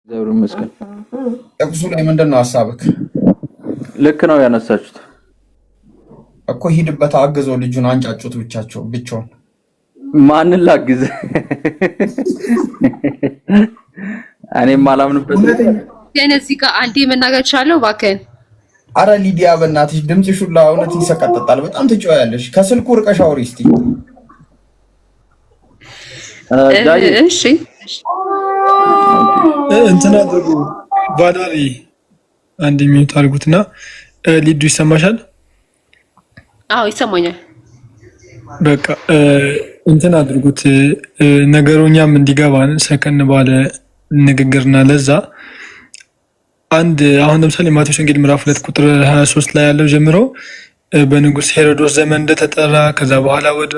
ዘብሩ መስከን ጥቅሱ ላይ ምንድነው ሐሳብክ? ልክ ነው ያነሳችሁት እኮ ሂድበት፣ አግዘው፣ ልጁን አንጫጩት ብቻውን። ማንን ላግዝ? እኔም አላምንበት። ግን እዚህ ጋር አንዴ መናገር እችላለሁ እባክህን? አረ ሊዲያ በእናትሽ ድምፅሽ ሁላ እውነት ይሰቀጥጣል። በጣም ትጮያለሽ። ከስልኩ ርቀሽ አውሪ እስቲ። እሺ እንትና አድርጉ ባዳሪ አንድ ሚኒት አድርጉትና ሊዱ ይሰማሻል? አዎ ይሰማኛል። በቃ እንትና አድርጉት ነገሩኛም እንዲገባን ሰከን ባለ ንግግርና ለዛ አንድ አሁን ለምሳሌ ማቴዎስ ወንጌል ምዕራፍ 2 ቁጥር 23 ላይ ያለው ጀምሮ በንጉስ ሄሮዶስ ዘመን እንደተጠራ ከዛ በኋላ ወደ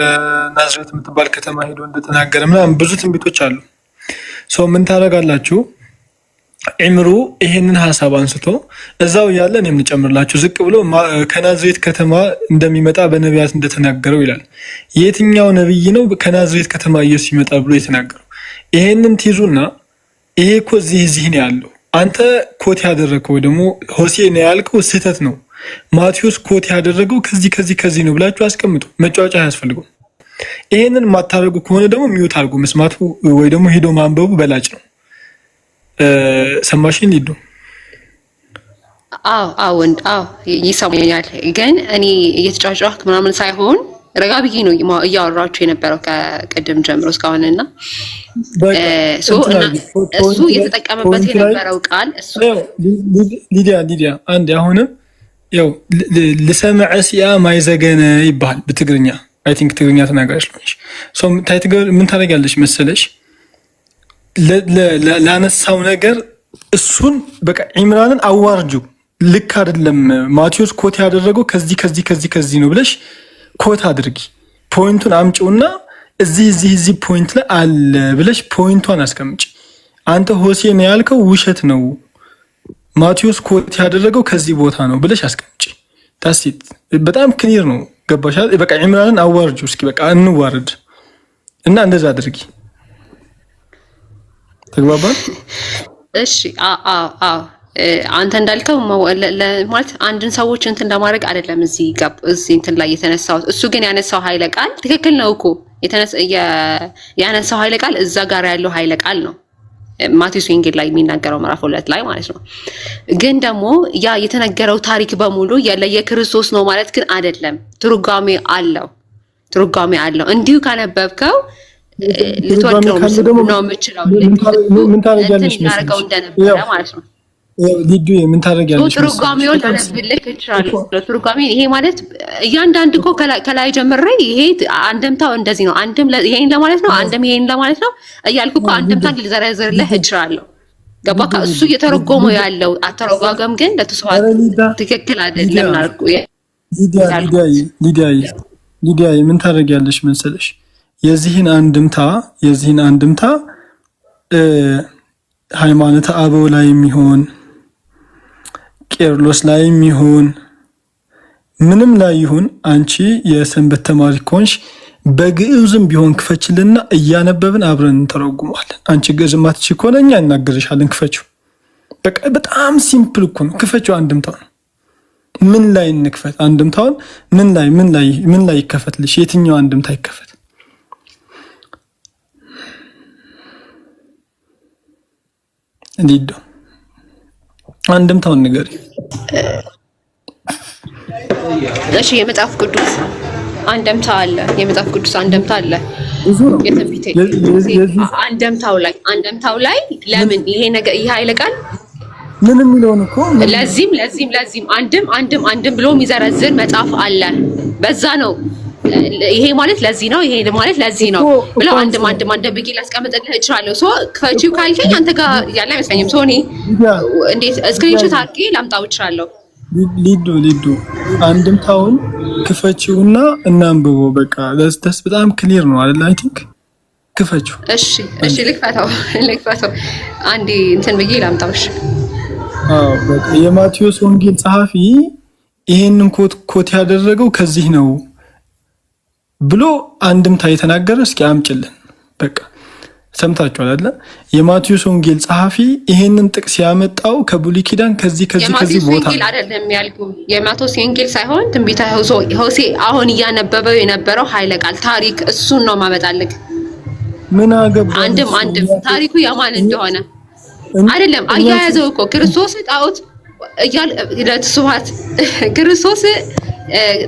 ናዝሬት የምትባል ከተማ ሄዶ እንደተናገረ ምናምን ብዙ ትንቢቶች አሉ። ሰው ምን ታደርጋላችሁ? ኢምሩ ይሄንን ሐሳብ አንስቶ እዛው ያለ እኔም ልጨምርላችሁ ዝቅ ብሎ ከናዝሬት ከተማ እንደሚመጣ በነቢያት እንደተናገረው ይላል። የትኛው ነብይ ነው ከናዝሬት ከተማ ኢየሱስ ይመጣል ብሎ የተናገረው? ይሄንን ትይዙና ይሄ እኮ እዚህ ነው ያለው፣ አንተ ኮት ያደረከው ደግሞ ሆሴ ነው ያልከው ስህተት ነው፣ ማቴዎስ ኮት ያደረገው ከዚህ ነው ብላችሁ አስቀምጡ። መጫወጫ አያስፈልገውም። ይሄንን ማታረጉ ከሆነ ደግሞ ሚውት አድርጉ። መስማቱ ወይ ደግሞ ሄዶ ማንበቡ በላጭ ነው። ሰማሽኝ ሊዱ? አዎ ይሰማኛል። ግን እኔ እየተጫጫክ ምናምን ሳይሆን ረጋ ብዬ ነው እያወራችሁ የነበረው ከቅድም ጀምሮ እስካሁንና እሱ እየተጠቀመበት የነበረው ቃል እሱ ሊዲያ አንድ አሁንም ያው ልሰምዐ ሲያ ማይዘገነ ይባል በትግርኛ አይ ቲንክ ትግርኛ ተናጋሪሽ ነሽ። ምን ታደርጊያለሽ መሰለሽ? ላነሳው ነገር እሱን በቃ ኢምራንን አዋርጁ። ልክ አይደለም ማቴዎስ ኮት ያደረገው ከዚህ ነው ብለሽ ኮት አድርጊ። ፖይንቱን አምጪውና እዚህ ፖይንት ላይ አለ ብለሽ ፖይንቷን አስቀምጪ። አንተ ሆሴ ነው ያልከው ውሸት ነው፣ ማቴዎስ ኮት ያደረገው ከዚህ ቦታ ነው ብለሽ አስቀምጪ። ታሲት በጣም ክሊር ነው። ገባሻል? በቃ ኢምራንን አዋርጁ። እስኪ በቃ እንዋረድ እና እንደዛ አድርጊ። ተግባባን? እሺ አንተ እንዳልከው ማለት አንድን ሰዎች እንትን ለማድረግ አይደለም እዚህ እንትን ላይ የተነሳው። እሱ ግን ያነሳው ኃይለ ቃል ትክክል ነው እኮ ያነሳው ኃይለ ቃል እዛ ጋር ያለው ኃይለ ቃል ነው ማቴዎስ ወንጌል ላይ የሚናገረው ምዕራፍ 2 ላይ ማለት ነው። ግን ደግሞ ያ የተነገረው ታሪክ በሙሉ የክርስቶስ ነው ማለት ግን አይደለም። ትርጓሜ አለው። እንዲሁ ካነበብከው ልትወደው ነው የምችለው። ምን ታደርጊያለሽ እንደነበረ ማለት ነው። ሊዱ ምን ታደርጊያለሽ? ትርጓሜውን አነብልህ እችላለሁ። ትርጓሜ ይሄ ማለት እያንዳንዱ እኮ ከላይ ጀምሬ ይሄ አንድምታው እንደዚህ ነው፣ አንድም ይሄን ለማለት ነው፣ አንድም ይሄን ለማለት ነው እያልኩ እኮ አንድምታን ልዘረዝርልህ እችላለሁ። ገባካ? እሱ እየተረጎመው ያለው አተረጓጎም ግን ለተሰዋት ትክክል አይደለም አልኩ። ሊዲያ ምን ታደርጊያለሽ መሰለሽ? የዚህን አንድምታ ሃይማኖተ አበው ላይ የሚሆን ቄርሎስ ላይ የሚሆን ምንም ላይ ይሁን አንቺ የሰንበት ተማሪ ኮንሽ በግዕዝም ቢሆን ክፈችልና እያነበብን አብረን እንተረጉማለን። አንቺ ግዕዝ ማትች ከሆነ እኛ እናገርሻለን፣ ክፈችው። በቃ በጣም ሲምፕል እኮ ነው። ክፈችው አንድምታውን። ምን ላይ እንክፈት? አንድምታውን ምን ላይ ይከፈትልሽ? የትኛው አንድምታ ይከፈት? ሊዱ አንድምታውን ንገሪ። እሺ የመጽሐፍ ቅዱስ አንድምታ አለ። የመጽሐፍ ቅዱስ አንድምታ አለ። የትንቢት አንድምታው ላይ ለምን ይሄ ነገር ይሄ ኃይለ ቃል ምን የሚለውን እኮ ለዚህም አንድም ብሎ የሚዘረዝር መጽሐፍ አለ። በዛ ነው ይሄ ማለት ለዚህ ነው፣ ይሄ ማለት ለዚህ ነው ብለው አንድም ብዬ ላስቀምጥልህ እችላለሁ። ሶ ክፈቺው ካልከኝ አንተ ጋር ያለ አይመስለኝም። ሶ እኔ እንዴት ስክሪንሾት አድርጌ ላምጣው እችላለሁ። ሊዱ አንድምታውን ክፈቺውና እናንብበው። በቃ ደስ በጣም ክሊር ነው አይደል? አይ ቲንክ ክፈቺው። እሺ ልክፈተው። አንዴ እንትን ብዬ ላምጣው። እሺ በቃ የማቴዎስ ወንጌል ጸሐፊ ይሄንን ኮት ያደረገው ከዚህ ነው ብሎ አንድምታ የተናገረ እስኪ አምጭልን። በቃ ሰምታችኋል አይደል? የማቴዎስ ወንጌል ጸሐፊ ይሄንን ጥቅስ ያመጣው ከብሉይ ኪዳን ከዚህ ቦታ የማቴዎስ ወንጌል አይደለም ያልኩህ። የማቴዎስ ወንጌል ሳይሆን ትንቢተ ሆሴዕ አሁን እያነበበው የነበረው ኃይለ ቃል ታሪክ እሱን ነው ማመጣልህ። ምን አገባ? አንድም ታሪኩ የማን እንደሆነ አይደለም አያያዘው እኮ ክርስቶስ ጣዖት እያለ ለተስዋት ክርስቶስ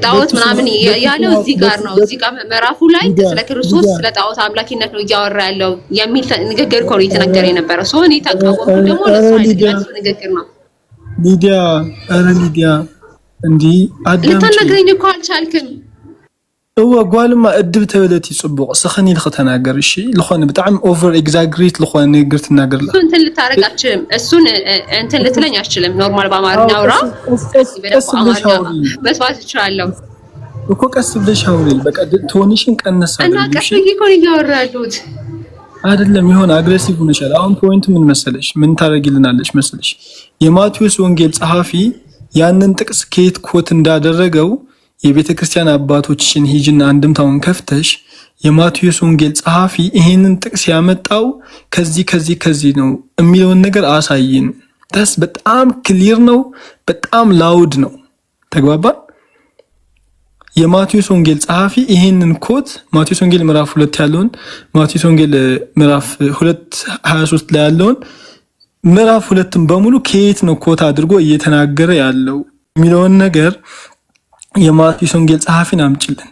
ጣዖት ምናምን ያለው እዚህ ጋር ነው። እዚህ ጋር ምዕራፉ ላይ ስለ ክርስቶስ ስለ ጣዖት አምላኪነት ነው እያወራ ያለው የሚል ንግግር እኮ ነው የተነገረ የነበረው። ሰው እኔ ተቃወምኩ ደግሞ ለሱ ንግግር ነው። ሊዲያ እንዲህ ልትነግረኝ እኮ አልቻልክም። ጓልማ እድብ ተበለት ይጽቡቅ ስኸኒ ልክተናገር እሺ ልኾነ ብጣዕሚ ኦቨር ኤግዛግሬት ልኾነ ንግግር ትናገር ላ እንትን ልታረግ አትችልም። እሱን እንትን ልትለኝ አትችልም። ኖርማል በአማርኛ አውራ መስዋዕት እችላለሁ እኮ ቀስ ብለሽ አውሪ። በቃ ቶኒሽን ቀነሳ እና ቀስ ብዬ እኮ እያወራ ያለሁት አይደለም። ይሆን አግሬሲቭ ሆነሻል። አሁን ፖይንቱ ምን መሰለሽ? ምን ታረጊልናለሽ መሰለሽ? የማቴዎስ ወንጌል ጸሐፊ ያንን ጥቅስ ከየት ኮት እንዳደረገው የቤተ ክርስቲያን አባቶችሽን ሂጅና አንድምታውን ከፍተሽ የማቴዎስ ወንጌል ጸሐፊ ይሄንን ጥቅስ ያመጣው ከዚህ ነው የሚለውን ነገር አሳይን። ታስ በጣም ክሊር ነው፣ በጣም ላውድ ነው። ተግባባን? የማቴዎስ ወንጌል ጸሐፊ ይሄንን ኮት ማቴዎስ ወንጌል ምዕራፍ 2 ያለውን ማቴዎስ ወንጌል ምዕራፍ 2:23 ላይ ያለውን ምዕራፍ 2ን በሙሉ ከየት ነው ኮት አድርጎ እየተናገረ ያለው የሚለውን ነገር የማቴዎስ ወንጌል ጸሐፊን አምጭልን።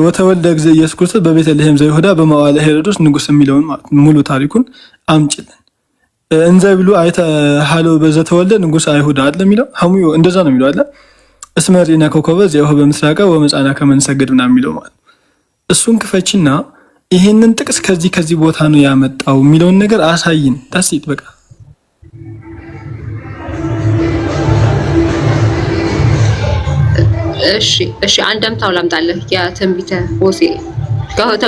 ወተወልደ እግዚእ ኢየሱስ ክርስቶስ በቤተልሔም ዘይሁዳ በመዋዕለ ሄሮድስ ንጉሥ የሚለውን ሙሉ ታሪኩን አምጭልን። እንዘ ብሉ አይተ ሃሎ በዘተወልደ ንጉሥ አይሁዳ አለ የሚለው ሐሙዮ እንደዛ ነው የሚለው አለ። እስመሪና ኮከበ ዘየሁ በምስራቀ ወመጻና ከመንሰገድ ምናምን የሚለው ማለት እሱን ክፈችና ይሄንን ጥቅስ ከዚህ ቦታ ነው ያመጣው የሚለውን ነገር አሳይን። ታስይት በቃ እሺ አንደምታው ላምጣልህ። የትንቢተ ሆሴዕ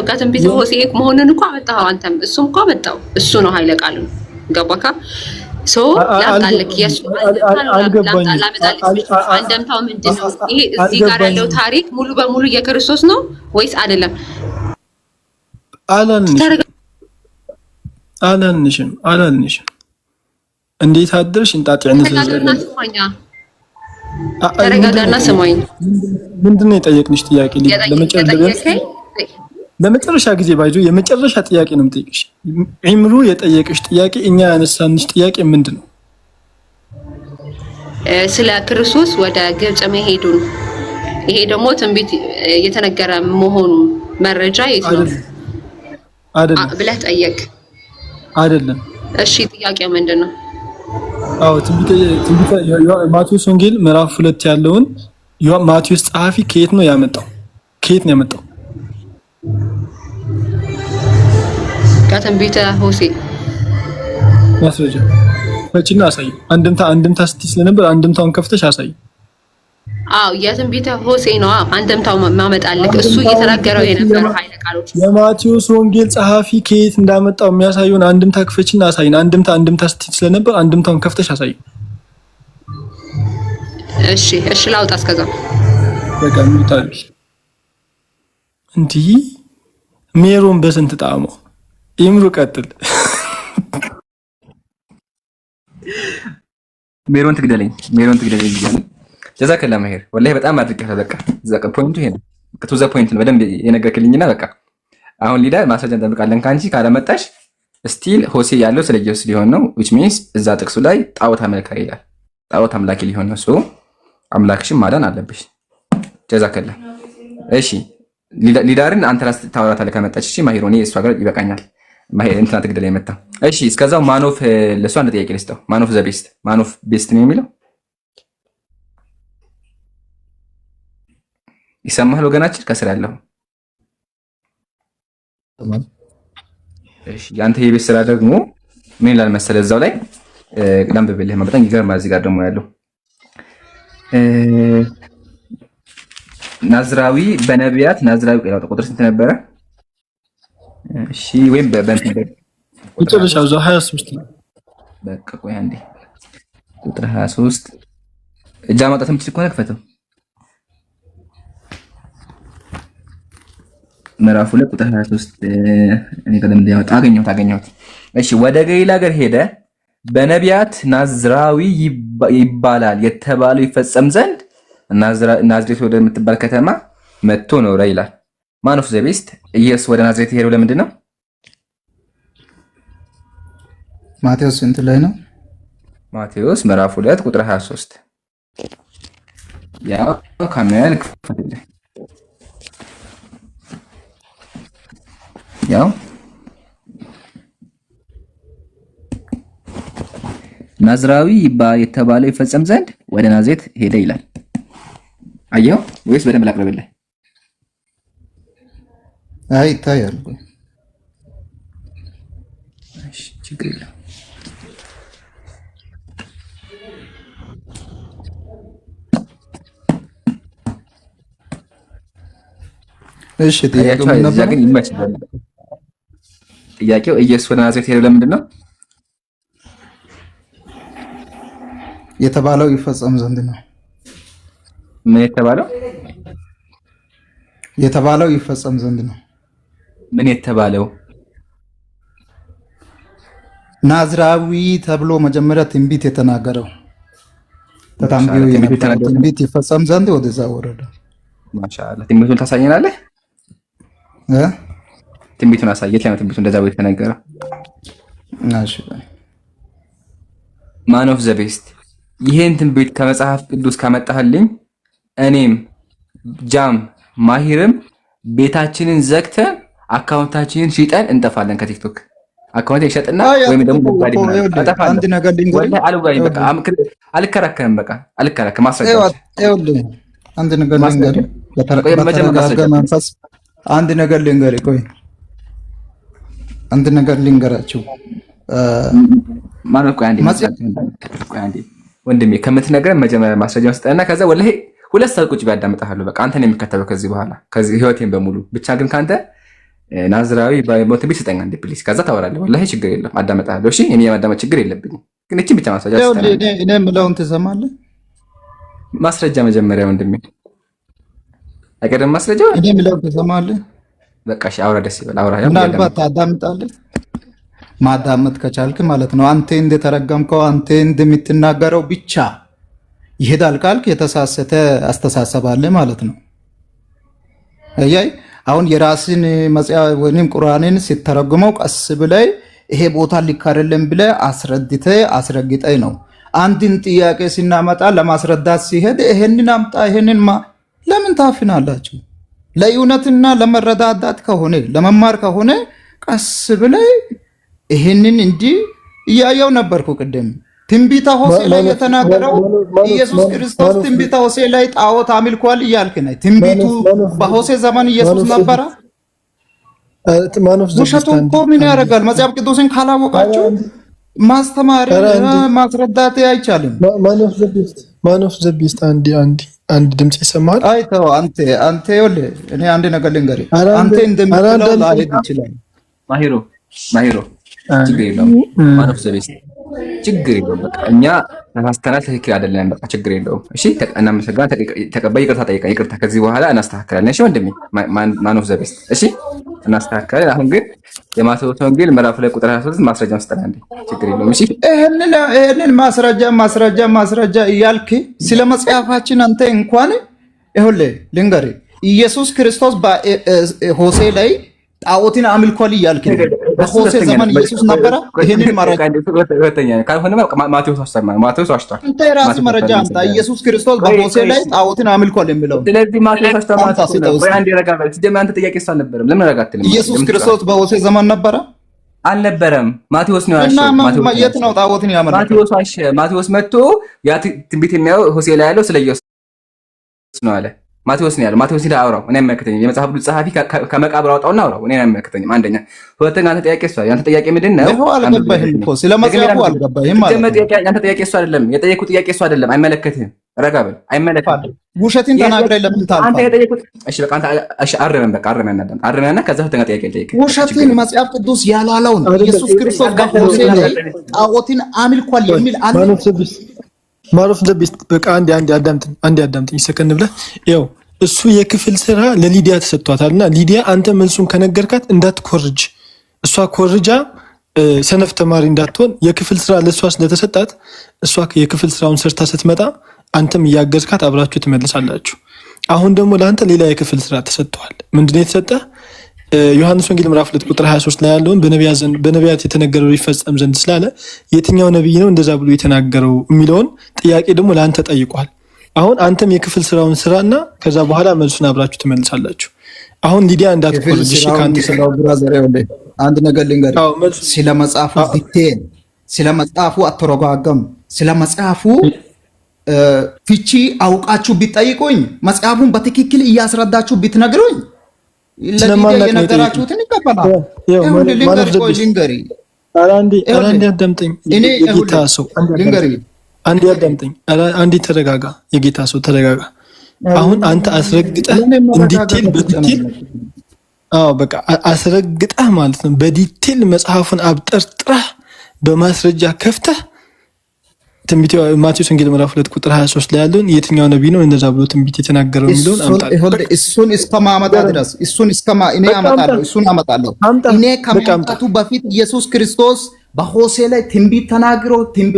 ከትንቢተ ሆሴዕ መሆኑን እኮ አመጣው አንተም እሱም እኮ አመጣው። እሱ ነው ኃይለ ቃሉ ገባካ? ላምጣልህ የሱ አንደምታው ምንድን ነው? ይሄ እዚህ ጋር ያለው ታሪክ ሙሉ በሙሉ የክርስቶስ ነው ወይስ አይደለም? አላልንሽም። እንዴት አድርሽ እንጣጥዕነት ተረጋጋና ስማኝ። ምንድነው የጠየቅንሽ ጥያቄ? ለመጨረሻ ጊዜ ባይዞ የመጨረሻ ጥያቄ ነው የምጠይቅሽ። ኢምሩ የጠየቅሽ ጥያቄ እኛ ያነሳንሽ ጥያቄ ምንድነው? ስለ ክርስቶስ ወደ ግብጽ መሄዱን ይሄ ደግሞ ትንቢት የተነገረ መሆኑ መረጃ የት ነው ብለህ ጠየቅ። አይደለም። እሺ ጥያቄው ምንድነው? አዎ ትንቢተ ማቴዎስ ወንጌል ምዕራፍ 2 ያለውን ማቴዎስ ጸሐፊ ከየት ነው ያመጣው? ከትንቢተ ሆሴዕ ማስረጃ ወጪና አሳይ። አንድምታ ስትይ ስለነበር አንድምታውን ከፍተሽ አሳይ። አዎ የትንቢተ ሆሴዕ ነው አንድምታው ማመጣልክ። እሱ እየተናገረው የነበረው ኃይለ ቃሎች የማቴዎስ ወንጌል ጸሐፊ ከየት እንዳመጣው የሚያሳየውን አንድምታ ክፈችና አሳይን። አንድምታ ስትይ ስለነበር አንድምታውን ከፍተሽ አሳይ። እሺ ላውጣ እስከዛ በቃ ምታልሽ እንዲህ ሜሮን በስንት ጣዕሙ ይምሩ ቀጥል። ሜሮን ትግደለኝ ይላል። ጀዛከላ መሄር ወላሂ በጣም አድርገህ በቃ ዘቀ ፖይንቱ ይሄ ነው። ከቱ ዘ ፖይንት ነው በደንብ የነገርክልኝና በቃ አሁን ሊዳ ማስረጃ እንጠብቃለን ካንቺ ካለመጣሽ ስቲል ሆሴዕ ያለው ስለ ኢየሱስ ሊሆን ነው which means እዛ ጥቅሱ ላይ ጣዖት አምላኪ ይላል። ጣዖት አምላኪ ሊሆን ነው። ሶ አምላክሽን ማዳን አለብሽ። ጀዛከላ እሺ ሊዳርን አንተ ራስ ታወራታለህ ከመጣች እሺ ማሂሮኒ እሷ ጋር ይበቃኛል። ማሂር እንትና ትግደለ የመጣ እሺ እስከዛው ማኖፍ ለሷ አንድ ጥያቄ ልስጠው። ማኖፍ ዘ ቤስት ማኖፍ ቤስት ነው የሚለው ይሰማሃል ወገናችን ከስር ያለው እሺ ያንተ የቤት ስራ ደግሞ ምን ይላል መሰለህ እዛው ላይ ላምብብልህ በጣም ይገርማል። እዚህ ጋር ደግሞ ያለው ናዝራዊ በነቢያት ናዝራዊ ቁጥር ስንት ነበረ? እሺ ወይም በእንትን ቁጥርሻው 23 ነው። በቃ ቆይ አንዴ ቁጥር 23 እጃ ማውጣት የምትችል ከሆነ ክፈተው። ምዕራፍ 2 ቁጥር 23 እኔ ቀደም እንዲያወጣ አገኘሁት። እሺ ወደ ገሊላ ሀገር ሄደ፣ በነቢያት ናዝራዊ ይባላል የተባለው ይፈጸም ዘንድ ናዝሬት ወደምትባል ከተማ መጥቶ ኖረ ይላል። ማን ኦፍ ዘ ቤስት ኢየሱስ ወደ ናዝሬት ሄደው ለምንድን ነው? ማቴዎስ ስንት ላይ ነው? ማቴዎስ ምዕራፍ 2 ቁጥር 23 ያው ካሜራን ክፈትልኝ። ያው ናዝራዊ የተባለው ይፈጸም ዘንድ ወደ ናዝሬት ሄደ ይላል። አየው ወይስ በደንብ ላቅርብልህ? አይ ይታያል። እሺ ችግር የለም። እሺ ጥያቄው ምን ነበር? ጥያቄው ኢየሱስ ወደ ናዝሬት ሄደው ለምንድን ነው? የተባለው ይፈጸም ዘንድ ነው። ምን የተባለው? የተባለው ይፈጸም ዘንድ ነው። ምን የተባለው? ናዝራዊ ተብሎ መጀመሪያ ትንቢት የተናገረው ተታምቢው የነበረው ትንቢት ይፈጸም ዘንድ ወደዛ ወረደ። ማሻአላ ትንቢቱን ታሳየናለህ? ትንቢቱን አሳየት። ለምን ትንቢቱ እንደዛ ወይ ተነገረ? እሺ ማን ኦፍ ዘ ቤስት ይሄን ትንቢት ከመጽሐፍ ቅዱስ ካመጣህልኝ እኔም ጃም ማሂርም ቤታችንን ዘግተን አካውንታችንን ሽጠን እንጠፋለን ከቲክቶክ አካውንት ይሸጥና ወይም ደግሞ አንድ ነገር ልንገርህ። አልከራከርም። በቃ አልከራከርም። ማስረጃ አንድ ነገር ልንገርህ። በተረጋጋ መንፈስ አንድ ነገር ልንገርህ። ቆይ አንድ ነገር ልንገራችሁ ማለት ቆይ አንዴ ወንድሜ ከምትነግረን መጀመሪያ ማስረጃውን ስጠና ከዛ ወላሂ 2 ሰዓት ቁጭ ቢያዳምጣለሁ። በቃ አንተን የሚከተለው ከዚህ በኋላ ከዚህ ህይወቴን በሙሉ ብቻ ግን ካንተ ናዝራዊ ባይሞት ቢል ስጠኝ አንዴ ፕሊስ። ከዛ ታወራለህ። ወላሂ ችግር የለም አዳምጣለሁ። እሺ እኔ የማዳመጥ ችግር የለብኝም። ግን እቺ ብቻ ማስረጃ ስጠና እኔ የምለውን ትሰማለህ። ማስረጃ መጀመሪያ ወንድሜ አይቀርም ማስረጃ እኔ የምለውን ትሰማለህ። በቃ እሺ አውራ፣ ደስ ይበል አውራ። ምናልባት ታዳምጣለህ። ማዳመጥ ከቻልክ ማለት ነው። አንተ እንደተረገምከው አንተ እንደምትናገረው ብቻ ይሄዳል ካልክ የተሳሰተ አስተሳሰብ አለ ማለት ነው። አያይ አሁን የራስን መጽሐፍ ወይንም ቁርአንን ሲተረጉመው ቀስ ብለህ ይሄ ቦታ ልክ አይደለም ብለህ አስረግጠህ ነው። አንድን ጥያቄ ሲናመጣ ለማስረዳት ሲሄድ ይሄንን አምጣ ይሄንን ለምን ታፍናላችሁ? ለእውነትና ለመረዳዳት ከሆነ ለመማር ከሆነ ቀስ ብለህ ይሄንን እንዲህ እያየው ነበርኩ ቅድም ትንቢተ ሆሴዕ ላይ የተናገረው ኢየሱስ ክርስቶስ ትንቢተ ሆሴዕ ላይ ጣዖት አምልኳል እያልክ ነህ። ትንቢቱ በሆሴዕ ዘመን ኢየሱስ ነበረ? ውሸቱ እኮ ምን ያደርጋል? መጽሐፍ ቅዱስን ካላወቃችሁ ማስተማር ማስረዳት አይቻልም። ማን ኦፍ ዘ ቢስት አንድ ድምጽ ይሰማል። አይ ተው አንተ ይኸውልህ እኔ አንድ ነገር ልንገርህ። አንተ እንደምትለው ላይሄድ ይችላል። ማሂሮ ችግር የለውም። ማን ኦፍ ዘ ቤስት ችግር የለውም። በቃ እኛ ተሳስተናል፣ ትክክል አይደለም። በቃ ችግር የለውም። እሺ እናመሰግናለን። ተቀባይ ይቅርታ ጠይቀን ይቅርታ ከዚህ በኋላ እናስተካክላለን። እሺ ወንድሜ ማን ኦፍ ዘ ቤስት እሺ እናስተካክላለን። አሁን ግን የማቴዎስ ወንጌል ምዕራፍ 2 ቁጥር 23 ማስረጃውን ስጠን አንዴ። ችግር የለውም። እሺ ይሄንን ማስረጃ እያልክ ስለ መጽሐፋችን አንተ እንኳን ይኸውልህ ልንገርህ ኢየሱስ ክርስቶስ በሆሴዕ ላይ ጣዖትን አምልኳል እያልክ በሆሴዕ ዘመን ኢየሱስ ነበረ? ይሄንን መረጃ ካልሆነ ማቴዎስ አሽቷል። አንተ የራስህ መረጃ አምጣ። ኢየሱስ ክርስቶስ በሆሴዕ ላይ ጣዖትን አምልኳል የሚለው ስለዚህ ማቴዎስ አሽቷል። አንዴ ረጋ በል። ሲጀመር አንተ ጥያቄ እሱ አልነበረም። ለምን ረጋ አትልም? ኢየሱስ ክርስቶስ በሆሴዕ ዘመን ነበረ? አልነበረም። ማቴዎስ ነው ያሸው። የት ነው ጣዖትን ያመለከው? ማቴዎስ አሸ። ማቴዎስ መጥቶ ያ ትንቢት የሚያየው ሆሴዕ ላይ ያለው ስለ ኢየሱስ ነው አለ። ማቴዎስ ነው ያለው። ማቴዎስ ሄዳ አውራው። እኔ አይመለከተኝም። የመጽሐፍ ቅዱስ ጸሐፊ ከመቃብር አውጣውና አውራው። እኔ አይመለከተኝም። አንደኛ። ሁለተኛ አንተ ጥያቄ እሱ ያንተ ጥያቄ ምንድን ነው? አልገባህም እኮ ስለ መጽሐፉ አልገባህም ማለት ነው። ያንተ ጥያቄ እሱ አይደለም። የጠየቁት ጥያቄ እሱ አይደለም። አይመለከትህም። ረጋ በል። አይመለከትህም። ውሸትን ተናግረህ ለምን ታልፋለህ? አንተ የጠየቁት እሺ፣ በቃ አንተ እሺ፣ አርመን በቃ አርመንና ከዛ ሁለተኛ ጥያቄ ጠይቅ። ውሸትን መጽሐፍ ቅዱስ ያላለውን ኢየሱስ ክርስቶስ በሆሴዕ ላይ ጣዖትን አምልኳል የሚል ማን ኦፍ ዘ ቢስት በቃ አንዴ አዳምጥኝ ሰከን ብለህ ይኸው እሱ የክፍል ስራ ለሊዲያ ተሰጥቷታልና ሊዲያ አንተ መልሱን ከነገርካት እንዳትኮርጅ፣ እሷ ኮርጃ ሰነፍ ተማሪ እንዳትሆን የክፍል ስራ ለእሷ ስለተሰጣት እሷ የክፍል ስራውን ሰርታ ስትመጣ አንተም እያገዝካት አብራችሁ ትመልሳላችሁ። አሁን ደግሞ ለአንተ ሌላ የክፍል ስራ ተሰጥቷል። ምንድነው የተሰጠ? ዮሐንስ ወንጌል ምዕራፍ 2 ቁጥር 23 ላይ ያለውን በነቢያት የተነገረው ይፈጸም ዘንድ ስላለ የትኛው ነብይ ነው እንደዛ ብሎ የተናገረው የሚለውን ጥያቄ ደግሞ ለአንተ ጠይቋል። አሁን አንተም የክፍል ስራውን ስራና ከዛ በኋላ መልሱን አብራችሁ ትመልሳላችሁ። አሁን ሊዲያ እንዳትቆርጅ እሺ። ካንተ ስለው ብራዘር ይወደ አንድ ነገር ልንገርህ። ስለ መጽሐፉ ዲቴል፣ ስለ መጽሐፉ አተረጓጎም፣ ስለ መጽሐፉ ፍቺ አውቃችሁ ቢጠይቁኝ መጽሐፉን በትክክል እያስረዳችሁ ቢትነግሩኝ ለሊዲያ የነገራችሁትን ይቀበላል። ልንገሪ አንዴ አዳምጠኝ የጌታ ሰው አንዴ አዳምጠኝ። አንዴ ተረጋጋ የጌታ ሰው ተረጋጋ። አሁን አንተ አስረግጠህ እንዲቴል በዲቴል በቃ አስረግጠህ ማለት ነው በዲቴል መጽሐፉን አብጠርጥረህ በማስረጃ ከፍተህ ትንቢት ማቴዎስ ወንጌል ምዕራፍ 2 ቁጥር 23 ላይ ያለውን የትኛው ነብይ ነው እንደዛ ብሎ ትንቢት የተናገረው የሚለውን አምጣልህ። እሱን እስከማመጣ ድረስ እኔ አመጣለሁ። እኔ ከመምጣቱ በፊት ኢየሱስ ክርስቶስ በሆሴዕ ላይ ትንቢት ተናግሮ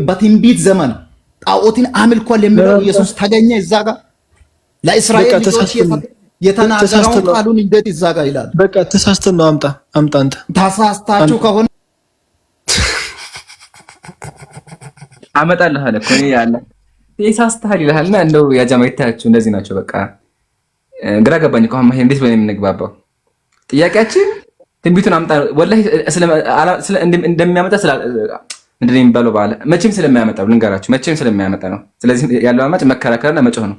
በትንቢት ዘመን ጣዖትን አምልኳል የሚለው ኢየሱስ ተገኘ እዛ ጋር ለእስራኤል ልጆች የተናገረው ቃሉን እንዴት እዛ ጋር ይላል? በቃ ተሳስተን ነው። አምጣ አንተ ተሳስታችሁ ከሆነ አመጣልህ አለ እኮ እኔ ያለ ተሳስተሃል ይልሃልና እንደው ያጃማይታችሁ እንደዚህ ናቸው። በቃ ግራ ገባኝ እኮ አሁን እንዴት ብለን የምንግባባው? ጥያቄያችን ትንቢቱን አምጣ ወላሂ እንደሚያመጣ ምንድን ነው የሚባለው? ባለ መቼም ስለማያመጣው ልንገራችሁ፣ መቼም ስለማያመጣ ነው። ስለዚህ ያለው አማጭ መከራከርና መጮህ ነው።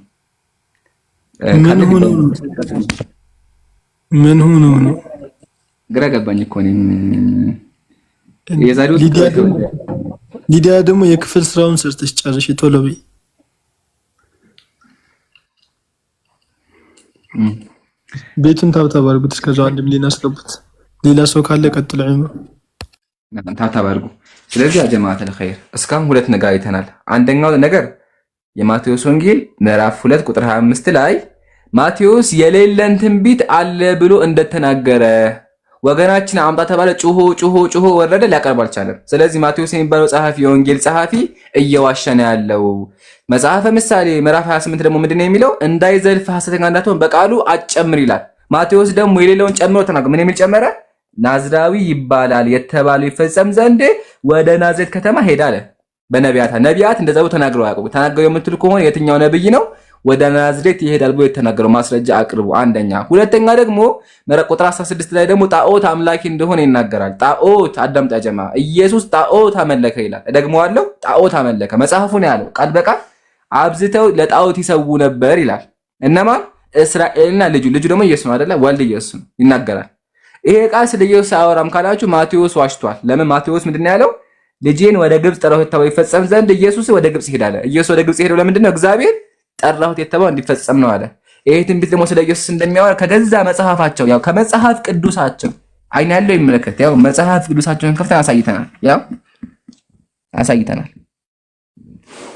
ምን ሆኖ ነው? ግራ ገባኝ እኮ እኔም የዛሬው ሊዲያ ደግሞ የክፍል ስራውን ሰርተሽ ጨርሽ ቶሎ በይ። ቤቱን ታብታብ አድርጉት። እስከዛው አንድም ሊናስለቡት ሌላ ሰው ካለ ቀጥሎ ታብታብ አድርጉ። ስለዚህ ያ ጀማዓተል ኸይር እስካሁን ሁለት ነገር አይተናል። አንደኛው ነገር የማቴዎስ ወንጌል ምዕራፍ 2 ቁጥር 25 ላይ ማቴዎስ የሌለን ትንቢት አለ ብሎ እንደተናገረ ወገናችን አምጣ ተባለ። ጩሆ ወረደ፣ ሊያቀርብ አልቻለም። ስለዚህ ማቴዎስ የሚባለው ጸሐፊ የወንጌል ጸሐፊ እየዋሸ ነው ያለው። መጽሐፈ ምሳሌ ምዕራፍ 28 ደግሞ ምንድነው የሚለው? እንዳይዘልፍ ሐሰተኛ እንዳትሆን በቃሉ አጨምር ይላል። ማቴዎስ ደግሞ የሌለውን ጨምሮ ተናገረ። ምን የሚል ጨመረ? ናዝራዊ ይባላል የተባለው ይፈጸም ዘንድ ወደ ናዝሬት ከተማ ሄደ አለ። ነቢያት እንደዛው ተናግረው ያውቁ። ተናገረው የምትሉ ከሆነ የትኛው ነብይ ነው ወደ ናዝሬት ይሄዳል ብሎ የተናገረው? ማስረጃ አቅርቡ። አንደኛ። ሁለተኛ ደግሞ ቁጥር 16 ላይ ደግሞ ጣዖት አምላኪ እንደሆነ ይናገራል። ጣዖት አዳምጣ ጀማ፣ ኢየሱስ ጣዖት አመለከ ይላል። እደግመዋለሁ፣ ጣዖት አመለከ። መጽሐፉን ያለው ቃል በቃል አብዝተው ለጣዖት ይሰዉ ነበር ይላል። እነማን? እስራኤልና ልጁ ደግሞ ኢየሱስ ነው አይደለ? ወልድ ኢየሱስ ነው ይናገራል። ይሄ ቃል ስለ ኢየሱስ አወራም ካላችሁ ማቴዎስ ዋሽቷል። ለምን? ማቴዎስ ምንድነው ያለው? ልጄን ወደ ግብጽ ጠራሁት የተባለው ይፈጸም ዘንድ ኢየሱስ ወደ ግብጽ ይሄዳል። ኢየሱስ ወደ ግብጽ ሄደው ለምንድን ነው? እግዚአብሔር ጠራሁት የተባለው እንዲፈጸም ነው አለ። ይሄ ትንቢት ደግሞ ስለ ኢየሱስ እንደሚያወራ ከገዛ መጽሐፋቸው ያው ከመጽሐፍ ቅዱሳቸው አይን ያለው ይመለከት ያው መጽሐፍ ቅዱሳቸውን ከፍተን አሳይተናል።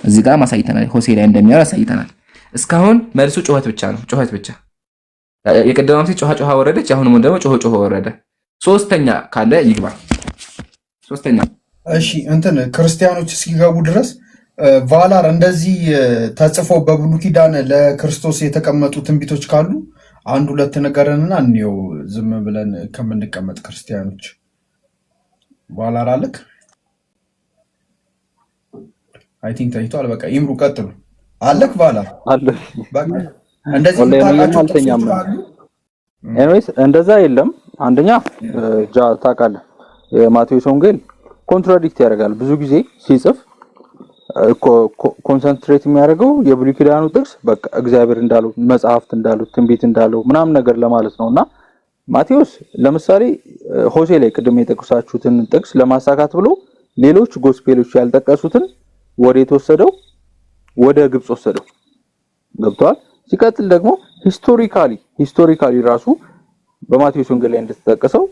እዚህ ጋር አሳይተናል። ሆሴዕ ላይ እንደሚያወራ አሳይተናል። እስካሁን መልሱ ጩኸት ብቻ ነው። ጩኸት ብቻ። የቀደመው ሴት ጮሃ ወረደች። አሁንም ደግሞ ጮሆ ወረደ። ሶስተኛ ካለ ይግባ። ሶስተኛ እሺ እንትን ክርስቲያኖች እስኪገቡ ድረስ ቫላር እንደዚህ ተጽፎ በብሉይ ኪዳን ለክርስቶስ የተቀመጡ ትንቢቶች ካሉ አንድ ሁለት ነገርንና እንየው ዝም ብለን ከምንቀመጥ ክርስቲያኖች። ቫላር አለክ? አይ ቲንክ ታይቷል። በቃ ይምሩ ቀጥሉ። አለክ ቫላር አለ። በቃ እንደዚህ ኤኒዌይስ እንደዛ የለም። አንደኛ ታውቃለህ የማቴዎስ ወንጌል ኮንትራዲክት ያደርጋል ብዙ ጊዜ ሲጽፍ ኮንሰንትሬት የሚያደርገው የብሉይ ኪዳኑ ጥቅስ በቃ እግዚአብሔር እንዳለው መጽሐፍት እንዳለው ትንቢት እንዳለው ምናምን ነገር ለማለት ነውና ማቴዎስ ለምሳሌ ሆሴዕ ላይ ቅድም የጠቀሳችሁትን ጥቅስ ለማሳካት ብሎ ሌሎች ጎስፔሎች ያልጠቀሱትን ወዴት ወሰደው? ወደ ግብጽ ወሰደው። ገብቷል። ሲቀጥል ደግሞ ሂስቶሪካሊ ራሱ በማቴዎስ ወንጌል ላይ እንደተጠቀሰው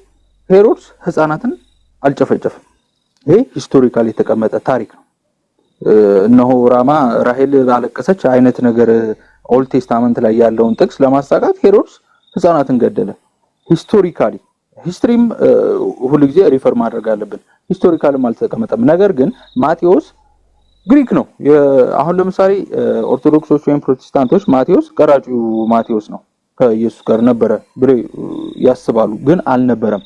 ሄሮድስ ህፃናትን አልጨፈጨፈም። ይሄ ሂስቶሪካሊ የተቀመጠ ታሪክ ነው። እነሆ ራማ ራሄል ባለቀሰች አይነት ነገር ኦልድ ቴስታመንት ላይ ያለውን ጥቅስ ለማሳካት ሄሮድስ ህፃናትን ገደለ። ሂስትሪም ሁሉ ጊዜ ሪፈር ማድረግ አለብን። ሂስቶሪካልም አልተቀመጠም። ነገር ግን ማቴዎስ ግሪክ ነው። አሁን ለምሳሌ ኦርቶዶክሶች ወይም ፕሮቴስታንቶች ማቴዎስ ቀራጩ ማቴዎስ ነው ከኢየሱስ ጋር ነበረ ብለው ያስባሉ፣ ግን አልነበረም።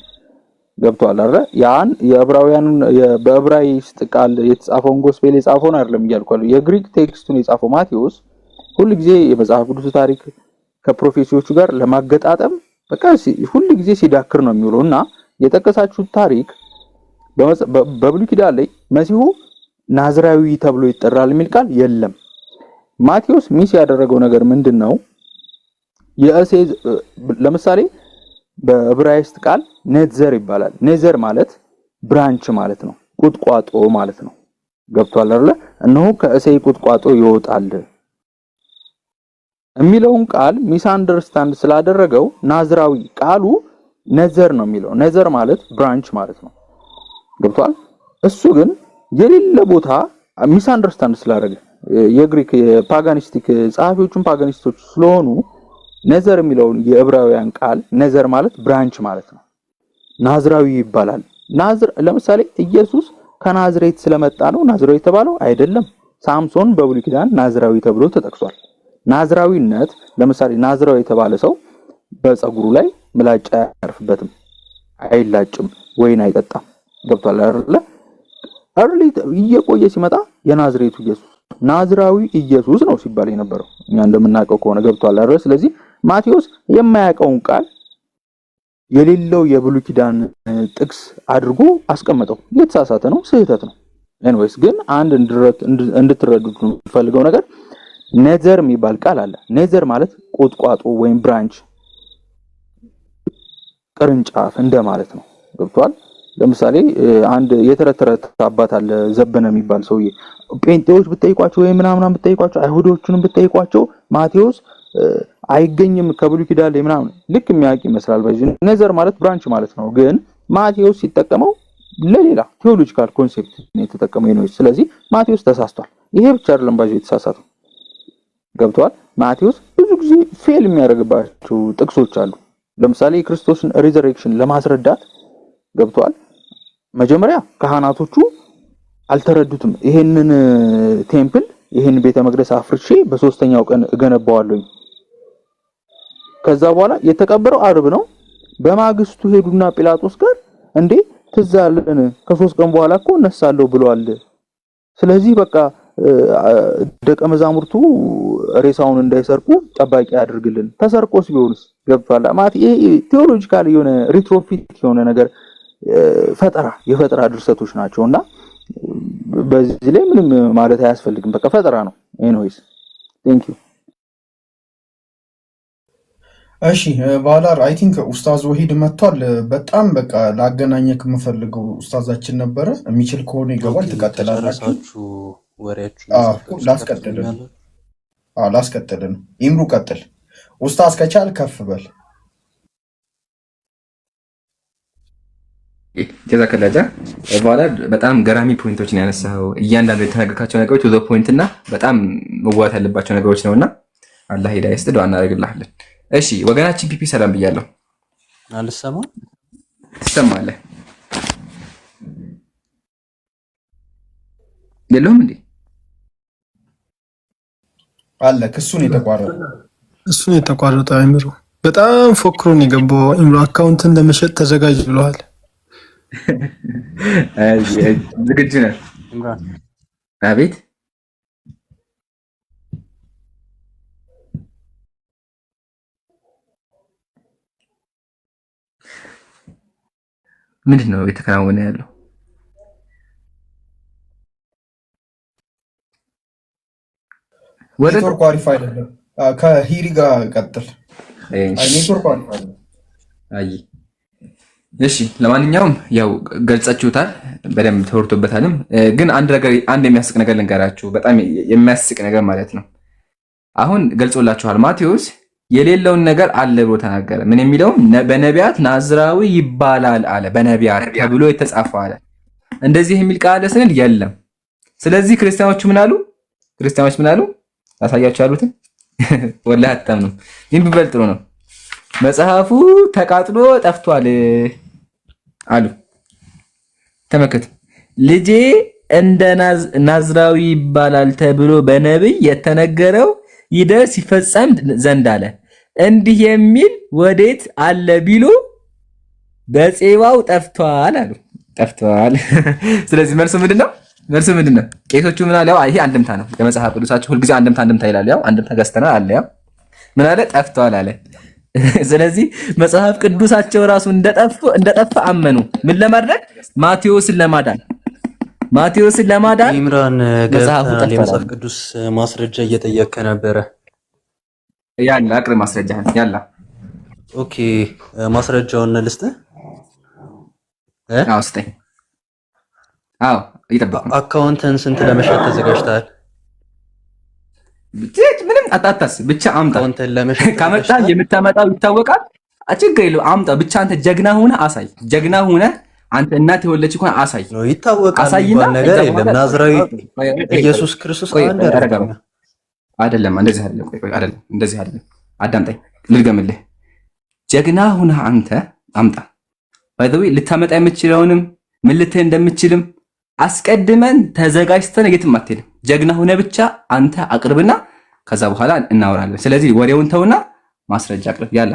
ገብቷል አይደል? ያን የዕብራውያኑን በዕብራይስጥ ቃል የተጻፈውን ጎስፔል የጻፈውን አይደለም እያልኳለሁ። የግሪክ ቴክስቱን የጻፈው ማቴዎስ ሁልጊዜ የመጽሐፍ ቅዱስ ታሪክ ከፕሮፌሲዎቹ ጋር ለማገጣጠም በቃ ሁልጊዜ ሲዳክር ነው የሚውለው እና የጠቀሳችሁት ታሪክ በብሉይ ኪዳን ላይ መሲሁ ናዝራዊ ተብሎ ይጠራል የሚል ቃል የለም። ማቴዎስ ሚስ ያደረገው ነገር ምንድነው? የእሴይ ለምሳሌ በዕብራይስጥ ቃል ኔዘር ይባላል። ኔዘር ማለት ብራንች ማለት ነው፣ ቁጥቋጦ ማለት ነው። ገብቷል አይደል? እነሆ ከእሴይ ቁጥቋጦ ይወጣል የሚለውን ቃል ሚስ አንደርስታንድ ስላደረገው ናዝራዊ ቃሉ ነዘር ነው የሚለው። ነዘር ማለት ብራንች ማለት ነው። ገብቷል? እሱ ግን የሌለ ቦታ ሚስ አንደርስታንድ ስላደረገ የግሪክ የፓጋኒስቲክ ጸሐፊዎቹም ፓጋኒስቶች ስለሆኑ ነዘር የሚለውን የዕብራውያን ቃል ነዘር ማለት ብራንች ማለት ነው። ናዝራዊ ይባላል። ለምሳሌ ኢየሱስ ከናዝሬት ስለመጣ ነው ናዝራዊ የተባለው አይደለም። ሳምሶን በብሉይ ኪዳን ናዝራዊ ተብሎ ተጠቅሷል። ናዝራዊነት ለምሳሌ ናዝራዊ የተባለ ሰው በፀጉሩ ላይ ምላጭ አያርፍበትም፣ አይላጭም፣ ወይን አይጠጣም። ገብቷል አይደል? አርሊ እየቆየ ሲመጣ የናዝሬቱ ኢየሱስ ናዝራዊ ኢየሱስ ነው ሲባል የነበረው እኛ እንደምናውቀው ከሆነ ገብቷል አይደል? ስለዚህ ማቴዎስ የማያውቀውን ቃል የሌለው የብሉይ ኪዳን ጥቅስ አድርጎ አስቀመጠው። የተሳሳተ ነው፣ ስህተት ነው። ኤኒዌይስ ግን አንድ እንድትረዱት ነው የምፈልገው ነገር ኔዘር የሚባል ቃል አለ። ኔዘር ማለት ቁጥቋጦ ወይም ብራንች ቅርንጫፍ እንደማለት ነው። ገብቷል? ለምሳሌ አንድ የተረተረት አባት አለ ዘበነ የሚባል ሰውዬ። ጴንጤዎች ብትጠይቋቸው ወይ ምናምን ብትጠይቋቸው አይሁዶቹንም ብትጠይቋቸው ማቴዎስ አይገኝም ከብሉይ ኪዳን ላይ ምናምን ልክ የሚያውቅ ይመስላል። በዚህ ኔዘር ማለት ብራንች ማለት ነው። ግን ማቴዎስ ሲጠቀመው ለሌላ ቴዎሎጂካል ኮንሴፕት ነው የተጠቀመው ነው። ስለዚህ ማቴዎስ ተሳስቷል። ይሄ ብቻ አይደለም ባይዘው የተሳሳተው። ገብቷል? ማቴዎስ ብዙ ጊዜ ፌል የሚያደርግባቸው ጥቅሶች አሉ። ለምሳሌ የክርስቶስን ሪዘሬክሽን ለማስረዳት ገብቷል መጀመሪያ ካህናቶቹ አልተረዱትም። ይሄንን ቴምፕል ይሄን ቤተ መቅደስ አፍርሼ በሶስተኛው ቀን እገነባዋለሁ። ከዛ በኋላ የተቀበረው አርብ ነው። በማግስቱ ሄዱና ጲላጦስ ጋር እንዴ ትዝ አለን ከ3 ቀን በኋላ እኮ እነሳለሁ ብለዋል። ስለዚህ በቃ ደቀ መዛሙርቱ ሬሳውን እንዳይሰርቁ ጠባቂ ያድርግልን። ተሰርቆስ ቢሆንስ? ገብቷል ማለት ይሄ ቴዎሎጂካሊ የሆነ ሪትሮፊት የሆነ ነገር የፈጠራ ድርሰቶች ናቸውና በዚህ ላይ ምንም ማለት አያስፈልግም። በቃ ፈጠራ ነው። ኤኒዌይስ ቴንክ ዩ። እሺ ባላር አይ ቲንክ ኡስታዝ ወሂድ መጥቷል። በጣም በቃ ላገናኘክ የምፈልገው ኡስታዛችን ነበረ። የሚችል ከሆነ ይገባል። ትቀጥላላችሁ። ላስቀጥል ነው። ኢምሩ ቀጥል ኡስታዝ፣ ከቻል ከፍ በል። ጀዛከላጃ በኋላ በጣም ገራሚ ፖይንቶችን ያነሳው እያንዳንዱ የተናገርካቸው ነገሮች ወደ ፖይንት እና በጣም መዋት ያለባቸው ነገሮች ነውና አላህ ሂዳያ ይስጥ። ዱዓ እናደርግልሃለን። እሺ ወገናችን ፒፒ ሰላም ብያለሁ። አልሰማም? ትሰማለህ? የለውም እንዴ? አለ ክሱን የተቋረጠው አይምሮ በጣም ፎክሮን የገባው ኢምሮ አካውንትን ለመሸጥ ተዘጋጅ ብለዋል። ዝግጁ ነህ? አቤት ምንድን ነው የተከናወነ ያለው? ኔትወርክ አሪፍ አይደለም። ከሂሪ ጋር ቀጥል። ኔትወርክ አሪፍ አይደለም። አይ እሺ፣ ለማንኛውም ያው ገልጻችሁታል፣ በደንብ ተወርቶበታልም። ግን አንድ የሚያስቅ ነገር ልንገራችሁ። በጣም የሚያስቅ ነገር ማለት ነው። አሁን ገልጾላችኋል። ማቴዎስ የሌለውን ነገር አለ ብሎ ተናገረ። ምን የሚለው በነቢያት ናዝራዊ ይባላል አለ። በነቢያት ተብሎ የተጻፈው አለ። እንደዚህ የሚል ቃል ስንል የለም። ስለዚህ ክርስቲያኖች ምን አሉ? ታሳያችሁ ያሉትን ወላሂ አታምኑም። ይህን ቢበል ጥሩ ነው። መጽሐፉ ተቃጥሎ ጠፍቷል አሉ። ተመልከቱ። ልጄ እንደ ናዝራዊ ይባላል ተብሎ በነብይ የተነገረው ይደርስ ይፈጸም ዘንድ አለ። እንዲህ የሚል ወዴት አለ ቢሉ በፄባው ጠፍቷል አሉ። ጠፍቷል። ስለዚህ መልሱ ምንድነው? ቄሶቹ ምን አለ? ይሄ አንድምታ ነው። የመጽሐፍ ቅዱሳችሁ ሁልጊዜ አንድምታ ይላሉ። ያው አንድምታ ገዝተናል አለ። ያው ምን አለ? ጠፍቷል አለ። ስለዚህ መጽሐፍ ቅዱሳቸው ራሱ እንደጠፋ አመኑ። ምን ለማድረግ? ማቴዎስን ለማዳን ኢምራን ገብተናል። የመጽሐፍ ቅዱስ ማስረጃ እየጠየቀ ነበረ። ያላ አቅርብ ማስረጃህን። ያላ ኦኬ፣ ማስረጃውን ልስጥህ። አዎ ስጠኝ። አዎ ይጠብቅ። አካውንትን ስንት ለመሸጥ ተዘጋጅተሃል? ምንም አታታስብ፣ ብቻ አምጣ። ካመጣ የምታመጣው ይታወቃል። ችግር የለውም አምጣ። ብቻ አንተ ጀግና ሆነ አሳይ። ጀግና ሆነ አንተ እናት የወለች እንኳን አሳይ። ነው ይታወቃል። እንኳን ነገር የለም። ናዝራዊ ኢየሱስ ክርስቶስ አይደለም። እንደዚህ አይደለም። እንደዚህ አይደለም። አዳምጠኝ፣ ልድገምልህ። ጀግና ሆነ አንተ አምጣ። ባይዘዌ ልታመጣ የምትችለውንም ምን ልትል እንደምትችልም አስቀድመን ተዘጋጅተን የትም አትሄድም። ጀግና ሆነ ብቻ አንተ አቅርብና ከዛ በኋላ እናወራለን። ስለዚህ ወሬውን ተውና ማስረጃ አቅርብ። ያላ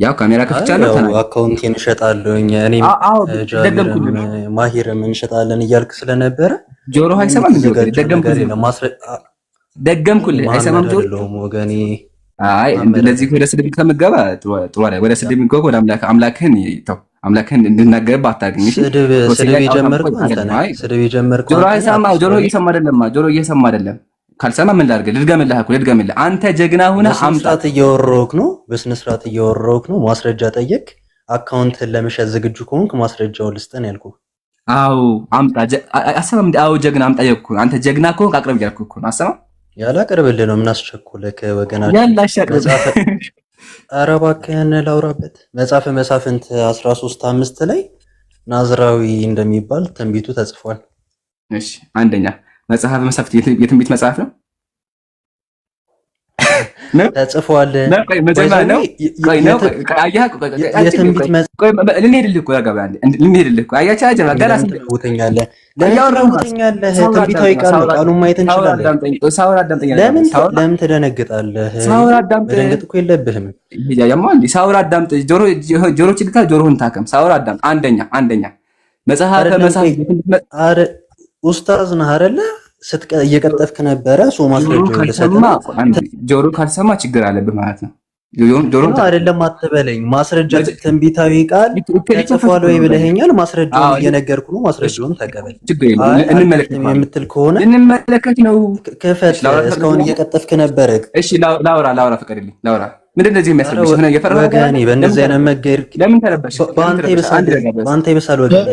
ያው ካሜራ ከፍቻለሁ። አካውንቴን እሸጣለሁኝ እኔም ማሂርም እንሸጣለን እያልክ ስለነበረ ጆሮ አይሰማም። ደገምኩልህ። አይሰማም ጆሮ ወገኔ። አይ እንደዚህ ወደ ስድብ ከምትገባ ጥሩ አይደል። ወደ ስድብ የሚገባ ወደ አምላክህን ተው። አምላክህን እንድናገርብህ አታገኝ። ስድብ የጀመርኩ አንተ ነህ። ስድብ የጀመርኩ ጆሮ አይሰማም። ጆሮ እየሰማ አይደለም። ካልሰማ ምን ላድርግ? ልድገምልህ። አንተ ጀግና ሁነህ አምጣ። በስነ ስርዓት እያወራሁህ ነው። ማስረጃ ጠየቅ። አካውንትን ለመሸጥ ዝግጁ ከሆንክ ማስረጃውን ልስጥህ ነው ያልኩህ። አዎ አምጣ። አሰማም። አዎ ጀግና አምጣ እያልኩህ። አንተ ጀግና ከሆንክ አቅርብ እያልኩህ እኮ ነው። አሰማም። ያላቀርብልህ ነው። ምን አስቸኮለህ? ወገናችን ያላ አሻቅርብ። ኧረ እባክህን ላውራበት። መጽሐፈ መሳፍንት 13:5 ላይ ናዝራዊ እንደሚባል ትንቢቱ ተጽፏል። እሺ አንደኛ መጽሐፈ መሳፍንት የትንቢት መጽሐፍ ነው ተጽፏል። ልንሄድልህ እኮ አያቻ ትንቢታዊ ቃል ነው። ቃሉን ማየት እንችላለን። ለምን ትደነግጣለህ? መደንገጥ እኮ የለብህም። ሳውራ አዳምጥ። ጆሮ ችግር ጆሮህን ታከም። ሳውራ አዳምጥ። አንደኛ መጽሐፈ መሳፍንት ኡስታዝ ነህ አይደለ? እየቀጠፍክ ነበረ። ጆሮ ካልሰማ ችግር አለብህ ማለት ነው። ጆሮ አይደለም አትበለኝ። ማስረጃ ትንቢታዊ ቃል ተጽፏል ወይ ብለኸኛል። ማስረጃውን እየነገርኩ ነው። ማስረጃውን ተቀበል። የምትል ከሆነ እንመለከት ነው። ክፈት። እስካሁን እየቀጠፍክ ነበረ። እሺ ላውራ፣ ፍቀድልኝ ላውራ። ምንድን እንደዚህ የሚያስረብሽ ሆነ? ወገኔ በእንደዚህ አይነት መገር ለምን ተረበሽ? በአንተ ይበሳል ወገኔ።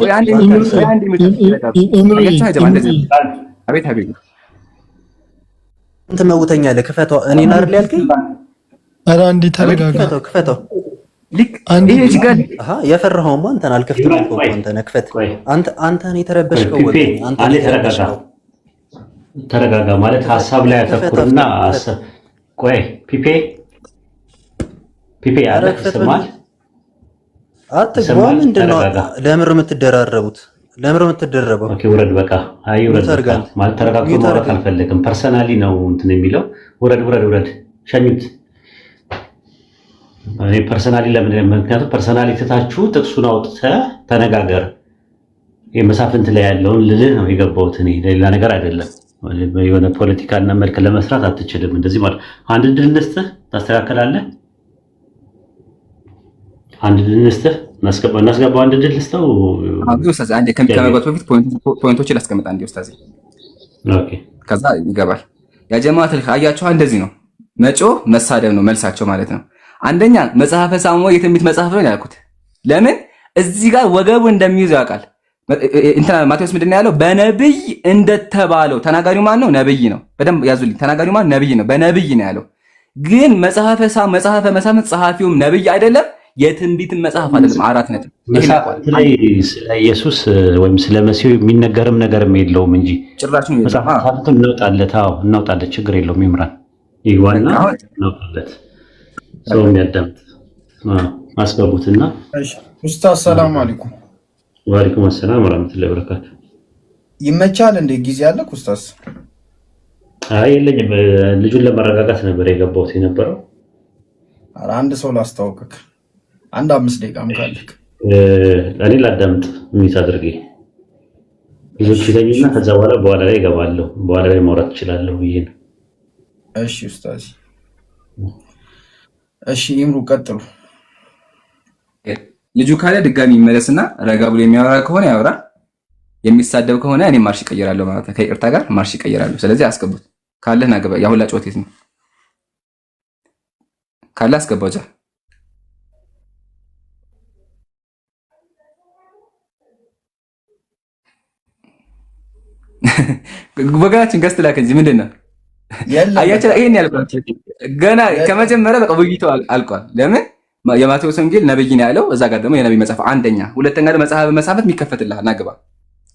አቤት አንተ መውተኛለህ። ክፈተው። እኔን አይደል ያልከኝ? ኧረ አንዴ ተረጋጋ። ክፈተው። የፈራኸውማ አንተን አልከፍትም እኮ አንተ ነህ። ክፈት። አንተ ነህ የተረበሽከው ወገኔ። አንተ ነህ የተረበሽከው። ተረጋጋ ማለት ሀሳብ ላይ አተኩርና ቆይ ፒፔ ያለ ይሰማል። አትግባ። ምንድን ነው ለምር የምትደራረቡት? ኦኬ ውረድ በቃ። አይ ውረድ ማለት ተረጋግቶ ማውራት አልፈልግም። ፐርሰናሊ ነው እንትን የሚለው። ውረድ ሸኙት። እኔ ፐርሰናሊ ምክንያቱም ፐርሰናሊ ትታችሁ ጥቅሱን አውጥተህ ተነጋገር። የመሳፍንት ላይ ያለውን ልልህ ነው የገባሁት እኔ፣ ሌላ ነገር አይደለም። የሆነ ፖለቲካና መልክ ለመስራት አትችልም። እንደዚህ ማለት አንድ ድል ነስተህ ታስተካክላለህ። አንድ ድል ነስተህ እናስገባው። አንድ ድል ነስተው ኡስታዝ አንዴ ከመግባቱ በፊት ፖይንቶችን ላስቀምጥ አንዴ ኡስታዝ። ኦኬ ከዛ ይገባል። ያ ጀማዓት አያችሁ፣ እንደዚህ ነው መጮህ መሳደብ ነው መልሳቸው ማለት ነው። አንደኛ መጽሐፈ ሳሙኤል የትንቢት መጽሐፍ ነው ያልኩት። ለምን እዚህ ጋር ወገቡ እንደሚይዝ ያውቃል። እንትና ማቴዎስ ምንድን ነው ያለው? በነብይ እንደተባለው ተናጋሪው ማን ነው? ነብይ ነው። በደንብ ያዙልኝ። ተናጋሪው ማን? ነብይ ነው። በነብይ ነው ያለው። ግን መጽሐፈ መሳፍንት ጸሐፊውም ነብይ አይደለም፣ የትንቢትን መጽሐፍ አይደለም። 4 ነጥብ። መጽሐፍ ላይ ስለ ኢየሱስ ወይም ስለ መሲሁ የሚነገርም ነገርም የለውም እንጂ ጭራሽ ነው መጽሐፍ ታሪኩን እናውጣለት፣ ችግር የለውም። ይምራን ይዋና እናውጣለት። ሰው የሚያዳምጥ አስገቡትና። እሺ ኡስታዝ ሰላም አለይኩም። ወአለይኩም ሰላም ወራህመቱላሂ ወበረካቱ። ይመቻል እንዴ? ጊዜ አለክ ኡስታዝ? አይ የለኝም። ልጁን ለማረጋጋት ነበር የገባሁት የነበረው። ኧረ አንድ ሰው ላስተዋውቅክ፣ አንድ 5 ደቂቃም ካለክ እኔ ላዳምጥ። ምን ታድርጊ? ልጆች ይተኙና ከዛ በኋላ ላይ እገባለሁ። በኋላ ላይ ማውራት እችላለሁ ብዬ ነው። እሺ ኡስታዝ። እሺ ይምሩ ቀጥሉ። ልጁ ካለ ድጋሚ ይመለስና ረጋ ብሎ የሚያወራ ከሆነ ያወራ፣ የሚሳደብ ከሆነ እኔ ማርሽ እቀይራለሁ ማለት ነው። ከይቅርታ ጋር ማርሽ እቀይራለሁ። ስለዚህ አስገቡት። ካለህ ናገባ ያሁላ ጮቴት ነው። ካለ አስገባው። ጃ ወገናችን ገስት ላከ እንጂ ምንድን ነው አያችሁ? ይሄን ያልኳችሁ ገና ከመጀመሪያ በቃ ውይይቱ አልቋል። ለምን የማቴዎስ ወንጌል ነብይ ነው ያለው፣ እዛ ጋር ደግሞ የነብይ መጽሐፍ አንደኛ፣ ሁለተኛ ደግሞ መጽሐፈ መሳፍንት የሚከፈትልሃል ናግባ።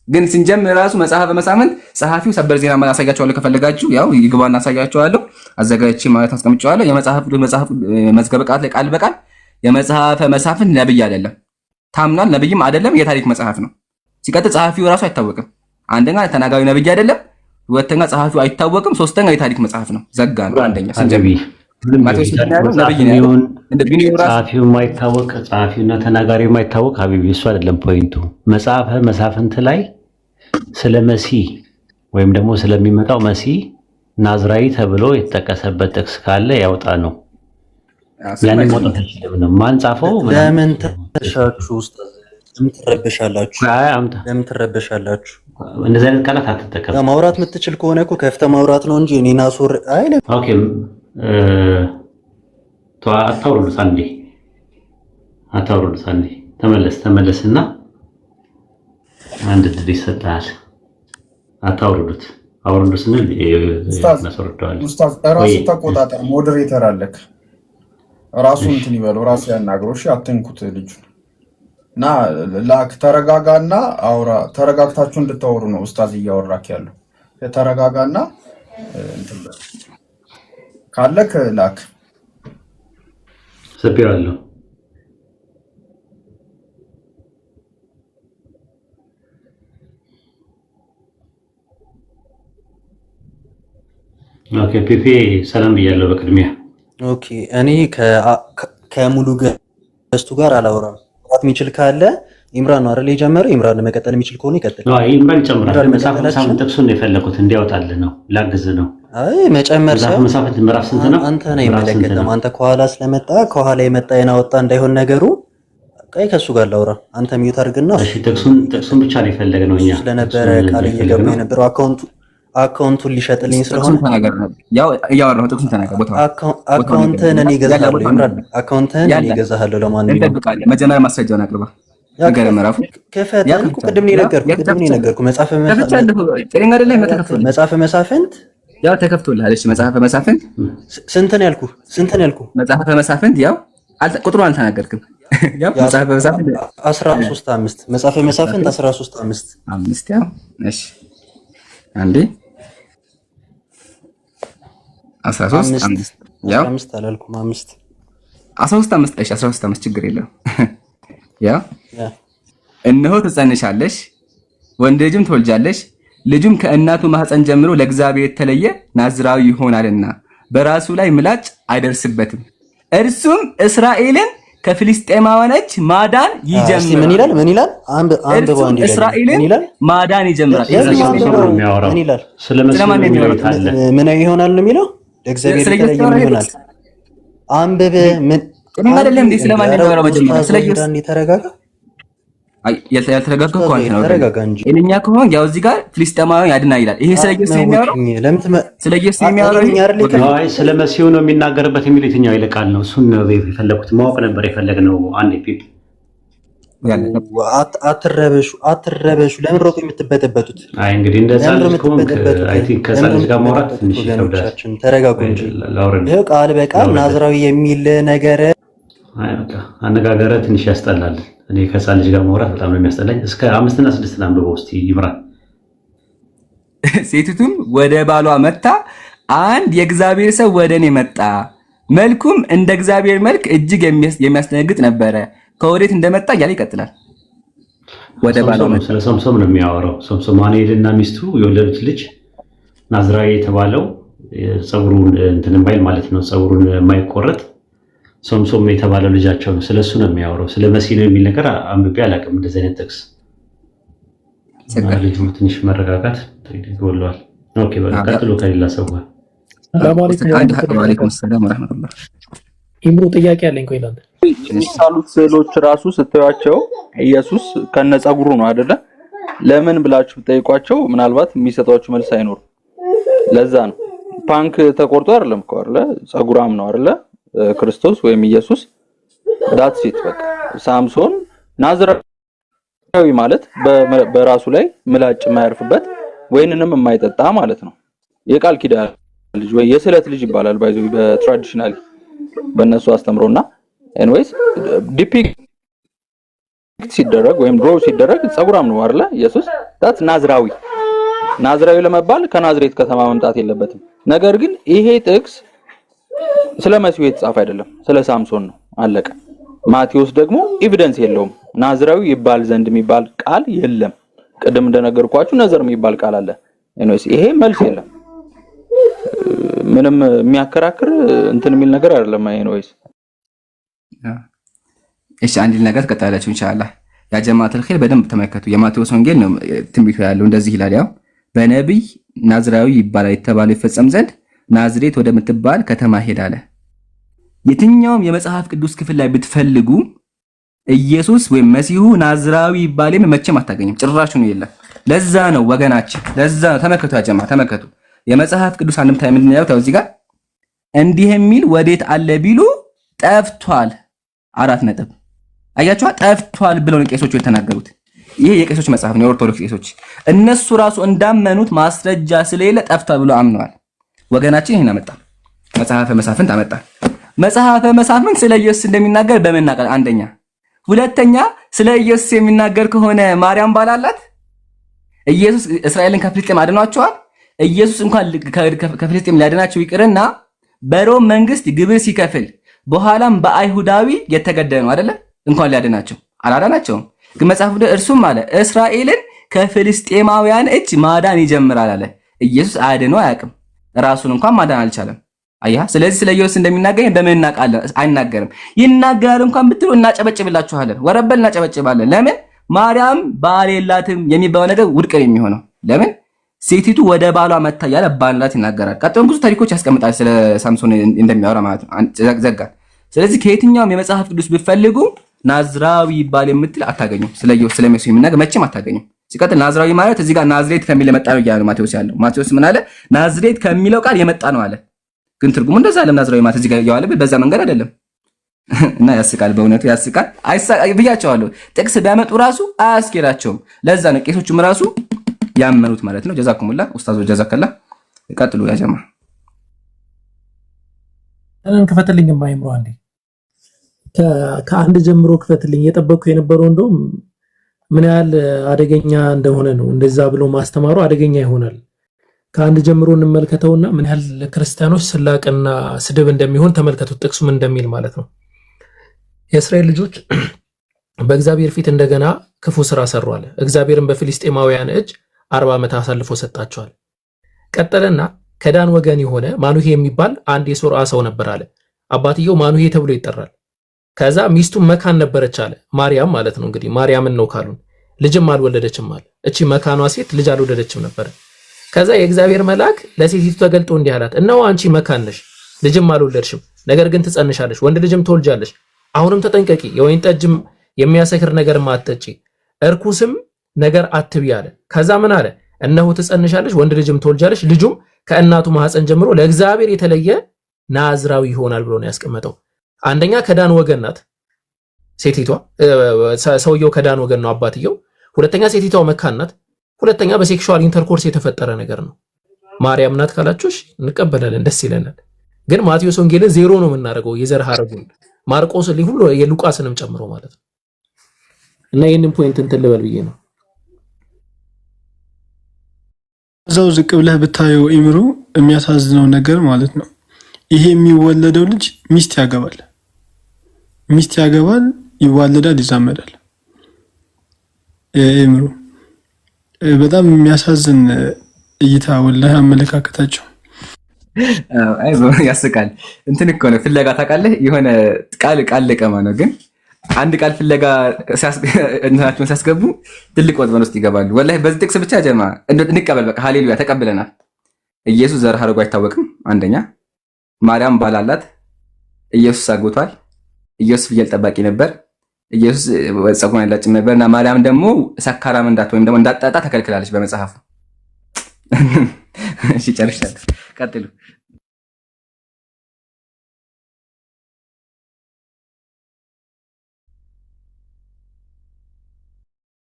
ግን ስንጀምር ራሱ መጽሐፈ መሳፍንት ጸሐፊው ሰበር ዜና ማለት አሳያችኋለሁ፣ ከፈለጋችሁ ያው ይግባና አሳያችኋለሁ። አዘጋጅቼ ማለት አስቀምጫለሁ። የመጽሐፍ መዝገበ ቃላት ላይ ቃል በቃል የመጽሐፈ መሳፍንት ነብይ አይደለም ታምኗል፣ ነብይም አይደለም፣ የታሪክ መጽሐፍ ነው። ሲቀጥል ጸሐፊው ራሱ አይታወቅም። አንደኛ ተናጋሪ ነብይ አይደለም፣ ሁለተኛ ጸሐፊው አይታወቅም፣ ሶስተኛ የታሪክ መጽሐፍ ነው። ዘጋ ነው አንደኛ ስንጀምር ማቴዎስ ጸሐፊው የማይታወቅ ጸሐፊውና ተናጋሪው የማይታወቅ ሀቢቢ እሱ አይደለም ፖይንቱ። መጽሐፈ መሳፍንት ላይ ስለ መሲህ ወይም ደግሞ ስለሚመጣው መሲህ ናዝራዊ ተብሎ የተጠቀሰበት ጥቅስ ካለ ያውጣ ነው። ያንን መውጣት አይችልም ነው። ማን ጻፈው? ለምን ተሻችሁ ውስጥ ትረበሻላችሁ? እንደዚህ አይነት ቃላት አትጠቀም። ማውራት የምትችል ከሆነ እኮ ከፍተህ ማውራት ነው እንጂ እኔና ሱር አይደለም። ኦኬ አታውሩት አንዴ ተመለስና አንድ ድል ይሰጣል። አታውሩት ስንል እናስወርደዋለን። ኡስታዝ ራሱ ተቆጣጠር፣ ሞዴሬተር አለክ። ራሱ እንትን ይበለው፣ ራሱ ያናግረው። እሺ አትንኩት ልጁን እና ላክ። ተረጋጋና አውራ። ተረጋግታችሁ እንድታወሩ ነው ኡስታዝ እያወራክ ያለው። ተረጋጋና እንትን ካለክ ላክ። ሰቢያለሁ። ኦኬ ፒፒ ሰላም ብያለሁ በቅድሚያ። ኦኬ እኔ ከሙሉ ገስቱ ጋር አላወራም። ማውራት የሚችል ካለ ኢምራን ነው አይደል የጀመረው። ኢምራን ለመቀጠል የሚችል ከሆነ ይቀጥል። ኢምራን ይጨምራል። መጽሐፍ ጥቅሱን ነው የፈለኩት እንዲያወጣልህ ነው፣ ላግዝ ነው። አይ መጨመር ሳይሆን መጽሐፍ ምዕራፍ ስንት ነው? አንተ ነው የሚመለከተው። አንተ ከኋላ ስለመጣ ከኋላ የመጣ የናወጣ እንዳይሆን ነገሩ። ቀይ ከሱ ጋር ላውራ። አንተ ሚዩት አድርግና እሺ። ጥቅሱን ብቻ ነው የፈለግነው እኛ ስለነበረ ቃል እየገባ የነበረው አካውንቱን ሊሸጥልኝ ስለሆነ ያው እያወራሁ ጥቅሱን ተናገር። ቦታው አካውንትን እኔ እገዛለሁ። ኢምራን አካውንትን እኔ እገዛለሁ። ለማንኛውም እንጠብቃለን። መጀመሪያ ማስረጃውን አቅርባ ነገር ምዕራፉ ከፈተንኩ ቅድም ነው የነገርኩህ። መጽሐፈ መሳፍንት ያው ተከፍቶልሃል። እሺ መጽሐፈ መሳፍንት ስንት ነው ያልኩህ? መጽሐፈ መሳፍንት ያው ቁጥሩን አልተናገርክም። ያው መጽሐፈ መሳፍንት 13:5 መጽሐፈ መሳፍንት 13:5 ያው እሺ አንዴ 13:5 ያው 5 አላልኩም 5 13:5 እሺ 13:5 ችግር የለውም። ያ እነሆ ትጸንሻለሽ፣ ወንድ ልጅም ትወልጃለሽ፣ ልጁም ከእናቱ ማህፀን ጀምሮ ለእግዚአብሔር የተለየ ናዝራዊ ይሆናልና በራሱ ላይ ምላጭ አይደርስበትም፣ እርሱም እስራኤልን ከፍልስጤማውያን እጅ ማዳን ይጀምራል። ምን ይላል? አንብበው እንዴ! እስራኤልን ማዳን ይጀምራል። ምን ይላል? ስለማን ይሆናል ነው የሚለው? ለእግዚአብሔር የተለየ ይሆናል። አንብበ ምን አይደለም እንዴ? ስለማን ነው የሚያወራው? መጀመሪያ ስለ ኢየሱስ ተረጋጋ። አይ ያልተረጋጋ እኮ አንተ ነው። ተረጋጋ እንጂ እኛ ከሆነ ያው እዚህ ጋር ፍልስጤማውያን ያድና ይላል። ይሄ ስለ ኢየሱስ የሚያወራው ስለ ኢየሱስ የሚያወራው አይ ስለ መሲሁ ነው የሚናገርበት የሚል የትኛው ይልቃል ነው? እሱን ነው የፈለኩት ማወቅ ነበር የፈለግነው። አንዴ ፒፕ አትረበሹ። ለምን ሮጥ የምትበጠበጡት? አይ እንግዲህ እንደዛ ልኩን አይ ቲንክ ከሳልጅ ጋር ማውራት ትንሽ ይከብዳል። ተረጋጉ እንጂ ይሄው ቃል በቃል ናዝራዊ የሚል ነገር አይ በቃ አነጋገረ ትንሽ ያስጠላል። እኔ ከህፃን ልጅ ጋር ማውራት በጣም ነው የሚያስጠላኝ። እስከ 5 እና 6 አንብበው እስቲ ይምራን። ሴቲቱም ወደ ባሏ መጣ፣ አንድ የእግዚአብሔር ሰው ወደ እኔ መጣ፣ መልኩም እንደ እግዚአብሔር መልክ እጅግ የሚያስደነግጥ ነበረ፣ ከወዴት እንደመጣ እያለ ይቀጥላል። ወደ ባሏ መጣ። ስለ ሶምሶም ነው የሚያወራው። ሶምሶም ማኑኤልና ሚስቱ የወለዱት ልጅ ናዝራዊ የተባለው ጸጉሩን እንትን የማይል ማለት ነው፣ ጸጉሩን የማይቆረጥ ሶምሶም የተባለው ልጃቸው ነው። ስለሱ ነው የሚያወራው። ስለ መሲህ ነው የሚል ነገር አንብቤ አላውቅም። እንደዚህ አይነት ጥቅስ ልጁ ትንሽ መረጋጋት ይጎለዋል። ኦኬ በቃ ቀጥሎ ከሌላ ሰው ጋር ኢምሮ ጥያቄ አለኝ። ቆይ ላንተ ሳሉት ስዕሎች ራሱ ስትያቸው ኢየሱስ ከነጸጉሩ ነው አይደለ? ለምን ብላችሁ ጠይቋቸው ምናልባት የሚሰጧችሁ መልስ አይኖርም። ለዛ ነው ፓንክ ተቆርጦ አይደለም እኮ አይደለ? ጸጉራም ነው አይደለ? ክርስቶስ ወይም ኢየሱስ ዳትስ ኢት። በቃ ሳምሶን ናዝራዊ ማለት በራሱ ላይ ምላጭ የማያርፍበት ወይንንም የማይጠጣ ማለት ነው። የቃል ኪዳን ልጅ ወይ የስለት ልጅ ይባላል ባይዞ በትራዲሽናሊ በእነሱ አስተምሮና ኤኒዌይስ ዲፒክት ሲደረግ ወይም ድሮ ሲደረግ ጸጉራም ነው አይደለ? ኢየሱስ ዳትስ ናዝራዊ ለመባል ከናዝሬት ከተማ መምጣት የለበትም። ነገር ግን ይሄ ጥቅስ ስለ መሲሁ የተጻፈ አይደለም፣ ስለ ሳምሶን ነው። አለቀ። ማቴዎስ ደግሞ ኤቪደንስ የለውም። ናዝራዊ ይባል ዘንድ የሚባል ቃል የለም። ቅድም እንደነገርኳችሁ ነዘር የሚባል ቃል አለ። ኤኒዌይስ ይሄ መልስ የለም። ምንም የሚያከራክር እንትን የሚል ነገር አይደለም። ኤኒዌይስ እሺ፣ አንድ ነገር ተቀጣላችሁ ኢንሻአላህ። ያ ጀማዓተል ኸይር በደንብ ተመከቱ። የማቴዎስ ወንጌል ነው ትንቢቱ ያለው እንደዚህ ይላል። ያው በነብይ ናዝራዊ ይባላል የተባለው ይፈጸም ዘንድ ናዝሬት ወደምትባል ከተማ ሄዳለ። የትኛውም የመጽሐፍ ቅዱስ ክፍል ላይ ብትፈልጉ ኢየሱስ ወይም መሲሁ ናዝራዊ ይባል መቼም አታገኙም። ጭራሽ ነው የለም። ለዛ ነው ወገናችን፣ ለዛ ነው ተመከቱ። ያ ጀማዓ ተመከቱ። የመጽሐፍ ቅዱስ አንድምታ ምንድን ነው? እዚህ ጋር እንዲህ የሚል ወዴት አለ ቢሉ ጠፍቷል። 4 ነጥብ አያችኋ? ጠፍቷል ብለው ቄሶቹ የተናገሩት። ይሄ የቄሶች መጽሐፍ ነው፣ የኦርቶዶክስ ቄሶች። እነሱ ራሱ እንዳመኑት ማስረጃ ስለሌለ ጠፍቷል ብለው አምነዋል። ወገናችን ይሄን አመጣ፣ መጽሐፈ መሳፍንት አመጣ። መጽሐፈ መሳፍንት ስለ ኢየሱስ እንደሚናገር በመናቀል አንደኛ፣ ሁለተኛ ስለ ኢየሱስ የሚናገር ከሆነ ማርያም ባላላት ኢየሱስ እስራኤልን ከፍልስጤም አድኗቸዋል። ኢየሱስ እንኳን ከፍልስጤም ሊያድናቸው ይቅርና በሮም መንግስት ግብር ሲከፍል በኋላም በአይሁዳዊ የተገደለ ነው አይደለ? እንኳን ሊያድናቸው አላዳናቸውም። ግን መጽሐፉ እርሱም አለ እስራኤልን ከፍልስጤማውያን እጅ ማዳን ይጀምራል አለ። ኢየሱስ አድኖ አያውቅም፣ ራሱን እንኳን ማዳን አልቻለም። አያ ስለዚህ ስለ ኢየሱስ እንደሚናገር በምን እናውቃለን? አይናገርም። ይናገር እንኳን ብትሉ እናጨበጭብላችኋለን፣ ወረበል እናጨበጭባለን። ለምን ማርያም ባል የላትም የሚባለው ነገር ውድቅ የሚሆነው ለምን? ሴቲቱ ወደ ባሏ መታ ያለ ባላት ይናገራል። ቀጥሎም ብዙ ታሪኮች ያስቀምጣል ስለ ሳምሶን እንደሚያወራ ማለት ነው። ዘጋል። ስለዚህ ከየትኛውም የመጽሐፍ ቅዱስ ብትፈልጉ ናዝራዊ ይባል የምትል አታገኙም። ስለ ኢየሱስ ስለ መሲሁ የሚናገር መቼም አታገኙም። ሲቀጥል ናዝራዊ ማለት እዚህ ጋር ናዝሬት ከሚል የመጣ ነው እያለ ማቴዎስ ያለው። ማቴዎስ ምን አለ? ናዝሬት ከሚለው ቃል የመጣ ነው አለ። ግን ትርጉሙ እንደዛ አለ። ናዝራዊ ማለት እዚህ ጋር ያዋለበት በዛ መንገድ አይደለም። እና ያስቃል፣ በእውነቱ ያስቃል። ብያቸዋለሁ። ጥቅስ ቢያመጡ ራሱ አያስኬዳቸውም። ለዛ ነው ቄሶቹም ራሱ ያመኑት ማለት ነው። ጀዛኩሙላህ ኡስታዞ፣ ጀዛከላ። ቀጥሉ ያ ጀማ። እኔን ክፈትልኝ ማይምሮ አንዴ ከአንድ ጀምሮ ክፈትልኝ። የጠበቅኩ የነበረው እንደውም ምን ያህል አደገኛ እንደሆነ ነው። እንደዛ ብሎ ማስተማሩ አደገኛ ይሆናል። ከአንድ ጀምሮ እንመልከተውና ምን ያህል ለክርስቲያኖች ስላቅና ስድብ እንደሚሆን ተመልከቱት። ጥቅሱ ምን እንደሚል ማለት ነው። የእስራኤል ልጆች በእግዚአብሔር ፊት እንደገና ክፉ ስራ ሰሩ አለ። እግዚአብሔርን በፊልስጤማውያን እጅ 40 ዓመት አሳልፎ ሰጣቸዋል። ቀጠለና ከዳን ወገን የሆነ ማኑሄ የሚባል አንድ የሶርዓ ሰው ነበር አለ። አባትየው ማኑሄ ተብሎ ይጠራል። ከዛ ሚስቱ መካን ነበረች አለ። ማርያም ማለት ነው እንግዲህ ማርያምን ነው ካሉን። ልጅም አልወለደችም አለ። እቺ መካኗ ሴት ልጅ አልወለደችም ነበር። ከዛ የእግዚአብሔር መልአክ ለሴቲቱ ተገልጦ እንዲህ አላት፣ እነሆ አንቺ መካን ነሽ፣ ልጅም አልወለድሽም፣ ነገር ግን ትጸንሻለሽ፣ ወንድ ልጅም ትወልጃለሽ። አሁንም ተጠንቀቂ፣ የወይን ጠጅም የሚያሰክር ነገር አትጠጪ፣ እርኩስም ነገር አትብዪ አለ። ከዛ ምን አለ? እነሆ ትጸንሻለሽ፣ ወንድ ልጅም ትወልጃለሽ፣ ልጁም ከእናቱ ማህፀን ጀምሮ ለእግዚአብሔር የተለየ ናዝራዊ ይሆናል ብሎ ነው ያስቀመጠው። አንደኛ ከዳን ወገን ናት ሴቲቷ፣ ሰውየው ከዳን ወገን ነው አባትየው። ሁለተኛ ሴቲቷ መካን ናት። ሁለተኛ በሴክሹዋል ኢንተርኮርስ የተፈጠረ ነገር ነው። ማርያም ናት ካላችሁሽ እንቀበላለን፣ ደስ ይለናል። ግን ማቴዎስ ወንጌልን ዜሮ ነው የምናደርገው የዘር ሐረጉን። ማርቆስ ሁሉ የሉቃስንም ጨምሮ ማለት ነው። እና ይሄንን ፖይንት እንትን ልበል ብዬ ነው። እዛው ዝቅ ብለህ ብታየው ኢምሩ የሚያሳዝነው ነገር ማለት ነው ይሄ የሚወለደው ልጅ ሚስት ያገባል፣ ይዋለዳል፣ ይዛመዳል። ኢምሩ በጣም የሚያሳዝን እይታ ወላሂ አመለካከታቸው። አይ ያስቃል። እንትን እኮ ነው ፍለጋ ታውቃለህ፣ የሆነ ቃል ለቀማ ነው ግን አንድ ቃል ፍለጋ እንትናቸውን ሲያስገቡ ትልቅ ወጥመድ ውስጥ ይገባሉ። ወላሂ በዚህ ጥቅስ ብቻ ጀማ እንቀበል፣ በቃ ሃሌሉያ ተቀብለናል። ኢየሱስ ዘር ሐረጉ አይታወቅም። አንደኛ ማርያም ባል አላት። ኢየሱስ አግብቷል። ኢየሱስ ፍየል ጠባቂ ነበር። ኢየሱስ ጸጉሯን ያላጭም ነበርና ማርያም ደግሞ ሰካራም ወይም ደግሞ እንዳትጠጣ ተከልክላለች በመጽሐፉ። እሺ ጨርሻለሁ። ቀጥሉ።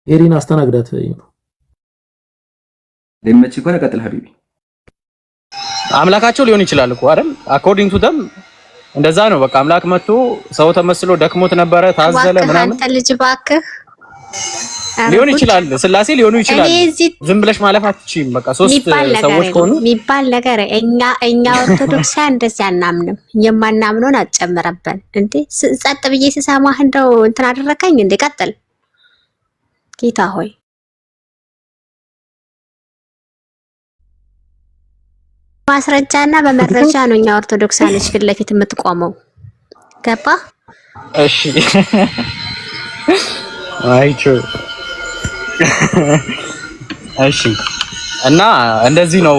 ኤሪን አስተናግዳት ለምቺ ኮነ ቀጥል ሀቢቢ። አምላካቸው ሊሆን ይችላል እኮ አይደል? አኮርዲንግ ቱ ደም እንደዛ ነው። በቃ አምላክ መጥቶ ሰው ተመስሎ ደክሞት ነበረ፣ ታዘለ ምናምን። አንተ ልጅ እባክህ ሊሆን ይችላል፣ ስላሴ ሊሆኑ ይችላል። ዝም ብለሽ ማለፍ አትችይም። በቃ ሶስት ሰዎች ከሆኑ የሚባል ነገር እኛ ኦርቶዶክሳውያን እንደዚህ አናምንም። የማናምነውን አትጨምረብን እንዴ። ጸጥ ብዬ ስሰማህ እንደው እንትን አደረከኝ እንዴ። ቀጥል ጌታ ሆይ። ማስረጃና በመረጃ ነው እኛ ኦርቶዶክሳውያኖች ፊት ለፊት የምትቆመው። ገባ? እሺ አይቹ እሺ። እና እንደዚህ ነው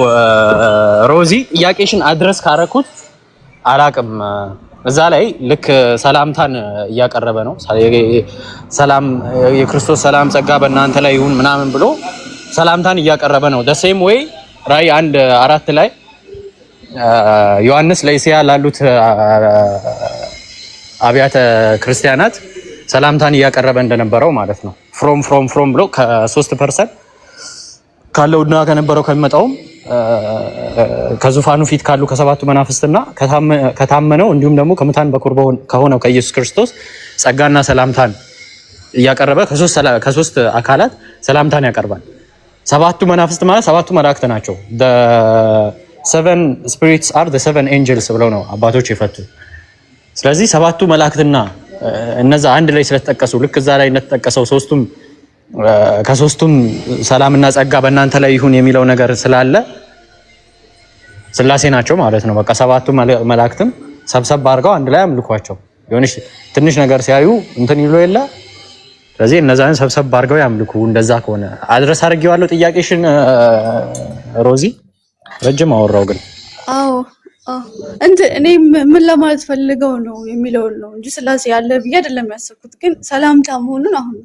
ሮዚ፣ ጥያቄሽን አድረስ ካረኩት አላቅም። እዛ ላይ ልክ ሰላምታን እያቀረበ ነው። ሰላም የክርስቶስ ሰላም ጸጋ በእናንተ ላይ ይሁን ምናምን ብሎ ሰላምታን እያቀረበ ነው። the same way ራዕይ 1:4 ላይ ዮሐንስ ለእስያ ላሉት አብያተ ክርስቲያናት ሰላምታን እያቀረበ እንደነበረው ማለት ነው። ፍሮም ብሎ ከ3% ካለውና ከነበረው ከሚመጣውም ከዙፋኑ ፊት ካሉ ከሰባቱ መናፍስትና ከታመነው እንዲሁም ደግሞ ከሙታን በኩር ከሆነው ከኢየሱስ ክርስቶስ ጸጋና ሰላምታን እያቀረበ ከሶስት አካላት ሰላምታን ያቀርባል። ሰባቱ መናፍስት ማለት ሰባቱ መላእክት ናቸው። the seven spirits are the seven angels ብለው ነው አባቶች የፈቱ። ስለዚህ ሰባቱ መላእክትና እነዛ አንድ ላይ ስለተጠቀሱ ልክ እዛ ላይ እንደተጠቀሰው ከሶስቱም ሰላምና ጸጋ በእናንተ ላይ ይሁን የሚለው ነገር ስላለ ስላሴ ናቸው ማለት ነው። በቃ ሰባቱ መላእክትም ሰብሰብ አድርገው አንድ ላይ አምልኳቸው። የሆነች ትንሽ ነገር ሲያዩ እንትን ይሉ የለ። ስለዚህ እነዛን ሰብሰብ አድርገው ያምልኩ። እንደዛ ከሆነ አድረስ አድርጌዋለሁ ጥያቄሽን ሮዚ። ረጅም አወራው ግን አዎ እኔ ምን ለማለት ፈልገው ነው የሚለው ነው እንጂ ስላሴ ያለ ብዬ አይደለም ያሰብኩት። ግን ሰላምታ መሆኑን አሁን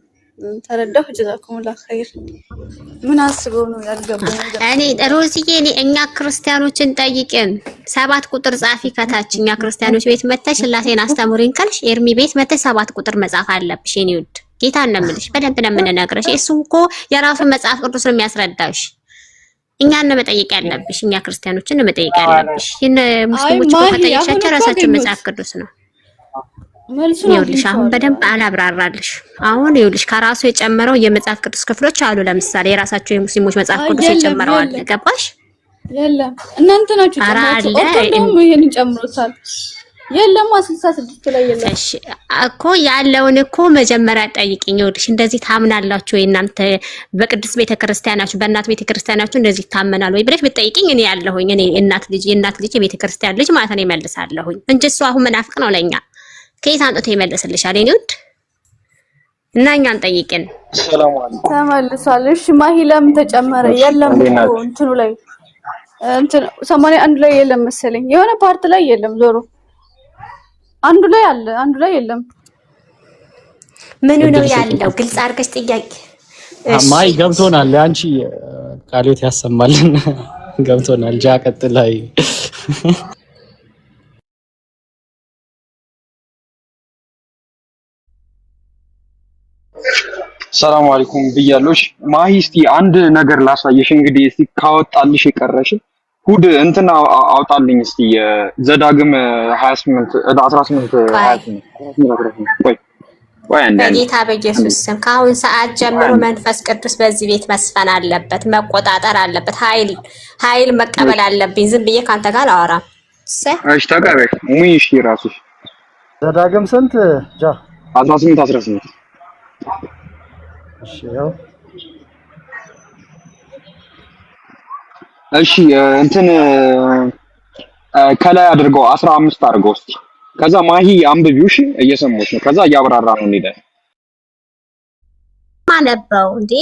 ተረዳሁ። ጀዛኩሙላህ ኸይር። ምን አስበው ነው ያልገባው ነገር? እኔ ሮዚዬ እኛ ክርስቲያኖችን ጠይቅን 7 ቁጥር ጻፊ ከታች። እኛ ክርስቲያኖች ቤት መተሽ ስላሴን አስተምሪን ካልሽ ኤርሚ ቤት መተሽ 7 ቁጥር መጻፍ አለብሽ። የኔ ውድ ጌታ እንደምልሽ በደንብ ነው የምንነግርሽ። እሱ እኮ የራሱን መጽሐፍ ቅዱስ ነው የሚያስረዳሽ። እኛን ነው መጠየቅ ያለብሽ። እኛ ክርስቲያኖችን ነው መጠየቅ ያለብሽ። ይሄን ሙስሊሞች እኮ ከጠየቅሻቸው ራሳቸው መጽሐፍ ቅዱስ ነው። ይኸውልሽ አሁን በደንብ አላብራራልሽ። አሁን ይኸውልሽ ከራሱ የጨመረው የመጽሐፍ ቅዱስ ክፍሎች አሉ። ለምሳሌ የራሳቸው የሙስሊሞች መጽሐፍ ቅዱስ የጨመረው አለ። ገባሽ? የለም እናንተ ናችሁ ጨምራችሁ ኦርቶዶክስ ይሄን ጨምሮታል። የለም 66 ላይ የለም። እሺ እኮ ያለውን እኮ መጀመሪያ ጠይቂኝ። ይኸውልሽ እንደዚህ ታምናላችሁ ወይ እናንተ በቅዱስ ቤተክርስቲያናችሁ በእናት ቤተክርስቲያናችሁ እንደዚህ ታመናል ወይ ብለሽ ብትጠይቂኝ እኔ ያለሁኝ እኔ የእናት ልጅ የቤተክርስቲያን ልጅ ማለት ነው እመልሳለሁኝ እንጂ እሱ አሁን መናፍቅ ነው ለኛ። ከየት አንጥቶ ይመልስልሻል? የኔ ውድ እና እኛን ጠይቅን። ሰላም አለይኩም ተመልሷል። እሺ ማሂ ለምን ተጨመረ? የለም እኮ እንትኑ ላይ እንትን 81 ላይ የለም መሰለኝ። የሆነ ፓርት ላይ የለም። ዞሮ አንዱ ላይ አለ፣ አንዱ ላይ የለም። ምኑ ነው ያለው? ግልጽ አድርገሽ ጥያቄ። ማይ ገብቶናል። አንቺ ቃሌት ያሰማልን ገብቶናል። ጃ ቀጥላይ ሰላም አለይኩም ብያለሽ። ማሂ እስቲ አንድ ነገር ላሳየሽ። እንግዲህ እስቲ ካወጣልሽ የቀረሽ ሁድ እንትና አውጣልኝ እስቲ ዘዳግም 28 18 28 ቆይ አንዴ በጌታ በኢየሱስ ስም ከአሁን ሰዓት ጀምሮ መንፈስ ቅዱስ በዚህ ቤት መስፈን አለበት፣ መቆጣጠር አለበት፣ ኃይል መቀበል አለብኝ። ዝም ብዬ ካንተ ጋር አላወራም። እሺ ተቀበል ሙይሽ ራስሽ ዘዳግም ስንት ጃ 18 እሺ ያው እሺ እንትን ከላይ አድርገው 15 አድርገው እስቲ። ከዛ ማሂ አንብቢው። እሺ እየሰማሁሽ ነው። ከዛ እያብራራ ነው እንዴ ማነበው እንዴ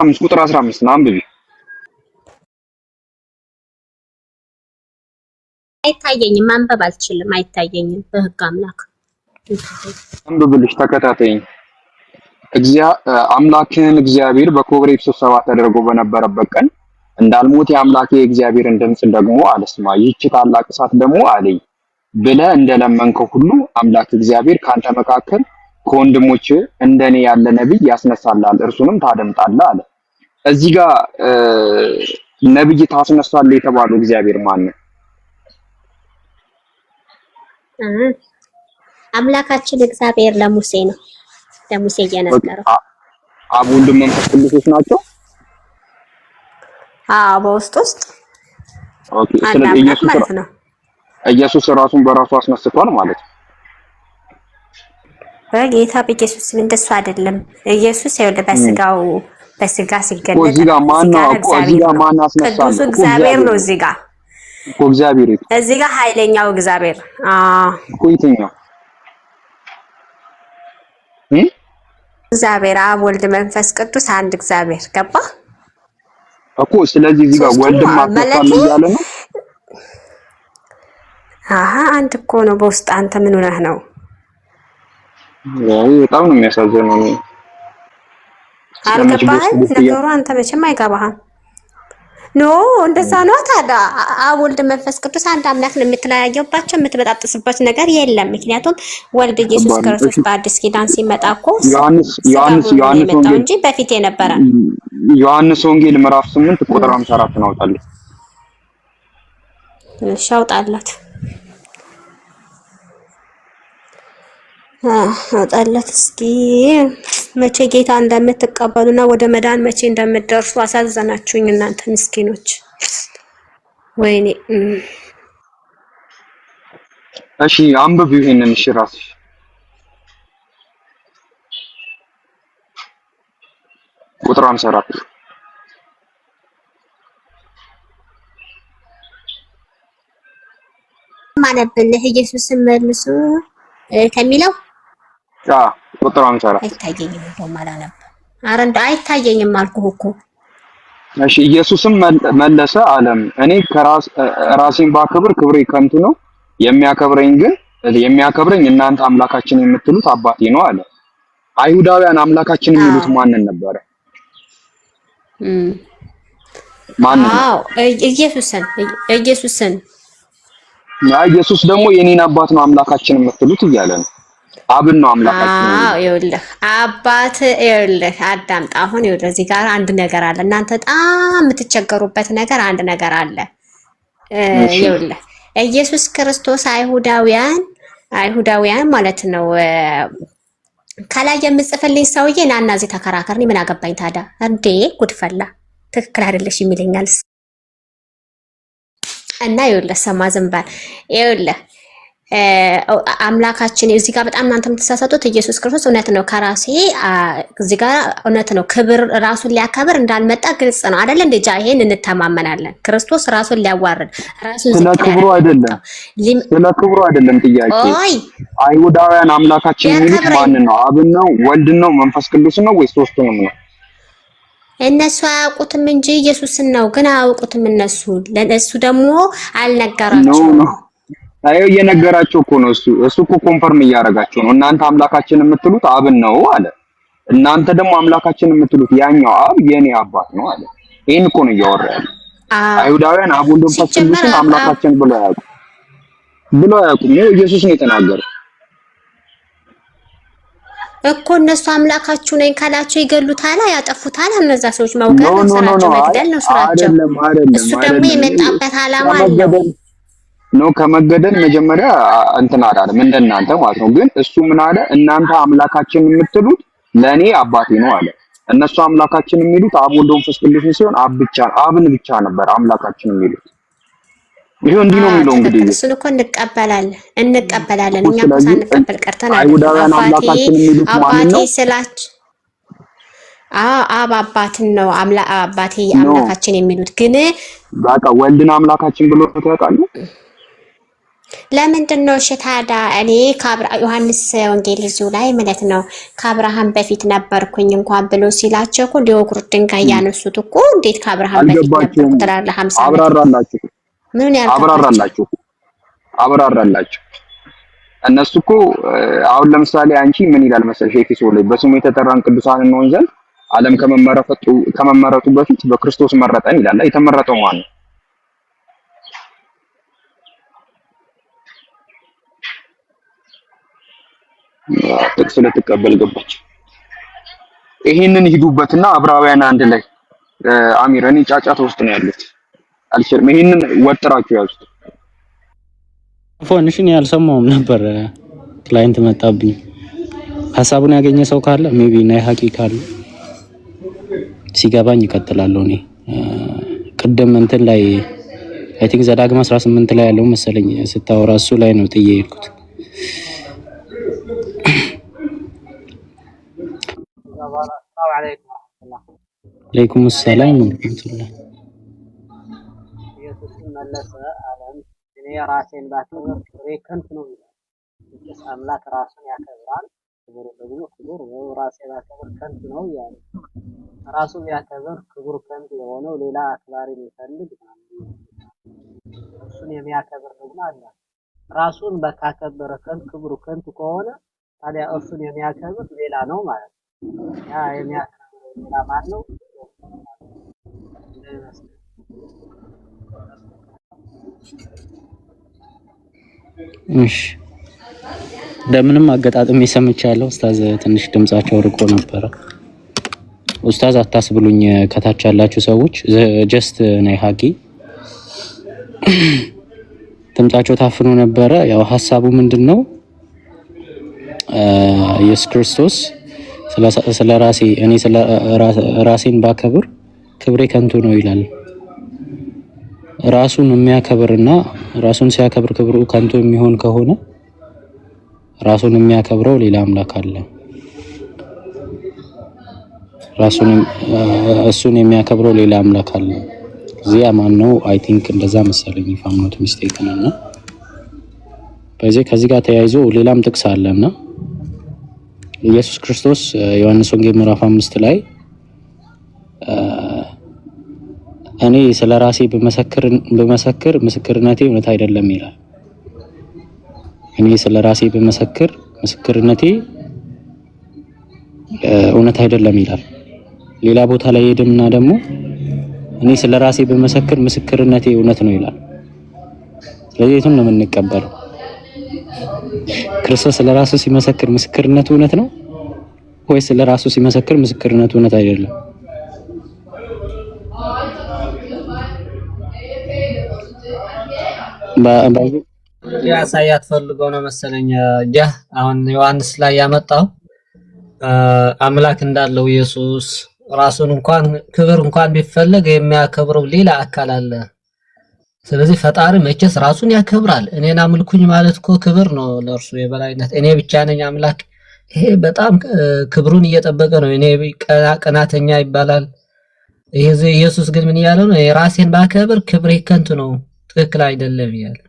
5 ቁጥር 15 ነው አንብቢ። አይታየኝም፣ ማንበብ አልችልም፣ አይታየኝም። በህግ አምላክ አንብብልሽ፣ ተከታተይኝ። አምላክህን እግዚአብሔር በኮሬብ ስብሰባ ተደርጎ በነበረበት ቀን እንዳልሞት የአምላኬ የእግዚአብሔርን ድምፅ ደግሞ አልስማ፣ ይህች ታላቅ እሳት ደግሞ አለኝ ብለህ እንደለመንከው ሁሉ አምላክ እግዚአብሔር ካንተ መካከል ከወንድሞች እንደኔ ያለ ነብይ ያስነሳልሃል፣ እርሱንም ታደምጣለህ አለ። እዚህ ጋር ነብይ ታስነሳለህ የተባለው እግዚአብሔር ማን ነው? አምላካችን እግዚአብሔር ለሙሴ ነው። ለሙሴ እየነገረው አብ ወልድ መንፈስ ቅዱስ ናቸው። በውስጥ ኦኬ። ስለዚህ ኢየሱስ ራሱን በራሱ አስነስቷል ማለት ነው። በጌታ በኢየሱስ ስም እንደሱ አይደለም። ኢየሱስ ይኸውልህ በስጋ ሲገለጥ እዚህ ጋር ማን አስነሳል? ቅዱስ እግዚአብሔር ነው። እዚህ ጋር ኃይለኛው እግዚአብሔር የትኛው እግዚአብሔር አብ ወልድ መንፈስ ቅዱስ አንድ እግዚአብሔር ገባ እኮ። ስለዚህ እዚህ ጋር ወልድ ማጥፋት እያለ ነው። አንድ እኮ ነው በውስጥ። አንተ ምን ሆነህ ነው? በጣም ነው የሚያሳዝነው። አልገባህም ነገሩ። አንተ መቼም አይገባህም። ኖ እንደዛ ነው ታዲያ። አብ ወልድ መንፈስ ቅዱስ አንድ አምላክ ነው። የምትለያየባቸው የምትበጣጥስበት ነገር የለም። ምክንያቱም ወልድ ኢየሱስ ክርስቶስ በአዲስ ኪዳን ሲመጣ እኮ ዮሐንስ ወንጌል እንጂ በፊት የነበረ ዮሐንስ ወንጌል ምዕራፍ 8 ቁጥር 54 ነው። አውጣለች። እሺ አውጣላት፣ አውጣላት እስኪ። መቼ ጌታ እንደምትቀበሉና ወደ መዳን መቼ እንደምትደርሱ አሳዘናችሁኝ እናንተ ምስኪኖች። ወይኔ እሺ አንብብ ይሄንን። እሺ ራስሽ ቁጥር 54 ማነብልህ ኢየሱስን መልሱ ከሚለው ቁጥር 54 አይታየኝም። እንደማላነብ ኧረ እንደው አይታየኝም አልኩህ እኮ። እሺ ኢየሱስም መለሰ አለም እኔ ራሴን ባከብር ክብሬ ከንቱ ነው፣ የሚያከብረኝ እናንተ አምላካችን የምትሉት አባቴ ነው አለ። አይሁዳውያን አምላካችን የሚሉት ማንን ነበረ? ማንን? ኢየሱስን። ኢየሱስ ደግሞ የኔን አባት ነው አምላካችን የምትሉት እያለ ነው። አብን ነው አምላካችን። ይኸውልህ አባት፣ ይኸውልህ አዳምጥ። አሁን ይኸውልህ እዚህ ጋር አንድ ነገር አለ። እናንተ በጣም የምትቸገሩበት ነገር አንድ ነገር አለ። ይኸውልህ ኢየሱስ ክርስቶስ አይሁዳውያን ማለት ነው። ከላይ የምጽፍልኝ ሰውዬ ናና እዚህ ተከራከር። እኔ ምን አገባኝ ታዲያ? እንዴ ጉድፈላ ትክክል አይደለሽ የሚለኛል። እና ይኸውልህ ሰማ ዝም በል። ይኸውልህ አምላካችን እዚህ ጋር በጣም እናንተ የምትሳሳቱት ኢየሱስ ክርስቶስ እውነት ነው ከራሴ እዚህ ጋር እውነት ነው ክብር ራሱን ሊያከብር እንዳልመጣ ግልጽ ነው አይደል? እንደጃ ይሄን እንተማመናለን። ክርስቶስ ራሱን ሊያዋርድ ራሱን ስለ ክብሩ አይደለም ጥያቄ። አይሁዳውያን አምላካችን የሚሉት ማን ነው? አብን ነው? ወልድን ነው? መንፈስ ቅዱስ ነው ወይስ ሶስቱንም ነው? እነሱ አያውቁትም እንጂ ኢየሱስን ነው ግን አያውቁትም እነሱ። ለነሱ ደግሞ አልነገራቸውም። አየው እየነገራቸው እኮ ነው። እሱ እኮ ኮንፈርም እያደረጋቸው ነው። እናንተ አምላካችን የምትሉት አብን ነው አለ። እናንተ ደግሞ አምላካችን የምትሉት ያኛው አብ የኔ አባት ነው አለ። ይሄን እኮ ነው እያወራ ያለው። አይሁዳውያን አብ ወልድ መንፈስ ቅዱስን አምላካችን ብለው አያውቁም። ይሄ ኢየሱስ ነው የተናገረው። እኮ እነሱ አምላካችሁ ነኝ ካላቸው ይገሉታል፣ ያጠፉታል። እነዛ ሰዎች መውገር ነው ስራቸው፣ መግደል ነው ስራቸው። እሱ ደግሞ የመጣበት ዓላማ አለው ነው። ከመገደል መጀመሪያ እንትን አላለም እንደናንተ ማለት ነው። ግን እሱ ምን አለ? እናንተ አምላካችን የምትሉት ለኔ አባቴ ነው አለ። እነሱ አምላካችን የሚሉት አብ ወልድ መንፈስ ቅዱስ ሲሆን አብን ብቻ ነበር አምላካችን የሚሉት። ይሄ እንዲህ ነው የሚለው። እንግዲህ እሱን እኮ እንቀበላለን። እኛ እኮ ሳንቀበል ቀርተን አይደለም። አባቴ ስላች አብ አባትን ነው አባቴ አምላካችን የሚሉት። ግን በቃ ወልድን አምላካችን ብሎ ያውቃሉ። ለምንድን ነው እሺ ታዲያ? እኔ ዮሐንስ ወንጌል እዚሁ ላይ ማለት ነው ከአብርሃም በፊት ነበርኩኝ እንኳን ብሎ ሲላቸው እኮ ሊወግሩት ድንጋይ ያነሱት እኮ እንዴት ከአብርሃም በፊት ነበርኩ ትላለህ? 50 አብራራላችሁ። ምን ያልከው አብራራላችሁ። እነሱ እኮ አሁን ለምሳሌ አንቺ ምን ይላል መሰለሽ ኤፌሶን ላይ በስሙ የተጠራን ቅዱሳን እንሆን ዘንድ ዓለም ከመመረጡ በፊት በክርስቶስ መረጠን ይላል። የተመረጠው ማን ነው? ጥቅስ ልትቀበል ገባች። ይሄንን ሂዱበትና ዕብራውያን 1 ላይ አሚር እኔ ጫጫታ ውስጥ ነው ያሉት አልችልም። ይሄንን ወጥራችሁ ያዙት። ፎንሽን ያልሰማውም ነበር። ክላይንት መጣብኝ። ሐሳቡን ያገኘ ሰው ካለ ሜቢ ናይ ሀቂ ካለ ሲገባኝ ይቀጥላለሁ። እኔ ቅድም እንትን ላይ አይ ቲንክ ዘዳግም 18 ላይ ያለው መሰለኝ ስታወራ እሱ ላይ ነው ጥዬ የሄድኩት። አለይኩም ሰላም ወራህመቱላህ። ኢየሱስ መለሰ ዓለም እኔ ራሴን ባከብር ክብሬ ከንቱ ነው ይላል። ኢየሱስ አምላክ ራሱን ያከብራል፣ ክብሩ ደግሞ ክቡር ነው። ራሴን ባከብር ከንቱ ነው ይላል። ራሱ ቢያከብር ክቡር ከንቱ የሆነው ሌላ አክባሪ የሚፈልግ እሱን የሚያከብር ደግሞ አለ። ራሱን በካከበረ ከንቱ ክብሩ ከንቱ ከሆነ ታዲያ እሱን የሚያከብር ሌላ ነው ማለት ነው። ያ የሚያከብር ሌላ ማለት ነው። እሺ እንደምንም አገጣጥም ሰምቻለሁ። ኡስታዝ ትንሽ ድምጻቸው ርቆ ነበረ። ኡስታዝ አታስብሉኝ ከታች ያላችሁ ሰዎች ጀስት ናይ ሀቂ ድምጻቸው ታፍኖ ነበረ። ያው ሐሳቡ ምንድነው? ኢየሱስ ክርስቶስ ስለ ራሴን ባከብር ክብሬ ከንቱ ነው ይላል። ራሱን የሚያከብርና ራሱን ሲያከብር ክብሩ ከንቱ የሚሆን ከሆነ ራሱን የሚያከብረው ሌላ አምላክ አለ። እሱን የሚያከብረው ሌላ አምላክ አለ። እዚያ ማን ነው? አይ ቲንክ እንደዛ መሰለኝ ፋምኖት ሚስቴክ ነውና ከዚህ ጋር ተያይዞ ሌላም ጥቅስ አለና ኢየሱስ ክርስቶስ ዮሐንስ ወንጌል ምዕራፍ 5 ላይ እኔ ስለራሴ በመሰክር ምስክርነቴ እውነት አይደለም ይላል። እኔ ስለራሴ በመሰክር ምስክርነቴ እውነት አይደለም ይላል። ሌላ ቦታ ላይ ሄድምና ደግሞ እኔ ስለራሴ በመሰክር ምስክርነቴ እውነት ነው ይላል። ስለዚህ የቱን ነው የምንቀበለው? ክርስቶስ ስለራሱ ሲመሰክር ምስክርነቱ እውነት ነው ወይስ ስለራሱ ሲመሰክር ምስክርነቱ እውነት አይደለም? ያሳያት ፈልገው ነው መሰለኝ አሁን ዮሐንስ ላይ ያመጣው አምላክ እንዳለው ኢየሱስ ራሱን እንኳን ክብር እንኳን ቢፈልግ የሚያከብረው ሌላ አካል አለ። ስለዚህ ፈጣሪ መቼስ ራሱን ያከብራል። እኔን አምልኩኝ ማለት እኮ ክብር ነው ለእርሱ የበላይነት። እኔ ብቻ ነኝ አምላክ። ይሄ በጣም ክብሩን እየጠበቀ ነው። እኔ ቀናተኛ ይባላል። ይሄ ኢየሱስ ግን ምን እያለ ነው? ራሴን ባከብር ክብሬ ከንቱ ነው፣ ትክክል አይደለም እያለ።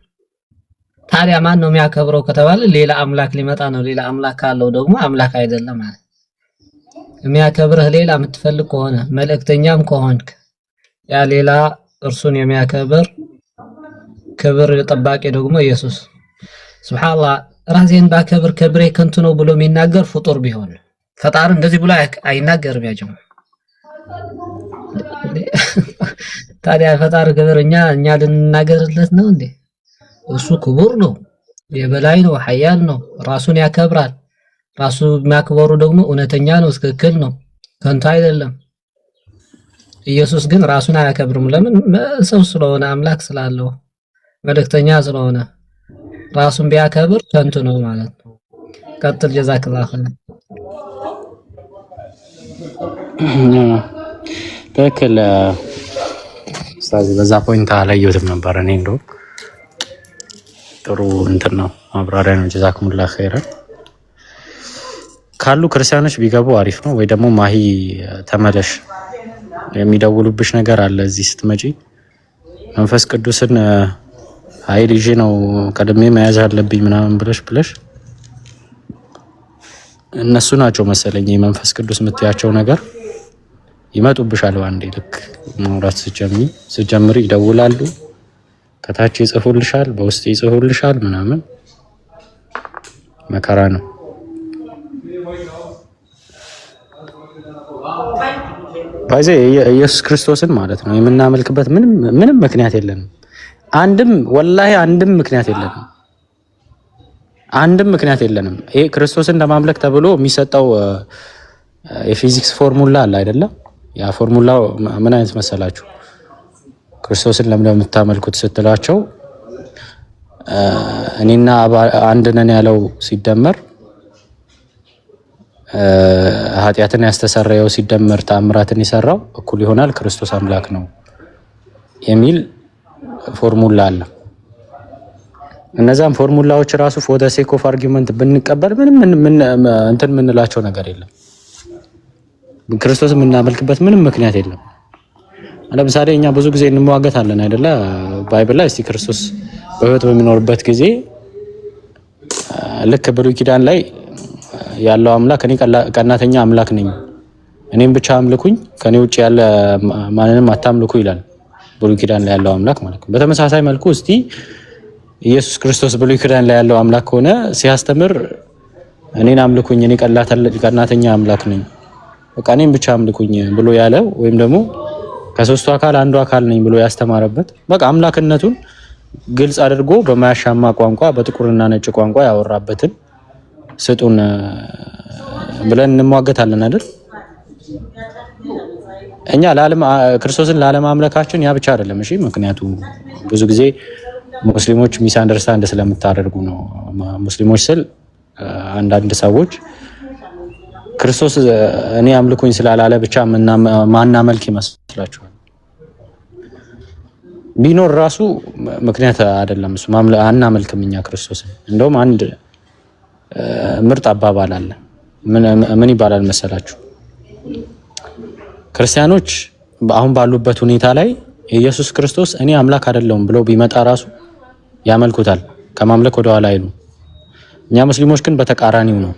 ታዲያ ማን ነው የሚያከብረው ከተባለ ሌላ አምላክ ሊመጣ ነው። ሌላ አምላክ ካለው ደግሞ አምላክ አይደለም ማለት የሚያከብርህ ሌላ የምትፈልግ ከሆነ መልእክተኛም ከሆንክ ያ ሌላ እርሱን የሚያከብር ክብር ጠባቂ ደግሞ ኢየሱስ ሱብሃንአላህ። ራሴን ባከብር ክብሬ ከንቱ ነው ብሎ የሚናገር ፍጡር ቢሆን ፈጣሪ እንደዚህ ብሎ አይናገርም። ያጀው ታዲያ ፈጣሪ ክብር እኛ ልንናገርለት ነው እንዴ? እሱ ክቡር ነው፣ የበላይ ነው፣ ኃያል ነው፣ ራሱን ያከብራል። ራሱ የሚያክበሩ ደግሞ እውነተኛ ነው፣ ትክክል ነው፣ ከንቱ አይደለም። ኢየሱስ ግን ራሱን አያከብርም። ለምን? ሰው ስለሆነ፣ አምላክ ስላለው፣ መልእክተኛ ስለሆነ። ራሱን ቢያከብር ከንቱ ነው ማለት ነው። ቀጥል። ጀዛከላሁ ኸይር። ትክክል ኡስታዝ፣ በዛ ፖይንት አላየሁትም ነበር እኔ። እንደው ጥሩ እንትን ነው ማብራሪያ ነው። ጀዛኩሙላህ ኸይር። ካሉ ክርስቲያኖች ቢገቡ አሪፍ ነው። ወይ ደግሞ ማሂ ተመለሽ የሚደውሉብሽ ነገር አለ እዚህ ስትመጪ። መንፈስ ቅዱስን ኃይል ይዤ ነው ቀድሜ መያዝ አለብኝ ምናምን ብለሽ እነሱ ናቸው መሰለኝ የመንፈስ ቅዱስ የምትያቸው ነገር ይመጡብሻል ባንዴ። ልክ ማውራት ስትጀምሪ ይደውላሉ፣ ከታች ይጽፉልሻል፣ በውስጥ ይጽፉልሻል ምናምን። መከራ ነው። ባይዘ ኢየሱስ ክርስቶስን ማለት ነው የምናመልክበት ምንም ምክንያት የለንም። ወላሂ አንድም ምክንያት የለንም። ይሄ ክርስቶስን ለማምለክ ተብሎ የሚሰጠው የፊዚክስ ፎርሙላ አለ አይደለም? ያ ፎርሙላው ምን አይነት መሰላችሁ? ክርስቶስን ለምን የምታመልኩት ስትላቸው እኔና አንድ ነን ያለው ሲደመር ኃጢአትን ያስተሰረየው ሲደመር ተአምራትን የሰራው እኩል ይሆናል ክርስቶስ አምላክ ነው የሚል ፎርሙላ አለ። እነዛም ፎርሙላዎች ራሱ ፎር ዘ ሴክ ኦፍ አርጊውመንት ብንቀበል ምንም እንትን የምንላቸው ነገር የለም። ክርስቶስ የምናመልክበት ምንም ምክንያት የለም። ለምሳሌ እኛ ብዙ ጊዜ እንሟገታለን አይደለ? ባይብል ላይ እስቲ ክርስቶስ በህይወት በሚኖርበት ጊዜ ልክ ብሉይ ኪዳን ላይ ያለው አምላክ እኔ ቀናተኛ አምላክ ነኝ፣ እኔም ብቻ አምልኩኝ፣ ከኔ ውጭ ያለ ማንንም አታምልኩ ይላል ብሉይ ኪዳን ላይ ያለው አምላክ ማለት ነው። በተመሳሳይ መልኩ እስቲ ኢየሱስ ክርስቶስ ብሉይ ኪዳን ላይ ያለው አምላክ ሆነ ሲያስተምር እኔን አምልኩኝ፣ እኔ ቀናተኛ አምላክ ነኝ፣ በቃ እኔም ብቻ አምልኩኝ ብሎ ያለው ወይም ደግሞ ከሶስቱ አካል አንዱ አካል ነኝ ብሎ ያስተማረበት በቃ አምላክነቱን ግልጽ አድርጎ በማያሻማ ቋንቋ በጥቁርና ነጭ ቋንቋ ያወራበትን ስጡን ብለን እንሟገታለን አይደል? እኛ ክርስቶስን ላለማምለካችን ያ ብቻ አይደለም። እሺ፣ ምክንያቱ ብዙ ጊዜ ሙስሊሞች ሚስ አንደርስታንድ ስለምታደርጉ ነው። ሙስሊሞች ስል አንዳንድ ሰዎች ክርስቶስ እኔ አምልኩኝ ስላላለ ብቻ ማናመልክ ይመስላችኋል። ቢኖር ራሱ ምክንያት አይደለም እሱ አናመልክም እኛ ክርስቶስን። እንደውም አንድ ምርጥ አባባል አለ። ምን ይባላል መሰላችሁ? ክርስቲያኖች አሁን ባሉበት ሁኔታ ላይ ኢየሱስ ክርስቶስ እኔ አምላክ አይደለሁም ብሎ ቢመጣ ራሱ ያመልኩታል፣ ከማምለክ ወደ ኋላ አይሉ። እኛ ሙስሊሞች ግን በተቃራኒው ነው።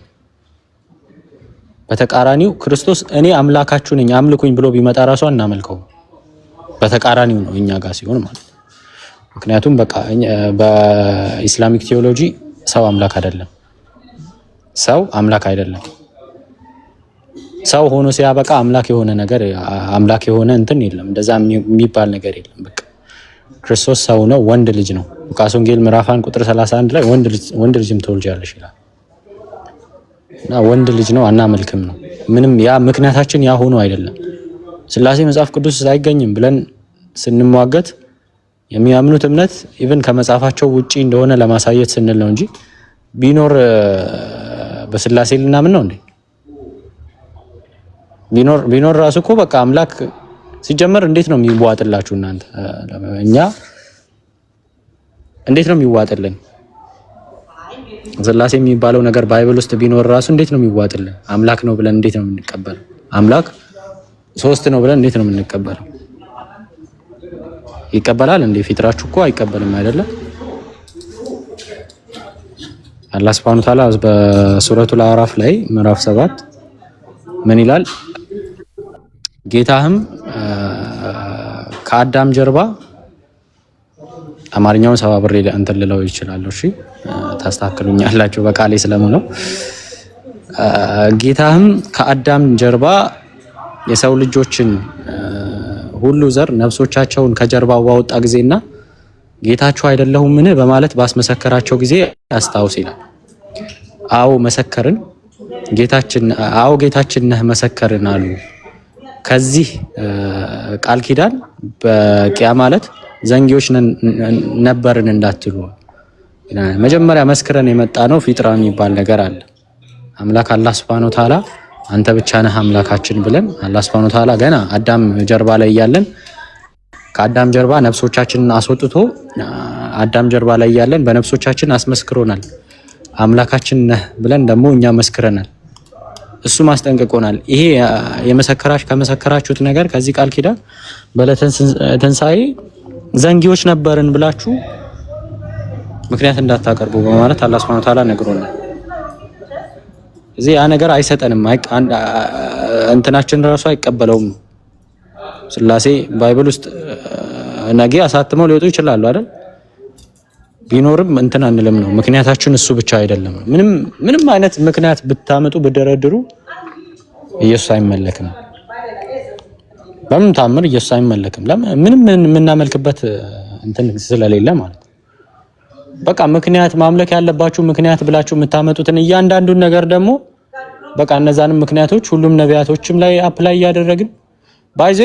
በተቃራኒው ክርስቶስ እኔ አምላካችሁ ነኝ አምልኩኝ ብሎ ቢመጣ ራሱ አናመልከው። በተቃራኒው ነው እኛ ጋር ሲሆን ማለት ነው። ምክንያቱም በቃ በኢስላሚክ ቴዎሎጂ ሰው አምላክ አይደለም። ሰው አምላክ አይደለም። ሰው ሆኖ ሲያበቃ አምላክ የሆነ ነገር አምላክ የሆነ እንትን የለም። እንደዛ የሚባል ነገር የለም። በቃ ክርስቶስ ሰው ነው፣ ወንድ ልጅ ነው። ሉቃስ ወንጌል ምዕራፍ 1 ቁጥር 31 ላይ ወንድ ልጅም ትወልጃለሽ ይላል። እና ወንድ ልጅ ነው አናመልክም ነው። ምንም ያ ምክንያታችን ያ ሆኖ አይደለም። ስላሴ መጽሐፍ ቅዱስ አይገኝም ብለን ስንሟገት የሚያምኑት እምነት ኢቭን ከመጽሐፋቸው ውጪ እንደሆነ ለማሳየት ስንል ነው እንጂ ቢኖር በስላሴ ልናምን ነው እንዴ? ቢኖር ራሱ እኮ በቃ አምላክ ሲጀመር እንዴት ነው የሚዋጥላችሁ እናንተ? እኛ እንዴት ነው የሚዋጥልን? ስላሴ የሚባለው ነገር ባይብል ውስጥ ቢኖር ራሱ እንዴት ነው የሚዋጥልን? አምላክ ነው ብለን እንዴት ነው የምንቀበለው? አምላክ ሶስት ነው ብለን እንዴት ነው የምንቀበለው? ይቀበላል እንዴ? ፊትራችሁ እኮ አይቀበልም አይደለም? አላህ Subhanahu Wa Ta'ala በሱረቱል አዕራፍ ላይ ምዕራፍ 7 ምን ይላል? ጌታህም ከአዳም ጀርባ አማርኛውን ሰባብሬ እንትን ልለው ይችላል። እሺ ታስተካክሉኛላችሁ በቃሌ ስለምነው። ጌታህም ከአዳም ጀርባ የሰው ልጆችን ሁሉ ዘር ነፍሶቻቸውን ከጀርባው ባወጣ ጊዜና ጌታችሁ አይደለሁምን በማለት ባስመሰከራቸው ጊዜ አስታውስ ይላል። አዎ መሰከርን፣ ጌታችን አዎ ጌታችን ነህ መሰከርን አሉ። ከዚህ ቃል ኪዳን በቂያ ማለት ዘንጊዎች ነበርን እንዳትሉ መጀመሪያ መስክረን የመጣ ነው። ፊጥራ የሚባል ነገር አለ። አምላክ አላህ Subhanahu Wa Ta'ala አንተ ብቻ ነህ አምላካችን ብለን አላህ Subhanahu Wa Ta'ala ገና አዳም ጀርባ ላይ ያለን ከአዳም ጀርባ ነፍሶቻችንን አስወጥቶ አዳም ጀርባ ላይ ያለን በነፍሶቻችን አስመስክሮናል። አምላካችን ነህ ብለን ደግሞ እኛ መስክረናል። እሱ ማስጠንቀቆናል። ይሄ ከመሰከራችሁት ነገር ከዚህ ቃል ኪዳን በዕለተ ትንሣኤ ዘንጊዎች ነበርን ብላችሁ ምክንያት እንዳታቀርቡ በማለት አላህ Subhanahu Wa Ta'ala ነግሮናል። እዚህ ያ ነገር አይሰጠንም። እንትናችን ራሱ አይቀበለውም። ስላሴ ባይብል ውስጥ ነገ አሳትመው ሊወጡ ይችላሉ አይደል? ቢኖርም እንትን አንልም ነው። ምክንያታችን እሱ ብቻ አይደለም። ምንም አይነት ምክንያት ብታመጡ ብደረድሩ ኢየሱስ አይመለክም። በምን ታምር ኢየሱስ አይመለክም? ምንም የምናመልክበት እንትን ስለሌለ ማለት በቃ ምክንያት ማምለክ ያለባችሁ ምክንያት ብላችሁ የምታመጡትን እያንዳንዱን ነገር ደግሞ በቃ እነዛንም ምክንያቶች ሁሉም ነቢያቶችም ላይ አፕላይ እያደረግን ባይዘ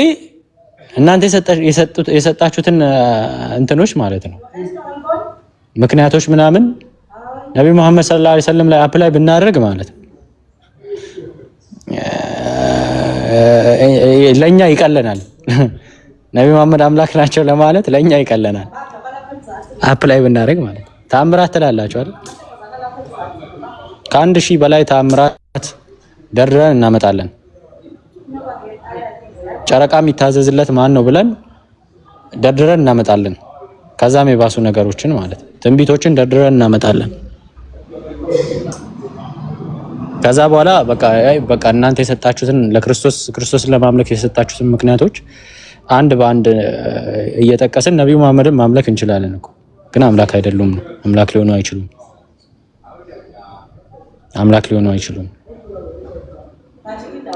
እናንተ የሰጣችሁትን እንትኖች ማለት ነው ምክንያቶች ምናምን ነብይ መሐመድ ሰለላሁ ዐለይሂ ወሰለም ላይ አፕላይ ብናደርግ ማለት ለኛ ይቀለናል። ነብይ መሐመድ አምላክ ናቸው ለማለት ለኛ ይቀለናል አፕላይ ብናደርግ ማለት ተአምራት ትላላችሁ አይደል? ከ1000 በላይ ተአምራት ደርድረን እናመጣለን። ጨረቃ የሚታዘዝለት ማን ነው ብለን ደርድረን እናመጣለን። ከዛም የባሱ ነገሮችን ማለት ትንቢቶችን ደርድረን እናመጣለን። ከዛ በኋላ በቃ እናንተ የሰጣችሁትን ክርስቶስን ለማምለክ የሰጣችሁትን ምክንያቶች አንድ በአንድ እየጠቀስን ነብዩ መሐመድን ማምለክ እንችላለን እኮ። ግን አምላክ አይደሉም ነው። አምላክ ሊሆኑ አይችሉም።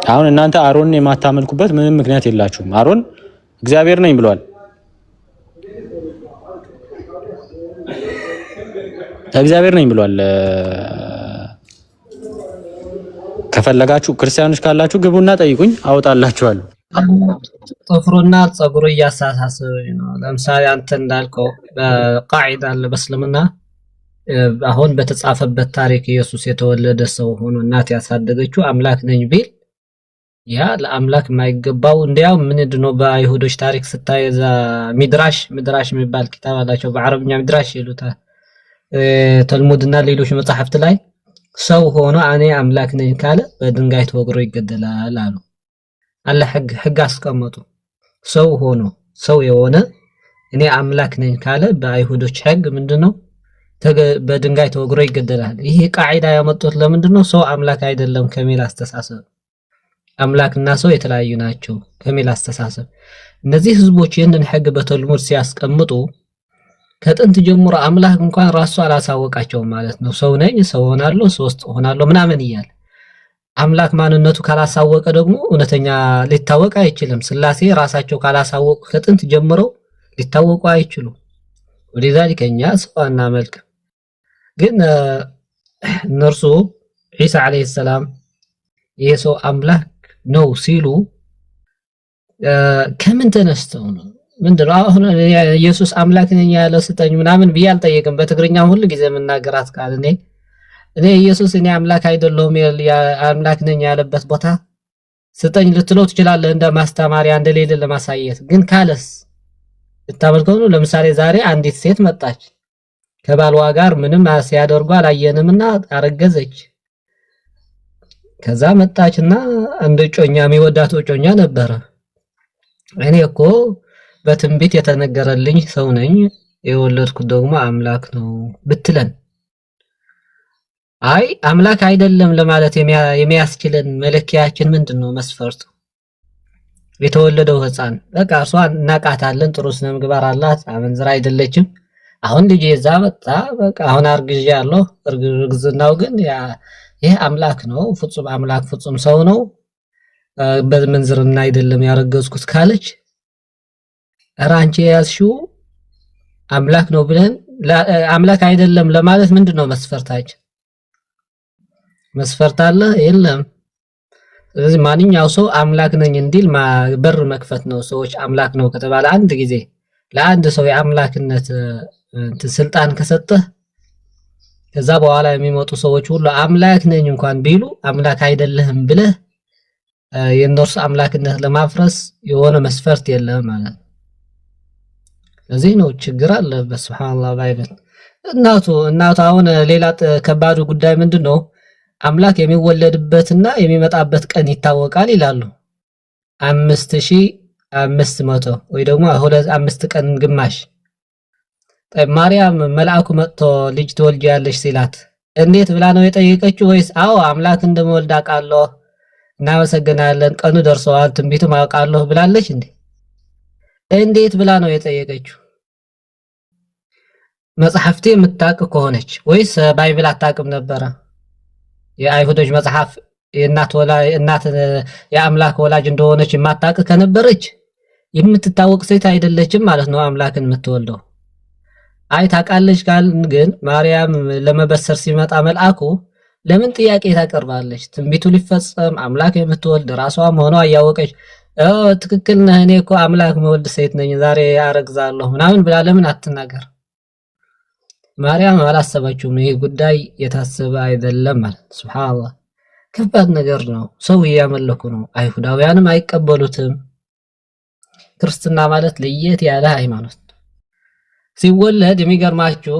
አሁን እናንተ አሮንን የማታመልኩበት ምንም ምክንያት የላችሁም። አሮን እግዚአብሔር ነኝ ብሏል። ከፈለጋችሁ ክርስቲያኖች ካላችሁ ግቡና ጠይቁኝ አወጣላችኋለሁ። ጥፍሩና ጸጉሩ እያሳሳሰበኝ ነው። ለምሳሌ አንተ እንዳልከው በቃዒዳ አለ በእስልምና አሁን በተጻፈበት ታሪክ ኢየሱስ የተወለደ ሰው ሆኖ እናት ያሳደገችው አምላክ ነኝ ቢል ያ ለአምላክ የማይገባው እንዲያው ምንድነው በአይሁዶች ታሪክ ስታይዛ ሚድራሽ የሚባል ኪታብ አላቸው። በአረብኛ ሚድራሽ ይሉታል። ተልሙድና ሌሎች መጽሐፍት ላይ ሰው ሆኖ እኔ አምላክ ነኝ ካለ በድንጋይ ተወግሮ ይገደላል አሉ። አለ ህግ አስቀመጡ። ሰው የሆነ እኔ አምላክ ነኝ ካለ በአይሁዶች ህግ ምንድነው በድንጋይ ተወግሮ ይገደላል። ይሄ ቃዒዳ ያመጡት ለምንድነው? ሰው አምላክ አይደለም ከሚል አስተሳሰብ፣ አምላክና ሰው የተለያዩ ናቸው ከሚል አስተሳሰብ እነዚህ ህዝቦች ይህንን ህግ በተልሙድ ሲያስቀምጡ ከጥንት ጀምሮ አምላክ እንኳን ራሱ አላሳወቃቸውም ማለት ነው። ሰው ነኝ፣ ሰው ሆናለሁ፣ ሶስት ሆናለሁ ምናምን እያለ አምላክ ማንነቱ ካላሳወቀ ደግሞ እውነተኛ ሊታወቅ አይችልም። ስላሴ ራሳቸው ካላሳወቁ ከጥንት ጀምረው ሊታወቁ አይችሉም። ወለذلك እኛ ሰው አናመልክም። ግን እነርሱ ዒሳ አለይሂ ሰላም የሰው አምላክ ነው ሲሉ ከምን ተነስተው ነው? ምንድነው አሁን ኢየሱስ አምላክ ነኝ ያለ ስጠኝ ምናምን ብዬ አልጠየቅም። በትግርኛ ሁሉ ጊዜ የምናገራት ቃል እኔ ኢየሱስ እኔ አምላክ አይደለሁም አምላክ ነኝ ያለበት ቦታ ስጠኝ ልትለው ትችላለህ፣ እንደ ማስተማሪያ እንደሌለ ለማሳየት። ግን ካለስ ልታመልከው ነው? ለምሳሌ ዛሬ አንዲት ሴት መጣች፣ ከባልዋ ጋር ምንም ሲያደርጉ አላየንምና አረገዘች። ከዛ መጣችና አንድ ጮኛ የሚወዳት ጮኛ ነበረ። እኔ እኮ በትንቢት የተነገረልኝ ሰው ነኝ፣ የወለድኩት ደግሞ አምላክ ነው ብትለን፣ አይ አምላክ አይደለም ለማለት የሚያስችለን መለኪያችን ምንድነው? መስፈርቱ የተወለደው ህፃን በቃ እሷ እናቃታለን፣ ጥሩ ስነ ምግባር አላት፣ አመንዝራ አይደለችም። አሁን ልጅ የዛ መጣ በቃ አሁን አርግዣለሁ፣ እርግዝናው ግን ይሄ አምላክ ነው፣ ፍጹም አምላክ ፍጹም ሰው ነው፣ በመንዝርና አይደለም ያረገዝኩት ካለች ራንቺ ያስሹ አምላክ ነው ብለን አምላክ አይደለም ለማለት ምንድነው መስፈርታችን? መስፈርት አለ የለም። ስለዚህ ማንኛው ሰው አምላክ ነኝ እንዲል በር መክፈት ነው። ሰዎች አምላክ ነው ከተባለ አንድ ጊዜ ለአንድ ሰው የአምላክነት ስልጣን ከሰጠህ ከዛ በኋላ የሚመጡ ሰዎች ሁሉ አምላክ ነኝ እንኳን ቢሉ አምላክ አይደለህም ብለህ የእነርሱ አምላክነት ለማፍረስ የሆነ መስፈርት የለም ማለት ነው። ለዚህ ነው ችግር አለ በሱብሃንአላህ ባይብል እናቱ አሁን ሌላ ከባዱ ጉዳይ ምንድነው? አምላክ የሚወለድበትና የሚመጣበት ቀን ይታወቃል ይላሉ። 5500 ወይ ደግሞ 5 ቀን ግማሽ። ማርያም መልአኩ መጥቶ ልጅ ትወልጃለሽ ሲላት እንዴት ብላ ነው የጠየቀችው? ወይስ አዎ አምላክ እንደሚወልድ አውቃለሁ እናመሰግናለን ቀኑ ደርሰዋል ትንቢቱም አውቃለሁ ብላለች እንዴ? እንዴት ብላ ነው የጠየቀችው? መጽሐፍቴ የምታውቅ ከሆነች ወይስ ባይብል አታውቅም ነበረ? የአይሁዶች መጽሐፍ እናት የአምላክ ወላጅ እንደሆነች የማታውቅ ከነበረች የምትታወቅ ሴት አይደለችም ማለት ነው አምላክን የምትወልደው። አይ ታውቃለች ግን ማርያም ለመበሰር ሲመጣ መልአኩ ለምን ጥያቄ ታቀርባለች? ትንቢቱ ሊፈጸም አምላክ የምትወልድ ራሷ መሆኗ እያወቀች ትክክል ነህ እኔ እኮ አምላክ መወልድ ሴት ነኝ ዛሬ አረግዛለሁ ምናምን ብላ ለምን አትናገር? ማርያም አላሰበችውም። ይሄ ጉዳይ የታሰበ አይደለም ማለት ሱብሃንአላህ። ከባድ ነገር ነው። ሰው እያመለኩ ነው። አይሁዳውያንም አይቀበሉትም። ክርስትና ማለት ለየት ያለ ሃይማኖት ሲወለድ የሚገርማችሁ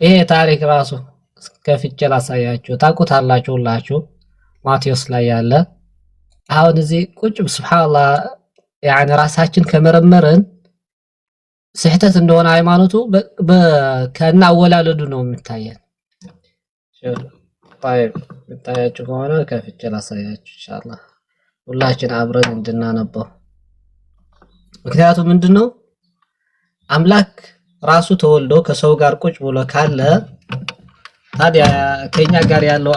ይሄ ታሪክ ራሱ ከፍቼ ላሳያችሁ። ታውቁታላችሁ ሁላችሁ ማቴዎስ ላይ ያለ አሁን እዚህ ቁጭ ሱብሃንአላህ ያኒ ራሳችን ከመረመርን ስህተት እንደሆነ ሃይማኖቱ ከና አወላለዱ ነው የሚታየን። ታያችሁ ከሆነ ከፍቼ ላሳያችሁ ኢንሻአላህ ሁላችን አብረን እንድናነበው። ምክንያቱም ምንድነው አምላክ ራሱ ተወልዶ ከሰው ጋር ቁጭ ብሎ ካለ ታዲያ ከኛ ጋር ያለው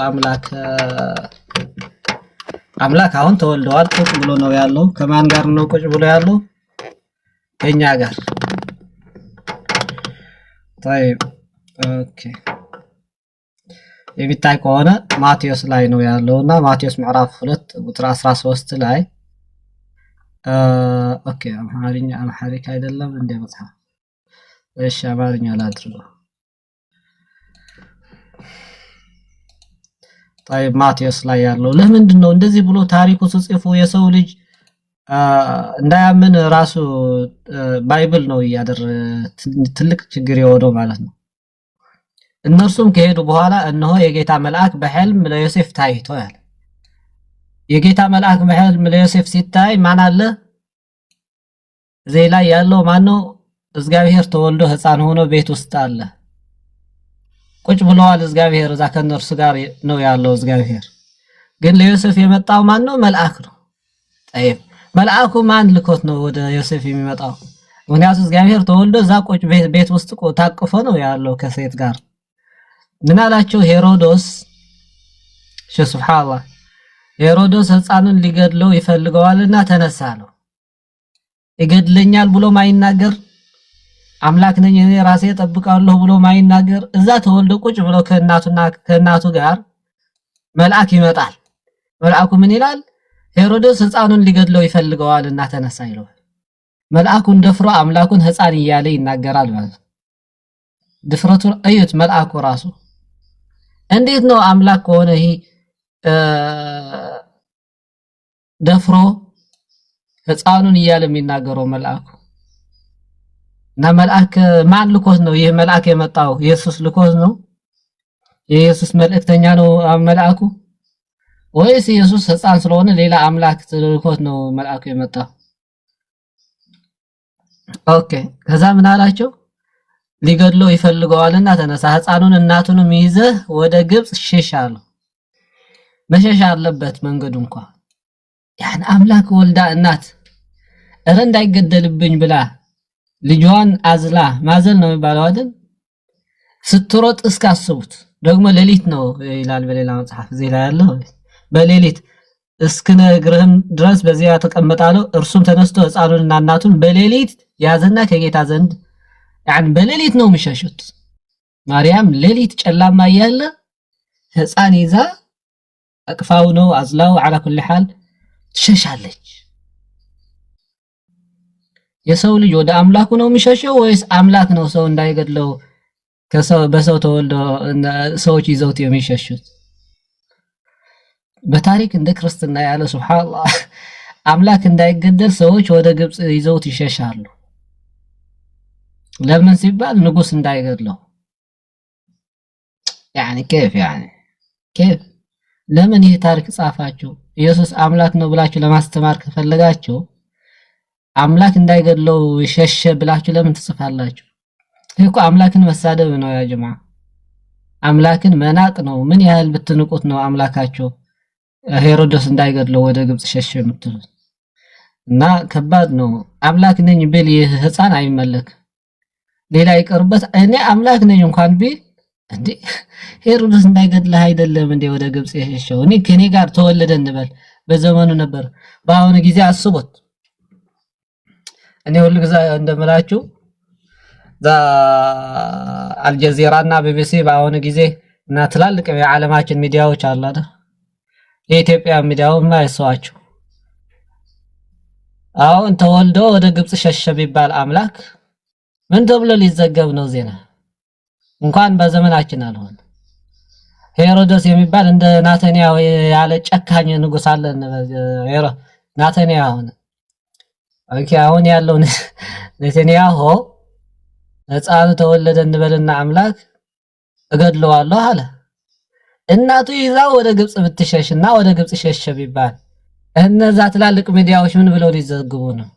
አምላክ አሁን ተወልደዋል ቁጭ ብሎ ነው ያለው። ከማን ጋር ነው ቁጭ ብሎ ያለው? ከኛ ጋር። طيب ኦኬ የሚታይ ከሆነ ማቴዎስ ላይ ነው ያለውና ማቴዎስ ምዕራፍ 2 ቁጥር 13 ላይ ኦኬ አማርኛ አይደለም እንደ መጽሐፍ እሺ አማርኛ ላድርገው። طيب ማቴዎስ ላይ ያለው ለምንድን ነው እንደዚህ ብሎ ታሪኩ ተጽፎ የሰው ልጅ እንዳያምን ራሱ ባይብል ነው ትልቅ ችግር የሆነው ማለት ነው። እነርሱም ከሄዱ በኋላ እነሆ የጌታ መልአክ በሕልም ለዮሴፍ ታይቶ ያለ። የጌታ መልአክ በሕልም ለዮሴፍ ሲታይ ማን አለ? እዚህ ላይ ያለው ማን ነው? እግዚአብሔር ተወልዶ ሕፃን ሆኖ ቤት ውስጥ አለ። ቁጭ ብለዋል። እግዚአብሔር እዛ ከነርሱ ጋር ነው ያለው። እግዚአብሔር ግን ለዮሴፍ የመጣው ማን ነው? መልአክ ነው። طيب መልአኩ ማን ልኮት ነው ወደ ዮሴፍ የሚመጣው? ምክንያቱም እግዚአብሔር ተወልዶ እዛ ቁጭ ቤት ውስጥ ታቅፎ ነው ያለው ከሴት ጋር። ምን አላቸው? ሄሮዶስ ሱብሃንአላህ ሄሮዶስ ሕፃኑን ሊገድለው ይፈልገዋልና ተነሳ ነው። ይገድለኛል ብሎ ማይናገር አምላክ ነኝ እኔ ራሴ እጠብቃለሁ ብሎ ማይናገር እዛ ተወልዶ ቁጭ ብሎ ከእናቱ ጋር መልአክ ይመጣል። መልአኩ ምን ይላል? ሄሮዶስ ሕፃኑን ሊገድለው ይፈልገዋልና ተነሳ ይለዋል። መልአኩን ደፍሮ አምላኩን ሕፃን እያለ ይናገራል ማለት ነው። ድፍረቱን እዩት። መልአኩ ራሱ እንዴት ነው አምላክ ከሆነ ይሄ ደፍሮ ሕፃኑን እያለ የሚናገረው መልአኩ? እና መልአክ ማን ልኮት ነው? ይሄ መልአክ የመጣው ኢየሱስ ልኮት ነው? የኢየሱስ መልእክተኛ ነው መልአኩ? ወይስ ኢየሱስ ሕፃን ስለሆነ ሌላ አምላክ ልኮት ነው መልአኩ የመጣው? ኦኬ ከዛ ምን አላቸው? ሊገድለው ይፈልገዋልና ተነሳ ሕፃኑን እናቱንም ይዘህ ወደ ግብጽ ሽሽ አለው። መሸሽ አለበት መንገዱ እንኳን ያን አምላክ ወልዳ እናት እረ እንዳይገደልብኝ ብላ ልጇን አዝላ ማዘል ነው የሚባለው አይደል? ስትሮጥ እስካስቡት ደግሞ ሌሊት ነው ይላል በሌላ መጽሐፍ እዚህ ላይ ያለው በሌሊት እስክነግርህም ድረስ በዚያ ተቀመጣለው። እርሱም ተነስቶ ሕፃኑንና እናቱን በሌሊት ያዘና ከጌታ ዘንድ ያን በሌሊት ነው የሚሸሹት። ማርያም ሌሊት ጨለማ እያለ ሕፃን ይዛ አቅፋው ነው አዝላው على كل حال ትሸሻለች። የሰው ልጅ ወደ አምላኩ ነው የሚሸሸው ወይስ አምላክ ነው ሰው እንዳይገድለው በሰው ተወልዶ ሰዎች ይዘውት የሚሸሹት? በታሪክ እንደ ክርስትና ያለ ሱብሃንአላህ አምላክ እንዳይገደል ሰዎች ወደ ግብጽ ይዘውት ይሸሻሉ። ለምን ሲባል ንጉስ እንዳይገድለው። يعني كيف ለምን ይሄ ታሪክ ጻፋችሁ? ኢየሱስ አምላክ ነው ብላችሁ ለማስተማር ከፈለጋችሁ አምላክ እንዳይገድለው ሸሸ ብላችሁ ለምን ትጽፋላችሁ? ይሄ እኮ አምላክን መሳደብ ነው ያ ጀማዓ። አምላክን መናቅ ነው። ምን ያህል ብትንቁት ነው አምላካችሁ ሄሮድስ እንዳይገድለው ወደ ግብጽ ሸሸ የምትሉት? እና ከባድ ነው። አምላክ ነኝ ብል ይህ ህፃን አይመለክ። ሌላ ይቀርበት እኔ አምላክ ነኝ እንኳን ቢል እንዴ ሄሮድስ እንዳይገድልህ አይደለም እንዴ ወደ ግብጽ የሸሸው? እኔ ከኔ ጋር ተወለደ እንበል በዘመኑ ነበር። በአሁኑ ጊዜ አስቡት። እኔ ሁሉ ጊዜ እንደምላችሁ አልጀዚራና ቢቢሲ በአሁኑ ጊዜ እና ትላልቅ የዓለማችን ሚዲያዎች አሉ አይደል? የኢትዮጵያ ሚዲያውማ አይሰዋችሁ። አሁን ተወልዶ ወደ ግብጽ ሸሸ ቢባል አምላክ ምን ተብሎ ሊዘገብ ነው ዜና? እንኳን በዘመናችን አልሆነ። ሄሮድስ የሚባል እንደ ናታንያሁ ያለ ጨካኝ ንጉስ አለ። ናታንያሁ አሁን ያለው ናታንያሁ ሕፃኑ ተወለደ እንበልና አምላክ እገድለዋለሁ አለ። እናቱ ይዛው ወደ ግብጽ ብትሸሽና ወደ ግብጽ ሸሸ ቢባል እነዛ ትላልቅ ሚዲያዎች ምን ብለው ሊዘግቡ ነው?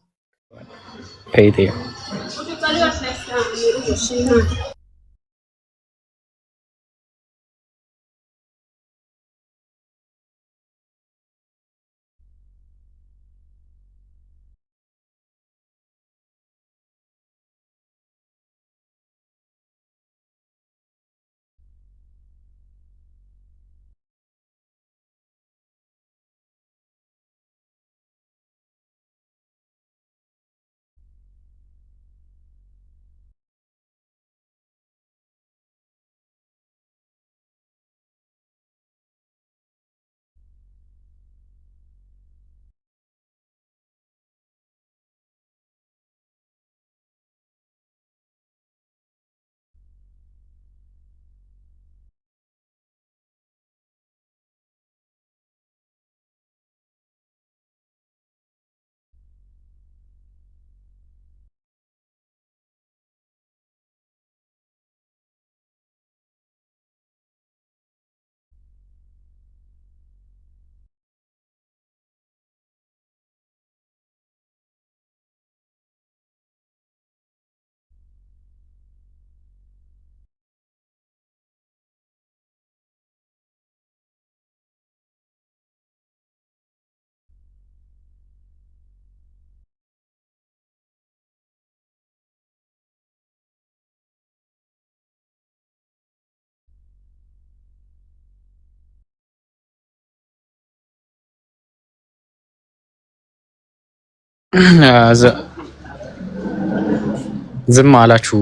ዝም አላችሁ።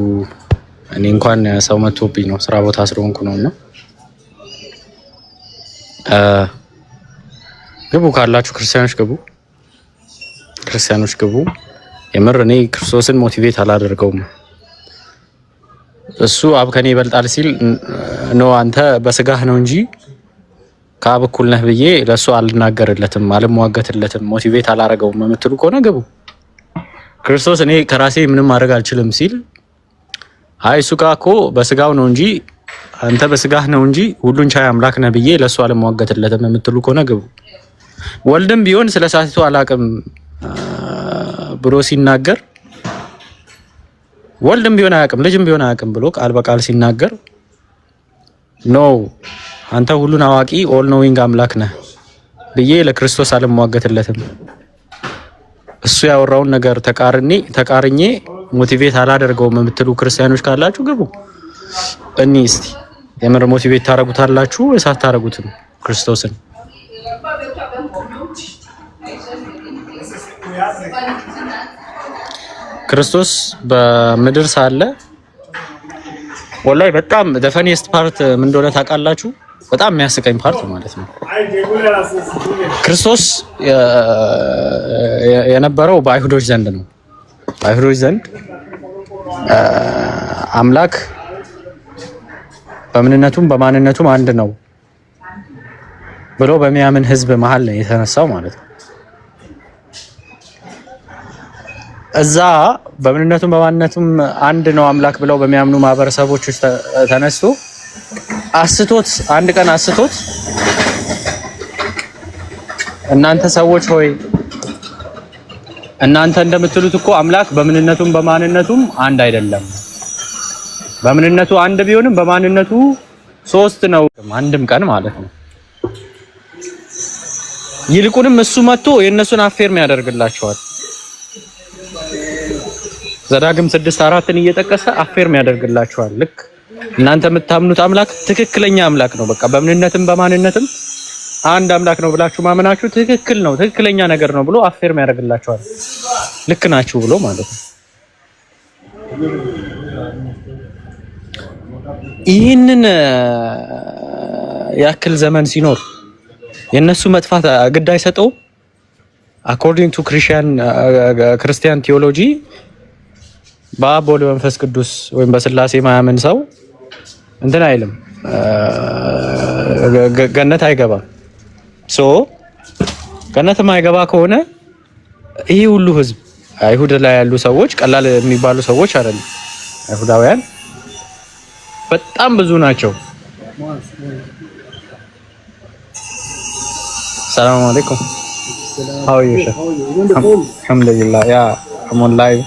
እኔ እንኳን ሰው መጥቶብኝ ነው ስራ ቦታ ስለሆንኩ ነውና ግቡ ካላችሁ ክርስቲያኖች ግቡ፣ ክርስቲያኖች ግቡ። የምር እኔ ክርስቶስን ሞቲቬት አላደርገውም። እሱ አብ ከኔ ይበልጣል ሲል ነው አንተ በስጋህ ነው እንጂ ከአብ እኩል ነህ ብዬ ለሱ አልናገርለትም፣ አልሟገትለትም፣ ሞቲቬት አላረገውም የምትሉ ከሆነ ግቡ። ክርስቶስ እኔ ከራሴ ምንም ማድረግ አልችልም ሲል አይ እሱ ጋር እኮ በስጋው ነው እንጂ አንተ በስጋህ ነው እንጂ ሁሉን ቻይ አምላክ ነህ ብዬ ለሱ አልሟገትለትም የምትሉ ከሆነ ግቡ። ወልድም ቢሆን ስለ ሳቲቱ አላቅም ብሎ ሲናገር ወልድም ቢሆን አያቅም ልጅም ቢሆን አያቅም ብሎ ቃል በቃል ሲናገር ኖ አንተ ሁሉን አዋቂ ኦል ኖዊንግ አምላክ ነህ ብዬ ለክርስቶስ አልሟገትለትም። እሱ ያወራውን ነገር ተቃርኜ ሞቲቬት አላደርገውም የምትሉ ክርስቲያኖች ካላችሁ ግቡ። እኔ እስቲ የምር ሞቲቬት ታረጉታላችሁ ወይስ አታረጉትም ክርስቶስን? ክርስቶስ በምድር ሳለ ወላይ በጣም the funniest part ምን እንደሆነ ታውቃላችሁ? በጣም የሚያስቀኝ ፓርት ማለት ነው። ክርስቶስ የነበረው በአይሁዶች ዘንድ ነው። በአይሁዶች ዘንድ አምላክ በምንነቱም በማንነቱም አንድ ነው ብሎ በሚያምን ህዝብ መሃል ነው የተነሳው ማለት ነው። እዛ በምንነቱም በማንነቱም አንድ ነው አምላክ ብለው በሚያምኑ ማህበረሰቦች ውስጥ ተነስቶ አስቶት አንድ ቀን አስቶት እናንተ ሰዎች ሆይ እናንተ እንደምትሉት እኮ አምላክ በምንነቱም በማንነቱም አንድ አይደለም። በምንነቱ አንድ ቢሆንም በማንነቱ ሶስት ነው። አንድም ቀን ማለት ነው። ይልቁንም እሱ መጥቶ የእነሱን አፌርም ያደርግላቸዋል። ዘዳግም 6:4ን እየጠቀሰ አፌርም ያደርግላቸዋል። ልክ እናንተ የምታምኑት አምላክ ትክክለኛ አምላክ ነው፣ በቃ በምንነትም በማንነትም አንድ አምላክ ነው ብላችሁ ማመናችሁ ትክክል ነው፣ ትክክለኛ ነገር ነው ብሎ አፌርም ያደርግላቸዋል። ልክ ናችሁ ብሎ ማለት ነው። ይህንን ያክል ዘመን ሲኖር የነሱ መጥፋት ግድ አይሰጠው። አኮርዲንግ ቱ ክርስቲያን ቲዮሎጂ በአብ ወልድ መንፈስ ቅዱስ ወይም በስላሴ ማያምን ሰው እንትን አይልም፣ ገነት አይገባም። ሶ ገነት የማይገባ ከሆነ ይህ ሁሉ ህዝብ አይሁድ ላይ ያሉ ሰዎች ቀላል የሚባሉ ሰዎች አይደሉም። አይሁዳውያን በጣም ብዙ ናቸው። ሰላም አለይኩም how are you sir? Alhamdulillah, yeah, I'm on live.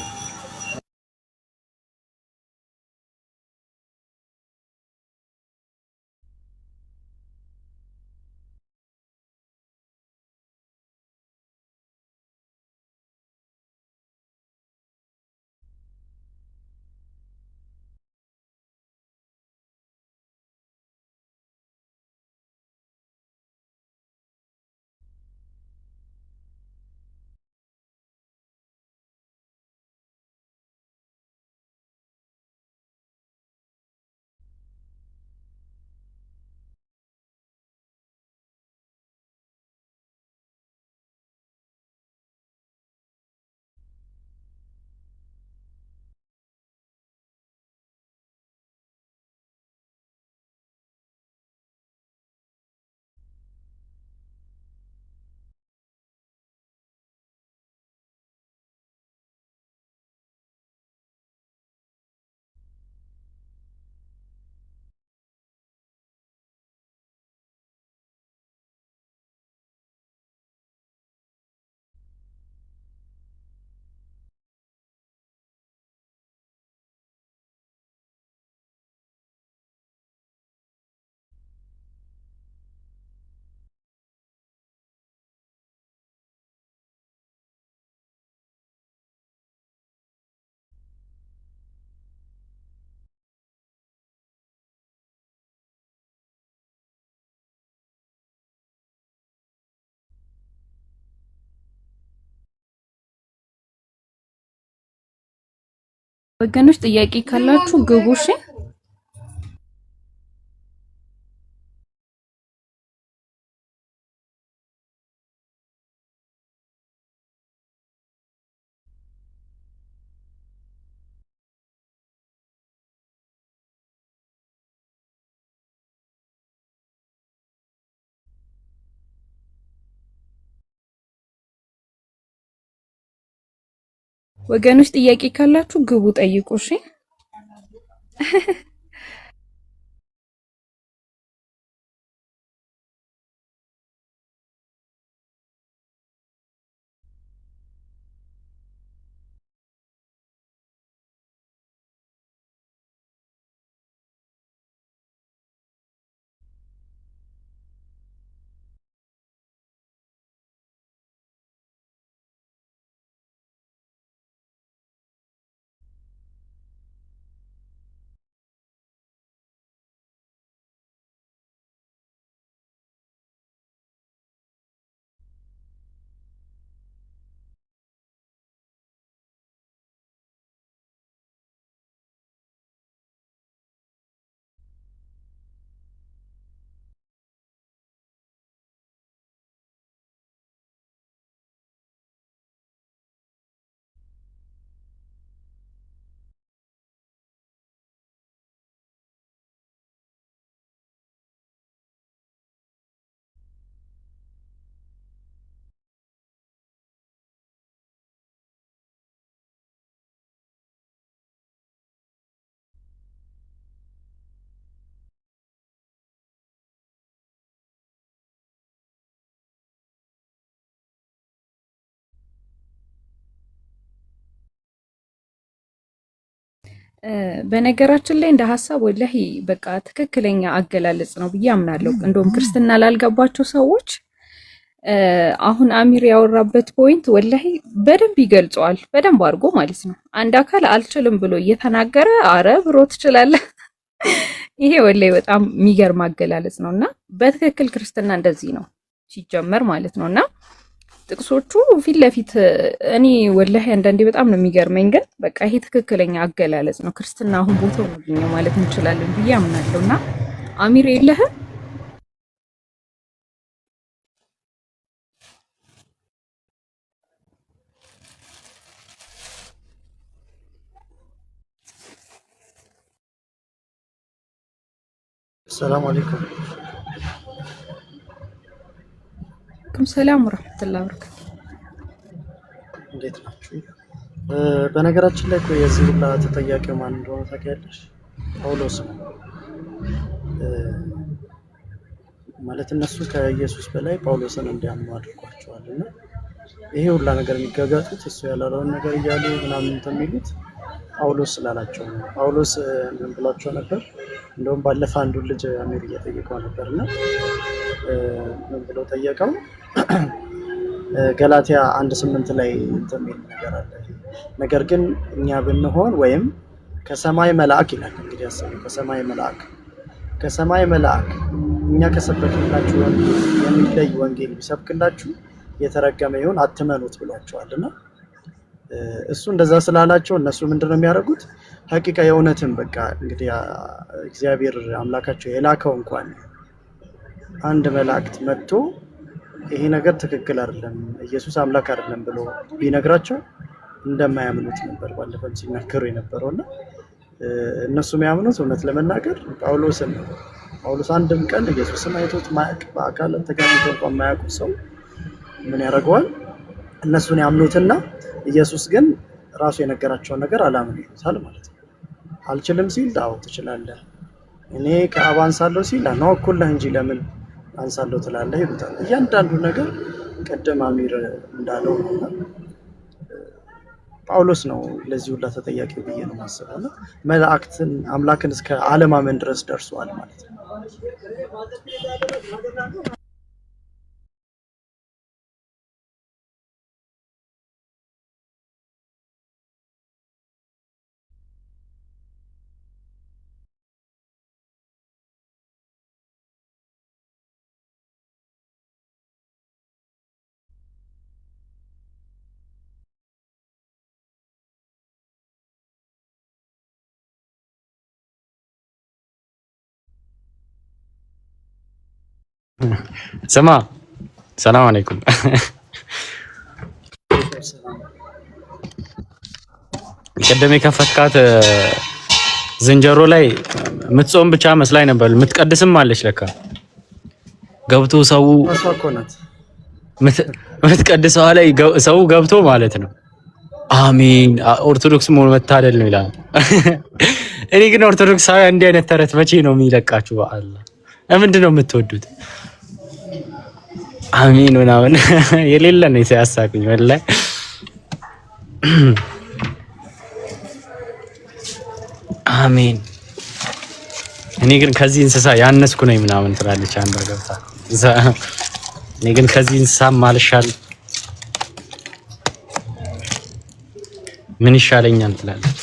ወገኖች ጥያቄ ካላችሁ ግቡ እሺ። ወገኖች ጥያቄ ካላችሁ ግቡ ጠይቁ እሺ። በነገራችን ላይ እንደ ሀሳብ ወላሂ በቃ ትክክለኛ አገላለጽ ነው ብዬ አምናለሁ። እንደውም ክርስትና ላልገባቸው ሰዎች አሁን አሚር ያወራበት ፖይንት ወላሂ በደንብ ይገልጸዋል፣ በደንብ አድርጎ ማለት ነው። አንድ አካል አልችልም ብሎ እየተናገረ አረ ብሮ ትችላለህ። ይሄ ወላሂ በጣም የሚገርም አገላለጽ ነውና በትክክል ክርስትና እንደዚህ ነው ሲጀመር ማለት ነውና ጥቅሶቹ ፊት ለፊት እኔ ወላሂ አንዳንዴ በጣም ነው የሚገርመኝ። ግን በቃ ይሄ ትክክለኛ አገላለጽ ነው፣ ክርስትና አሁን ቦታው ነው ማለት እንችላለን ብዬ አምናለሁና አሚር የለህም? ሰላም አለይኩም። ሰላም ወራህመቱላሂ ወበረካቱ። እንዴት ናችሁ? በነገራችን ላይ እኮ የዚህ ሁላ ተጠያቂው ማን እንደሆነ ታውቂያለሽ? ጳውሎስ ነው። ማለት እነሱ ከኢየሱስ በላይ ጳውሎስን እንዲያምኑ አድርጓቸዋል። እና ይሄ ሁላ ነገር የሚጋጋጡት እሱ ያላለውን ነገር እያሉ ምናምን የሚሉት ጳውሎስ ስላላቸው ነው። ጳውሎስ ምን ብሏቸው ነበር? እንደውም ባለፈ አንዱ ልጅ አሚር እየጠየቀው ነበርና ምን ብሎ ጠየቀው? ገላትያ 1:8 ላይ የሚል ነገር አለ። ነገር ግን እኛ ብንሆን ወይም ከሰማይ መልአክ ይላል። እንግዲህ አሰቡ፣ ከሰማይ መልአክ እኛ ከሰበክላችሁ የሚለይ ወንጌል ቢሰብክላችሁ የተረገመ ይሁን አትመኑት ብሏቸዋልና እሱ እንደዛ ስላላቸው እነሱ ምንድነው የሚያደርጉት? ሐቂቃ የእውነትን በቃ እንግዲህ እግዚአብሔር አምላካቸው የላከው እንኳን አንድ መልአክት መጥቶ ይሄ ነገር ትክክል አይደለም፣ ኢየሱስ አምላክ አይደለም ብሎ ቢነግራቸው እንደማያምኑት ነበር ባለፈም ሲናገሩ የነበረውና እነሱ የሚያምኑት እውነት ለመናገር ጳውሎስን ነው። ጳውሎስ አንድም ቀን ኢየሱስን አይቶት ማያውቅ፣ በአካል ተገናኝቶ እንኳን ማያውቁ ሰው ምን ያደርገዋል? እነሱን ያምኑትና ኢየሱስ ግን ራሱ የነገራቸውን ነገር አላምን ይሉታል ማለት ነው። አልችልም ሲል አዎ ትችላለህ፣ እኔ ከአብ አንሳለሁ ሲል ነው እኩል ነህ እንጂ ለምን አንሳለሁ ትላለህ ይሉታል። እያንዳንዱ ነገር ቀደም አሚር እንዳለው ነውና ጳውሎስ ነው ለዚህ ሁላ ተጠያቂው ብዬ ነው የማስበው። መላእክትን አምላክን እስከ አለማመን ድረስ ደርሷል ማለት ነው። ስማ፣ ሰላም አለይኩም። ቅድም የከፈትካት ዝንጀሮ ላይ የምትጾም ብቻ መስላኝ ነበር፣ የምትቀድስም አለች ለካ። ገብቶ ሰው የምትቀድሰዋ ላይ ሰው ገብቶ ማለት ነው አሚን ኦርቶዶክስ መሆን መታደል ነው ይላል። እኔ ግን ኦርቶዶክሳዊ እንዲህ አይነት ተረት መቼ ነው የሚለቃችሁ? በአላህ ምንድን ነው የምትወዱት? አሚን ምናምን የሌለ ነው ሲያሳቁኝ ወላሂ። አሚን እኔ ግን ከዚህ እንስሳ ያነስኩ ነኝ ምናምን ትላለች አንዷ ገብታ። እኔ ግን ከዚህ እንስሳ ማልሻል ምን ይሻለኛል ትላለች።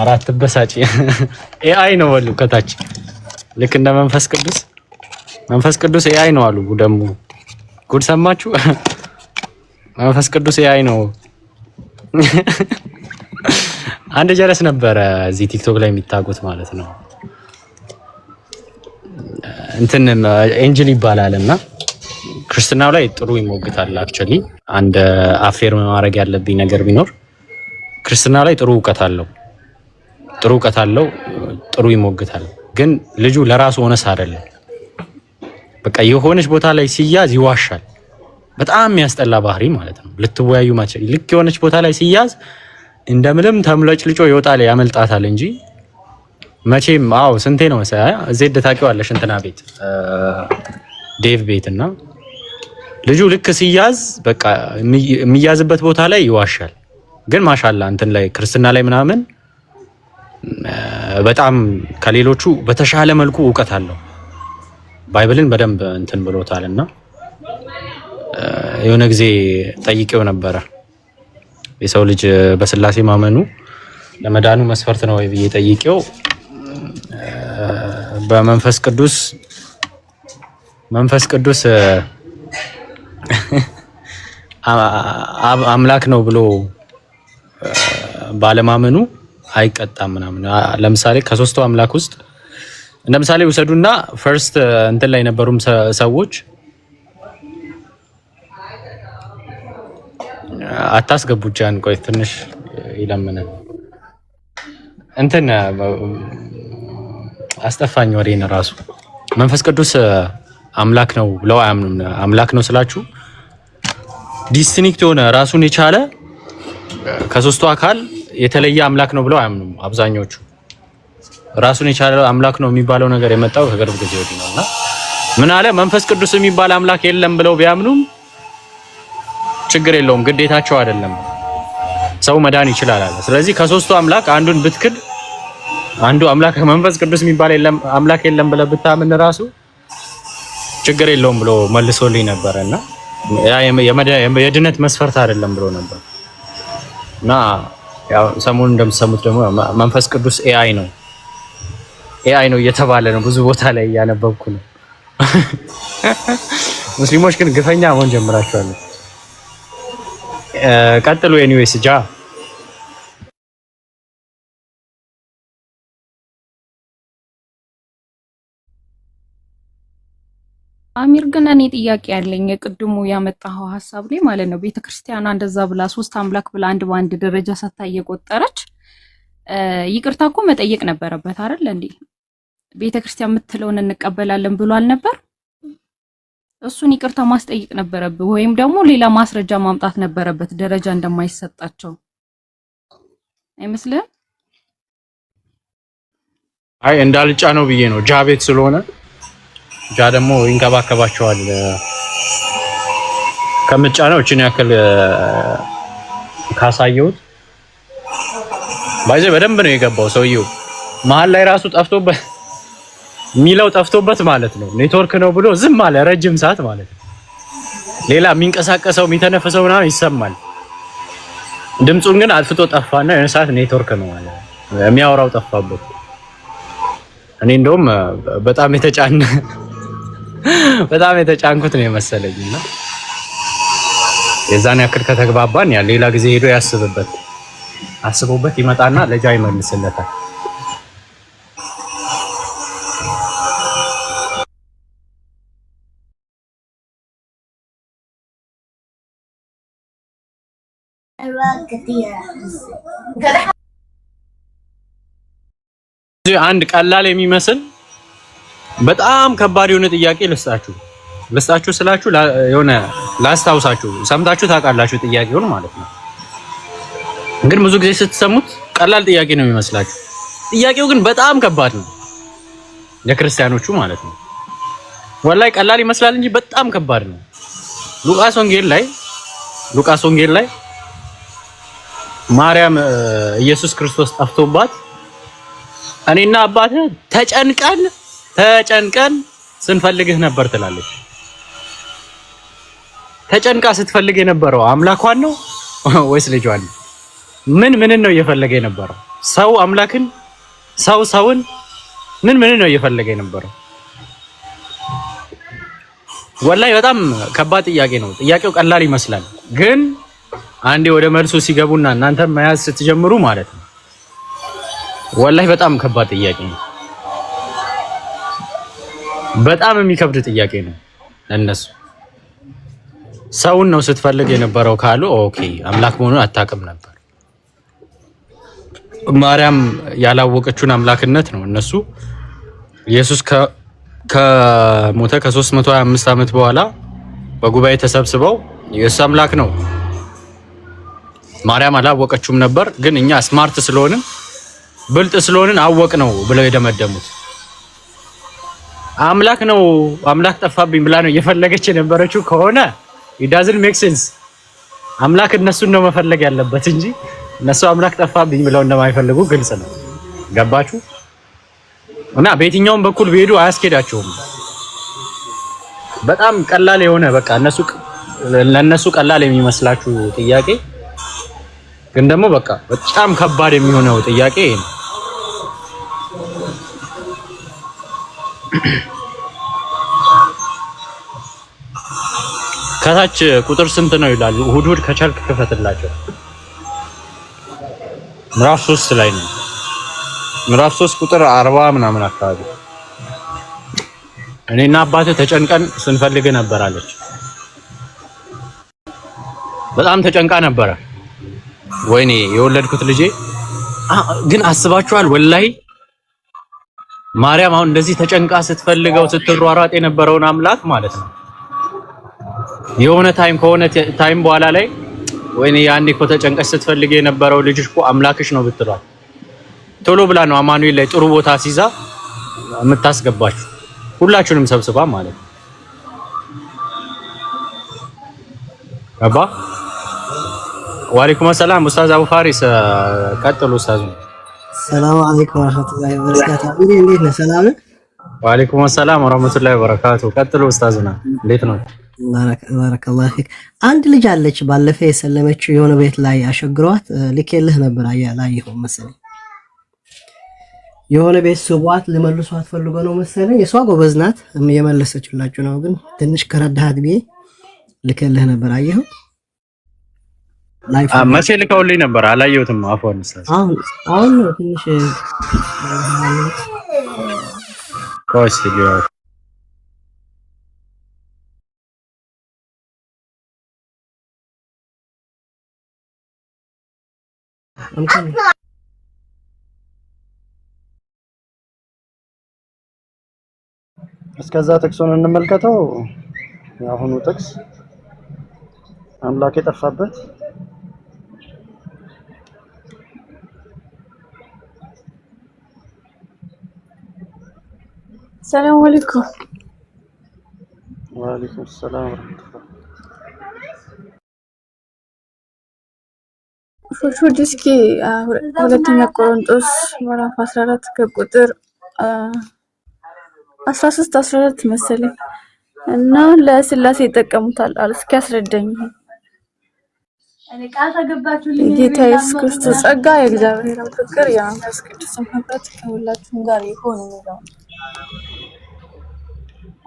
አራት በሳጭ ኤአይ ነው ወሉ ከታች ልክ እንደ መንፈስ ቅዱስ ኤአይ ነው አሉ ደግሞ ጉድ ሰማችሁ? መንፈስ ቅዱስ ኤአይ ነው። አንድ ጀለስ ነበረ እዚህ ቲክቶክ ላይ የሚታጉት ማለት ነው። እንትን ኤንጅል ይባላልና ክርስትናው ላይ ጥሩ ይሞግታል። አክቹሊ አንድ አፌር ማድረግ ያለብኝ ነገር ቢኖር ክርስትናው ላይ ጥሩ እውቀት አለው፣ ጥሩ ይሞግታል። ግን ልጁ ለራሱ ሆነስ አይደለም። በቃ የሆነች ቦታ ላይ ሲያዝ ይዋሻል። በጣም የሚያስጠላ ባህሪ ማለት ነው። ልትወያዩ ማችል ልክ የሆነች ቦታ ላይ ሲያዝ እንደምንም ተምለጭልጮ ይወጣል፣ ያመልጣታል እንጂ መቼም ስንቴ ነው መሰለኝ ዜድ ታውቂዋለሽ፣ እንትና ቤት ዴቭ ቤት እና ልጁ ልክ ሲያዝ በቃ የሚያዝበት ቦታ ላይ ይዋሻል። ግን ማሻላ እንትን ላይ ክርስትና ላይ ምናምን በጣም ከሌሎቹ በተሻለ መልኩ እውቀት አለው። ባይብልን በደንብ እንትን ብሎታልና የሆነ ጊዜ ጠይቄው ነበረ የሰው ልጅ በስላሴ ማመኑ ለመዳኑ መስፈርት ነው ወይ ብዬ ጠይቄው በመንፈስ ቅዱስ አምላክ ነው ብሎ ባለማመኑ አይቀጣም ምናምን። ለምሳሌ ከሶስቱ አምላክ ውስጥ እንደምሳሌ ውሰዱና ፈርስት እንትን ላይ ነበሩም ሰዎች አታስገቡጃን ቆይ ትንሽ ይለምናል እንትን አስጠፋኝ ወሬን ራሱ መንፈስ ቅዱስ አምላክ ነው ብለው አያምኑም። አምላክ ነው ስላችሁ ዲስቲንክት የሆነ ራሱን የቻለ ከሶስቱ አካል የተለየ አምላክ ነው ብለው አያምኑም አብዛኞቹ። ራሱን የቻለ አምላክ ነው የሚባለው ነገር የመጣው ከቅርብ ጊዜ ወዲህ ነውና ምን አለ መንፈስ ቅዱስ የሚባል አምላክ የለም ብለው ቢያምኑም ችግር የለውም፣ ግዴታቸው አይደለም፣ ሰው መዳን ይችላል አለ። ስለዚህ ከሶስቱ አምላክ አንዱን ብትክድ አንዱ አምላክ መንፈስ ቅዱስ የሚባል አምላክ የለም ብለህ ብታምን ራሱ ችግር የለውም ብሎ መልሶልኝ ነበርና ያ የድነት መስፈርት አይደለም ብሎ ነበር። እና ያው ሰሞኑን እንደምትሰሙት ደግሞ መንፈስ ቅዱስ ኤአይ ነው እየተባለ ነው። ብዙ ቦታ ላይ እያነበብኩ ነው። ሙስሊሞች ግን ግፈኛ መሆን ጀምራችኋል። ቀጥሉ። ኤኒዌይስ ጃ አሚር ግን እኔ ጥያቄ ያለኝ የቅድሙ ያመጣው ሐሳብ ላይ ማለት ነው ቤተክርስቲያኗ እንደዛ ብላ ሶስት አምላክ ብላ አንድ በአንድ ደረጃ ሰታ እየቆጠረች ይቅርታ እኮ መጠየቅ ነበረበት አይደል እንዴ? ቤተክርስቲያን የምትለውን እንቀበላለን ብሎ አልነበር? እሱን ይቅርታ ማስጠየቅ ነበረበት፣ ወይም ደግሞ ሌላ ማስረጃ ማምጣት ነበረበት ደረጃ እንደማይሰጣቸው አይመስልም? አይ እንዳልጫ ነው ብዬ ነው ጃ ቤት ስለሆነ ጃ ደግሞ ይንከባከባቸዋል። ከምጫ ነው እቺን ያክል ካሳየሁት ባይዘ በደንብ ነው የገባው ሰውየው። መሀል ላይ ራሱ ጠፍቶበት ሚለው ጠፍቶበት ማለት ነው ኔትወርክ ነው ብሎ ዝም አለ ረጅም ሰዓት ማለት ነው። ሌላ የሚንቀሳቀሰው የሚተነፍሰው ምናምን ይሰማል፣ ድምፁን ግን አጥፍቶ ጠፋና የሆነ ሰዓት ኔትወርክ ነው ማለት የሚያወራው ጠፋበት። እኔ እንደውም በጣም የተጫንኩት ነው የመሰለኝና የዛን ያክል ከተግባባን ያ ሌላ ጊዜ ሄዶ አስቦበት ይመጣና ለጃ ይመልስለታል። አንድ ቀላል የሚመስል በጣም ከባድ የሆነ ጥያቄ ልስጣችሁ ስላችሁ የሆነ ላስታውሳችሁ፣ ሰምታችሁ ታውቃላችሁ ጥያቄውን ማለት ነው። ግን ብዙ ጊዜ ስትሰሙት ቀላል ጥያቄ ነው የሚመስላችሁ። ጥያቄው ግን በጣም ከባድ ነው ለክርስቲያኖቹ ማለት ነው። ወላሂ ቀላል ይመስላል እንጂ በጣም ከባድ ነው። ሉቃስ ወንጌል ላይ ማርያም ኢየሱስ ክርስቶስ ጠፍቶባት እኔና አባትህ ተጨንቀን ስንፈልግህ ነበር ትላለች። ተጨንቃ ስትፈልግ የነበረው አምላኳን ነው ወይስ ልጇን? ምን ነው እየፈለገ የነበረው? ሰው አምላክን፣ ሰውን ምን ነው እየፈለገ የነበረው? ወላሂ በጣም ከባድ ጥያቄ ነው። ጥያቄው ቀላል ይመስላል፣ ግን አንዴ ወደ መልሱ ሲገቡና እናንተ መያዝ ስትጀምሩ ማለት ነው ወላሂ በጣም ከባድ ጥያቄ ነው። በጣም የሚከብድ ጥያቄ ነው ለነሱ። ሰውን ነው ስትፈልግ የነበረው ካሉ ኦኬ፣ አምላክ መሆኑን አታውቅም ነበር። ማርያም ያላወቀችውን አምላክነት ነው እነሱ ኢየሱስ ከሞተ ከ325 ዓመት በኋላ በጉባኤ ተሰብስበው ኢየሱስ አምላክ ነው ማርያም አላወቀችውም ነበር፣ ግን እኛ ስማርት ስለሆንን ብልጥ ስለሆንን አወቅ ነው ብለው የደመደሙት። አምላክ ነው አምላክ ጠፋብኝ ብላ ነው እየፈለገች የነበረችው ከሆነ it doesn't make sense። አምላክ እነሱን ነው መፈለግ ያለበት እንጂ እነሱ አምላክ ጠፋብኝ ብለው እንደማይፈልጉ ግልጽ ነው። ገባችሁ? እና በየትኛውም በኩል ቢሄዱ አያስኬዳቸውም። በጣም ቀላል የሆነ በቃ ለነሱ ቀላል የሚመስላችሁ ጥያቄ ግን ደግሞ በቃ በጣም ከባድ የሚሆነው ጥያቄ ነው። ከታች ቁጥር ስንት ነው ይላሉ? እሑድ ከቻልክ ክፈትላቸው። ምዕራፍ 3 ላይ ነው። ምዕራፍ 3 ቁጥር 40 ምናምን አካባቢ እኔና አባትህ ተጨንቀን ስንፈልግ ነበር አለች። በጣም ተጨንቃ ነበረ። ወይኔ የወለድኩት ልጄ ግን አስባችኋል? ወላሂ ማርያም አሁን እንደዚህ ተጨንቃ ስትፈልገው ስትሯሯጥ የነበረውን አምላክ ማለት ነው የሆነ ታይም በኋላ ላይ ወይኔ ያኔ እኮ ተጨንቀሽ ስትፈልግ የነበረው ልጅሽ እኮ አምላክሽ ነው ብትሏል ቶሎ ብላ ነው አማኑኤል ላይ ጥሩ ቦታ ሲይዛ የምታስገባችሁ ሁላችሁንም ሰብስባ ማለት ነው። አባ ወአለይኩም ሰላም ኡስታዝ አቡ ፋሪስ ቀጥሉ ኡስታዝ። ሰላም አለይኩም ወራህመቱላሂ ወበረካቱ። እንዴት ነህ? ሰላም ነህ? ወአለይኩም ሰላም ወራህመቱላሂ ወበረካቱ። ቀጥሉ ኡስታዝና እንዴት ነው? ባረከላሁ ፊክ። አንድ ልጅ አለች ባለፈ የሰለመችው የሆነ ቤት ላይ አሸግሯት ልኬልህ ነበር አላየኸውም መሰለኝ። የሆነ ቤት ስቧት ልመልሷት ፈልጎ ነው መሰለኝ። የሷ ጎበዝ ናት የመለሰችላችሁ ነው፣ ግን ትንሽ ከረዳሃት ብዬ ልኬልህ ነበር አየኸው? መቼ ልከውልኝ ነበር አላየሁትም። አፎን ኡስታዝ አሁን ነው ትንሽ ኮስ ይገው እስከዛ ጥቅሱን እንመልከተው። የአሁኑ ጥቅስ አምላክ የጠፋበት ሰላም አለይኩም። ወአለይኩም ሰላም ወራህመቱላህ። ፎርሾዲስኪ ሁለተኛ ቆሮንቶስ ምዕራፍ 14 ከቁጥር 13 14 መሰለኝ እና ለስላሴ ይጠቀሙታል አለ። እስኪ አስረዳኝ። ጌታ ኢየሱስ ክርስቶስ ጸጋ የእግዚአብሔር ፍቅር የመንፈስ ቅዱስ ህብረት ከሁላችሁም ጋር ይሁን ነው።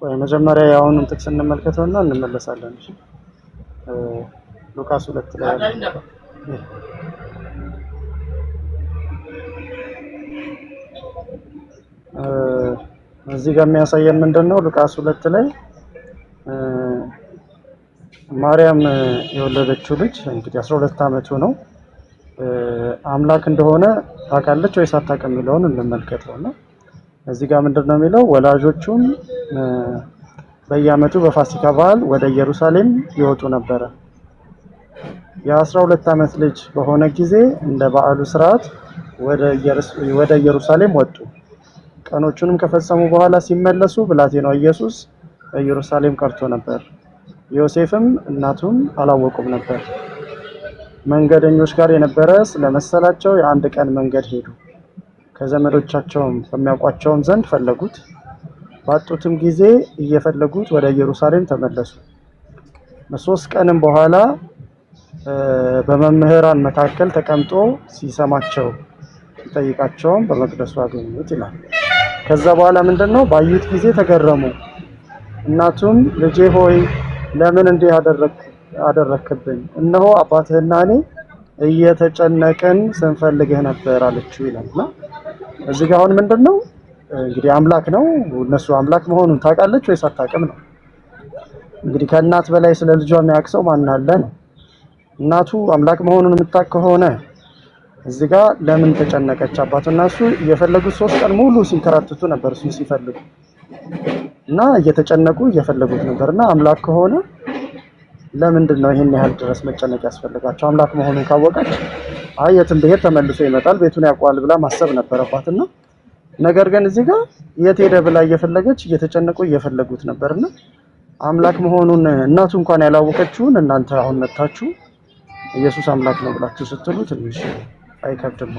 ቆይ መጀመሪያ የአሁኑን ጥቅስ እንመልከተውና እንመለሳለን። እሺ ሉቃስ 2 ላይ ያለው እዚህ ጋር የሚያሳየን ምንድነው? ሉቃስ 2 ላይ ማርያም የወለደችው ልጅ እንግዲህ 12 ዓመቱ ነው። አምላክ እንደሆነ ታውቃለች ወይስ አታውቅም የሚለውን እንመልከተውና እዚህ ጋር ምንድነው የሚለው? ወላጆቹም በየዓመቱ በፋሲካ በዓል ወደ ኢየሩሳሌም ይወጡ ነበረ። የ12 ዓመት ልጅ በሆነ ጊዜ እንደ በዓሉ ስርዓት ወደ ኢየሩሳሌም ወጡ። ቀኖቹንም ከፈጸሙ በኋላ ሲመለሱ ብላቴናው ኢየሱስ በኢየሩሳሌም ቀርቶ ነበር። ዮሴፍም እናቱም አላወቁም ነበር። መንገደኞች ጋር የነበረ ስለመሰላቸው የአንድ ቀን መንገድ ሄዱ። ከዘመዶቻቸውም ከሚያውቋቸውም ዘንድ ፈለጉት። ባጡትም ጊዜ እየፈለጉት ወደ ኢየሩሳሌም ተመለሱ። በ3 ቀንም በኋላ በመምህራን መካከል ተቀምጦ ሲሰማቸው ሲጠይቃቸውም በመቅደሱ አገኙት ይላል። ከዛ በኋላ ምንድነው? ባዩት ጊዜ ተገረሙ። እናቱም ልጄ ሆይ ለምን እንዲህ አደረክብን? እነሆ አባትህና እኔ እየተጨነቅን ስንፈልግህ ነበር አለችው ይላልና እዚህ ጋር አሁን ምንድነው እንግዲህ አምላክ ነው። እነሱ አምላክ መሆኑን ታውቃለች ወይስ አታውቅም ነው? እንግዲህ ከእናት በላይ ስለ ልጇ የሚያውቅ ሰው ማን አለ ነው? እናቱ አምላክ መሆኑን የምታውቅ ከሆነ እዚህ ጋር ለምን ተጨነቀች? አባቱና እሱ እየፈለጉት 3 ቀን ሙሉ ሲንከራተቱ ነበር እሱ ሲፈልጉ እና እየተጨነቁ እየፈለጉት ነበርና አምላክ ከሆነ ለምንድን ነው ይሄን ያህል ድረስ መጨነቅ ያስፈልጋቸው? አምላክ መሆኑን ካወቀች አይ የትም ብሄድ ተመልሶ ይመጣል ቤቱን ያውቀዋል ብላ ማሰብ ነበረባትና ነገር ግን እዚህ ጋር የት ሄደ ብላ እየፈለገች እየተጨነቁ እየፈለጉት ነበርና አምላክ መሆኑን እናቱ እንኳን ያላወቀችውን እናንተ አሁን መጣችሁ ኢየሱስ አምላክ ነው ብላችሁ ስትሉ ትንሽ አይከብድም?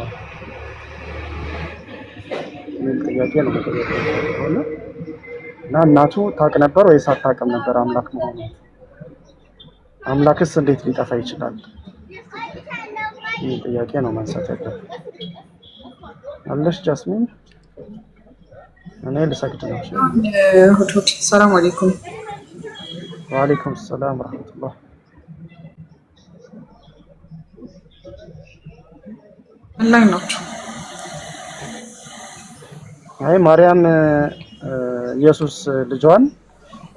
የሚል ጥያቄ ነው መጠየቅ ያለው እና እናቱ ታውቅ ነበር ወይስ አታውቅም ነበር አምላክ መሆኑ? አምላክስ እንዴት ሊጠፋ ይችላል? ይህ ጥያቄ ነው ማንሳት ያለብን። አለሽ ጃስሚን? እኔ ልሰግድ ነው። ሁድ ሰላም አለይኩም። ወአለይኩም ሰላም ወራህመቱላህ። ምን ላይ ናችሁ? አይ ማርያም ኢየሱስ ልጇን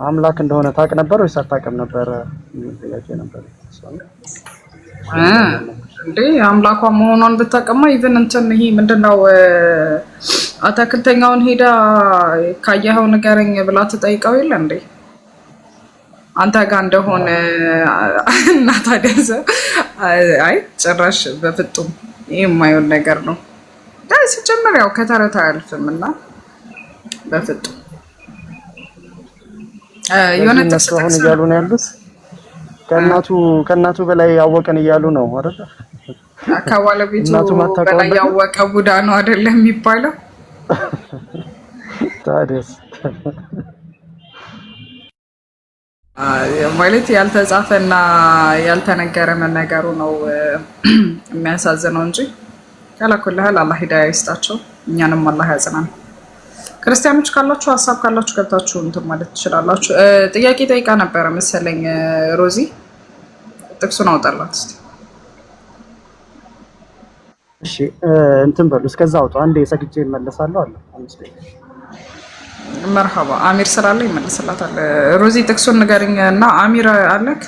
አምላክ እንደሆነ ታውቅ ነበር ወይስ አታውቅም ነበር? የሚል ጥያቄ ነበር። እንዴ አምላኳ መሆኗን ብታውቅማ ኢቭን እንትን ይሄ ምንድነው አታክልተኛውን ሄዳ ካየኸው ንገረኝ ብላ ትጠይቀው የለ እንዴ? አንተ ጋር እንደሆነ እና ታዲያ አይ ጭራሽ በፍጡም ይሄ የማይሆን ነገር ነው። ሲጀምር ያው ከተረት አያልፍም እና በፍጡም የሆነ ተስፋውን እያሉ ነው ያሉት። ከእናቱ በላይ ያወቀን እያሉ ነው አይደል? ከባለቤቱ በላይ ያወቀ ቡዳ ነው አይደለም የሚባለው? ታዲያስ ማለት ያልተጻፈና ያልተነገረ መነገሩ ነው የሚያሳዝነው እንጂ ያላኩልሃል አላህ ሂዳያ ይስጣቸው፣ እኛንም አላህ ያጽናን። ክርስቲያኖች ካላችሁ ሀሳብ ካላችሁ ገብታችሁ እንትን ማለት ትችላላችሁ። ጥያቄ ጠይቃ ነበረ መሰለኝ ሮዚ፣ ጥቅሱን አውጣላት እስቲ። እሺ እንትን በሉ እስከዛ አውጡ። አንዴ ሰግጄ እመለሳለሁ አለ። መርሐባ አሚር ስላለ ይመለስላታል። ሮዚ ጥቅሱን ንገሪኝ እና አሚር አለክ?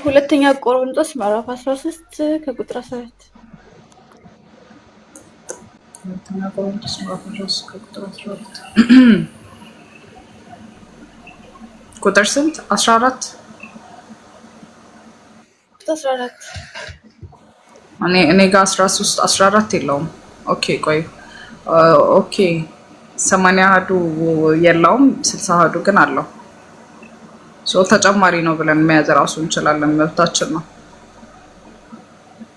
ሁለተኛ ቆሮንቶስ ምዕራፍ 13 ከቁጥር 14 ሁለተኛ ቆሮንቶስ ምዕራፍ 13 ከቁጥር 14 ቁጥር ስንት? 14 እኔ ጋር 13 14 የለውም። ኦኬ ቆይ ኦኬ 80 አሐዱ የለውም 60 አሐዱ ግን አለው። ተጨማሪ ነው ብለን መያዝ ራሱ እንችላለን፣ መብታችን ነው።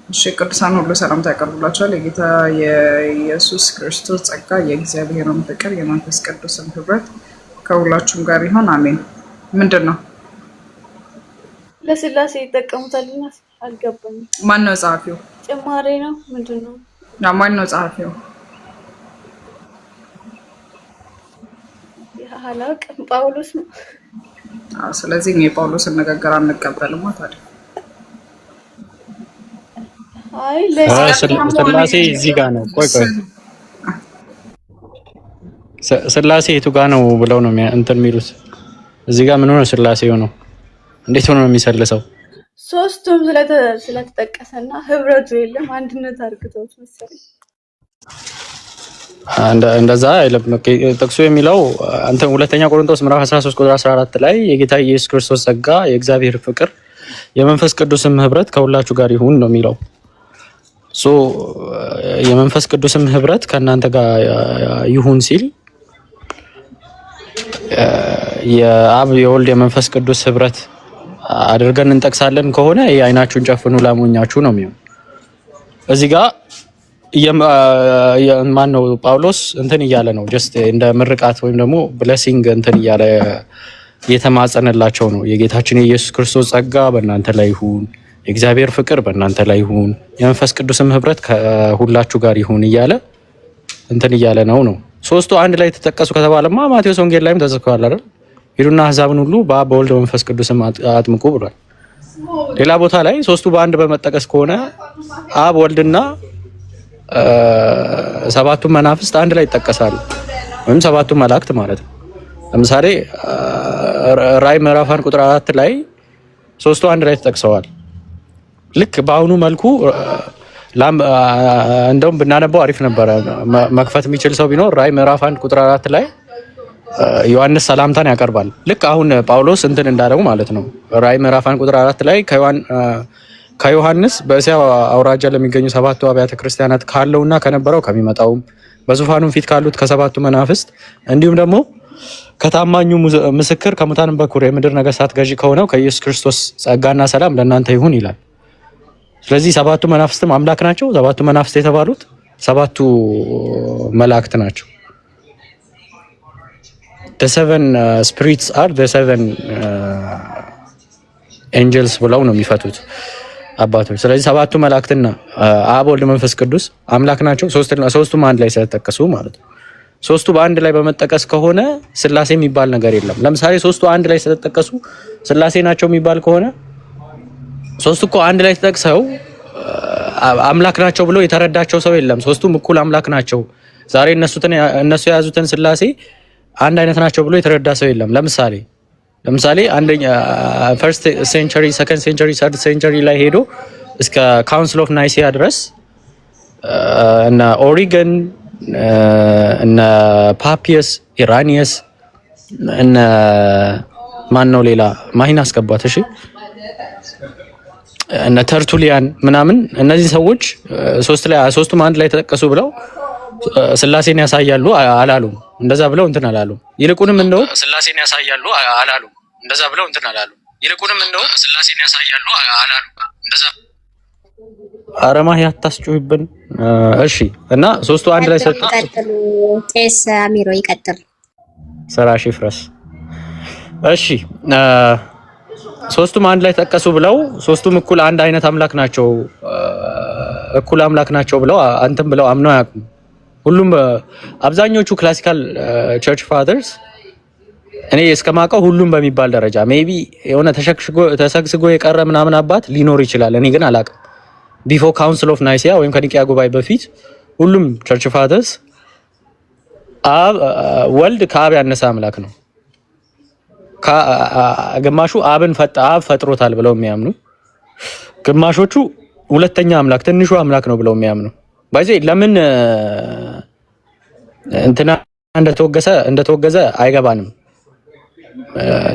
እሺ ቅዱሳን ሁሉ ሰላምታ ያቀርቡላችኋል። የጌታ የኢየሱስ ክርስቶስ ጸጋ፣ የእግዚአብሔርን ፍቅር፣ የመንፈስ ቅዱስን ህብረት ከሁላችሁም ጋር ይሁን አሜን። ምንድን ነው ለስላሴ ይጠቀሙታልና አልገባኝም። ማን ነው ጸሐፊው? ጭማሬ ነው ምንድን ነው? ማን ነው ጸሐፊው? አላውቅም። ጳውሎስ ነው። ስለዚህ የጳውሎስን ንግግር አንቀበልም ታዲያ። አይ ስላሴ እዚህ ጋር ነው። ቆይ ስላሴ የቱ ጋር ነው ብለው ነው እንትን የሚሉት? እዚህ ጋር ምን ሆነ ስላሴው ነው? እንዴት ሆኖ ነው የሚሰልሰው? ሶስቱም ስለተጠቀሰና ህብረቱ የለም አንድነት አድርገውት መሰለኝ። እንደዛ አይደለም ጥቅሱ የሚለው አንተ ሁለተኛ ቆሮንቶስ ምዕራፍ 13 ቁጥር 14 ላይ የጌታ ኢየሱስ ክርስቶስ ጸጋ፣ የእግዚአብሔር ፍቅር፣ የመንፈስ ቅዱስም ህብረት ከሁላችሁ ጋር ይሁን ነው የሚለው። የመንፈስ ቅዱስም ህብረት ከእናንተ ጋር ይሁን ሲል የአብ የወልድ የመንፈስ ቅዱስ ህብረት አድርገን እንጠቅሳለን ከሆነ የአይናችሁን ጨፍኑ ላሞኛችሁ ነው የሚሆን። እዚህ ጋር ማን ነው ጳውሎስ እንትን እያለ ነው ጀስት እንደ ምርቃት ወይም ደግሞ ብሌሲንግ እንትን እያለ እየተማጸነላቸው ነው። የጌታችን የኢየሱስ ክርስቶስ ጸጋ በእናንተ ላይ ይሁን፣ የእግዚአብሔር ፍቅር በእናንተ ላይ ይሁን፣ የመንፈስ ቅዱስም ህብረት ከሁላችሁ ጋር ይሁን እያለ እንትን እያለ ነው። ሶስቱ አንድ ላይ ተጠቀሱ ከተባለማ ማቴዎስ ወንጌል ላይም ተጽፏል አይደል? ሂዱና አሕዛብን ሁሉ በአብ በወልድ በመንፈስ ቅዱስም አጥምቁ ብሏል። ሌላ ቦታ ላይ ሶስቱ በአንድ በመጠቀስ ከሆነ አብ ወልድና ሰባቱ መናፍስት አንድ ላይ ይጠቀሳሉ፣ ወይም ሰባቱ መላእክት ማለት ነው። ለምሳሌ ራዕይ ምዕራፍ 1 ቁጥር 4 ላይ ሶስቱ አንድ ላይ ተጠቅሰዋል። ልክ በአሁኑ መልኩ እንደውም ብናነበው አሪፍ ነበረ። መክፈት የሚችል ሰው ቢኖር ራዕይ ምዕራፍ 1 ቁጥር 4 ላይ ዮሐንስ ሰላምታን ያቀርባል። ልክ አሁን ጳውሎስ እንትን እንዳለው ማለት ነው። ራዕይ ምዕራፍ 1 ቁጥር 4 ላይ ከዮሐንስ በእስያ አውራጃ ለሚገኙ ሰባቱ አብያተ ክርስቲያናት ካለውና ከነበረው ከሚመጣውም በዙፋኑ ፊት ካሉት ከሰባቱ መናፍስት እንዲሁም ደግሞ ከታማኙ ምስክር ከሙታንም በኩር የምድር ነገስታት ገዢ ከሆነው ከኢየሱስ ክርስቶስ ጸጋና ሰላም ለእናንተ ይሁን ይላል። ስለዚህ ሰባቱ መናፍስትም አምላክ ናቸው። ሰባቱ መናፍስት የተባሉት ሰባቱ መላእክት ናቸው። the seven spirits are the seven angels ብለው ነው የሚፈቱት አባቶች። ስለዚህ ሰባቱ መላእክትና አብ ወልድ መንፈስ ቅዱስ አምላክ ናቸው። ሶስቱም አንድ ላይ ስለተጠቀሱ ማለት ነው። ሶስቱ በአንድ ላይ በመጠቀስ ከሆነ ስላሴ የሚባል ነገር የለም። ለምሳሌ ሶስቱ አንድ ላይ ስለተጠቀሱ ስላሴ ናቸው የሚባል ከሆነ ሶስቱ እኮ አንድ ላይ ተጠቅሰው አምላክ ናቸው ብሎ የተረዳቸው ሰው የለም። ሶስቱም እኩል አምላክ ናቸው፣ ዛሬ እነሱ የያዙትን ስላሴ አንድ አይነት ናቸው ብሎ የተረዳ ሰው የለም። ለምሳሌ አንደኛ ፈርስት ሴንቸሪ፣ ሰከንድ ሴንቸሪ፣ ሰርድ ሴንቸሪ ላይ ሄዶ እስከ ካውንስል ኦፍ ናይሲያ ድረስ እና ኦሪገን እና ፓፒየስ፣ ኢራኒየስ እና ማን ነው ሌላ ማሂን አስገባት። እሺ እና ተርቱሊያን ምናምን እነዚህ ሰዎች ሶስቱም አንድ ላይ ተጠቀሱ ብለው ስላሴን ያሳያሉ አላሉም። እንደዛ ብለው እንትን አላሉም። ይልቁንም እንደው ስላሴን ያሳያሉ አላሉም። እንደዛ ብለው እንትን አላሉም። ይልቁንም እንደው ስላሴን ያሳያሉ አላሉም። እንደዛ አረማህ ያታስጩህብን። እሺ እና ሶስቱ አንድ ላይ ይቀጥሉ። ቄስ አሚሮ ይቀጥል። ሰራሽ ይፍረስ። እሺ ሶስቱም አንድ ላይ ተጠቀሱ ብለው ሶስቱም እኩል አንድ አይነት አምላክ ናቸው፣ እኩል አምላክ ናቸው ብለው አንተም ብለው አምነው አያውቁም። ሁሉም አብዛኞቹ ክላሲካል ቸርች ፋዘርስ እኔ እስከማውቀው ሁሉም በሚባል ደረጃ ሜቢ የሆነ ተሰግስጎ የቀረ ምናምን አባት ሊኖር ይችላል። እኔ ግን አላውቅም። ቢፎር ካውንስል ኦፍ ናይሲያ ወይም ከኒቂያ ጉባኤ በፊት ሁሉም ቸርች ፋዘርስ ወልድ ከአብ ያነሰ አምላክ ነው፣ ግማሹ አብ ፈጥሮታል ብለው የሚያምኑ፣ ግማሾቹ ሁለተኛ አምላክ ትንሹ አምላክ ነው ብለው የሚያምኑ። ባይዘይ ለምን እንትና እንደተወገዘ አይገባንም።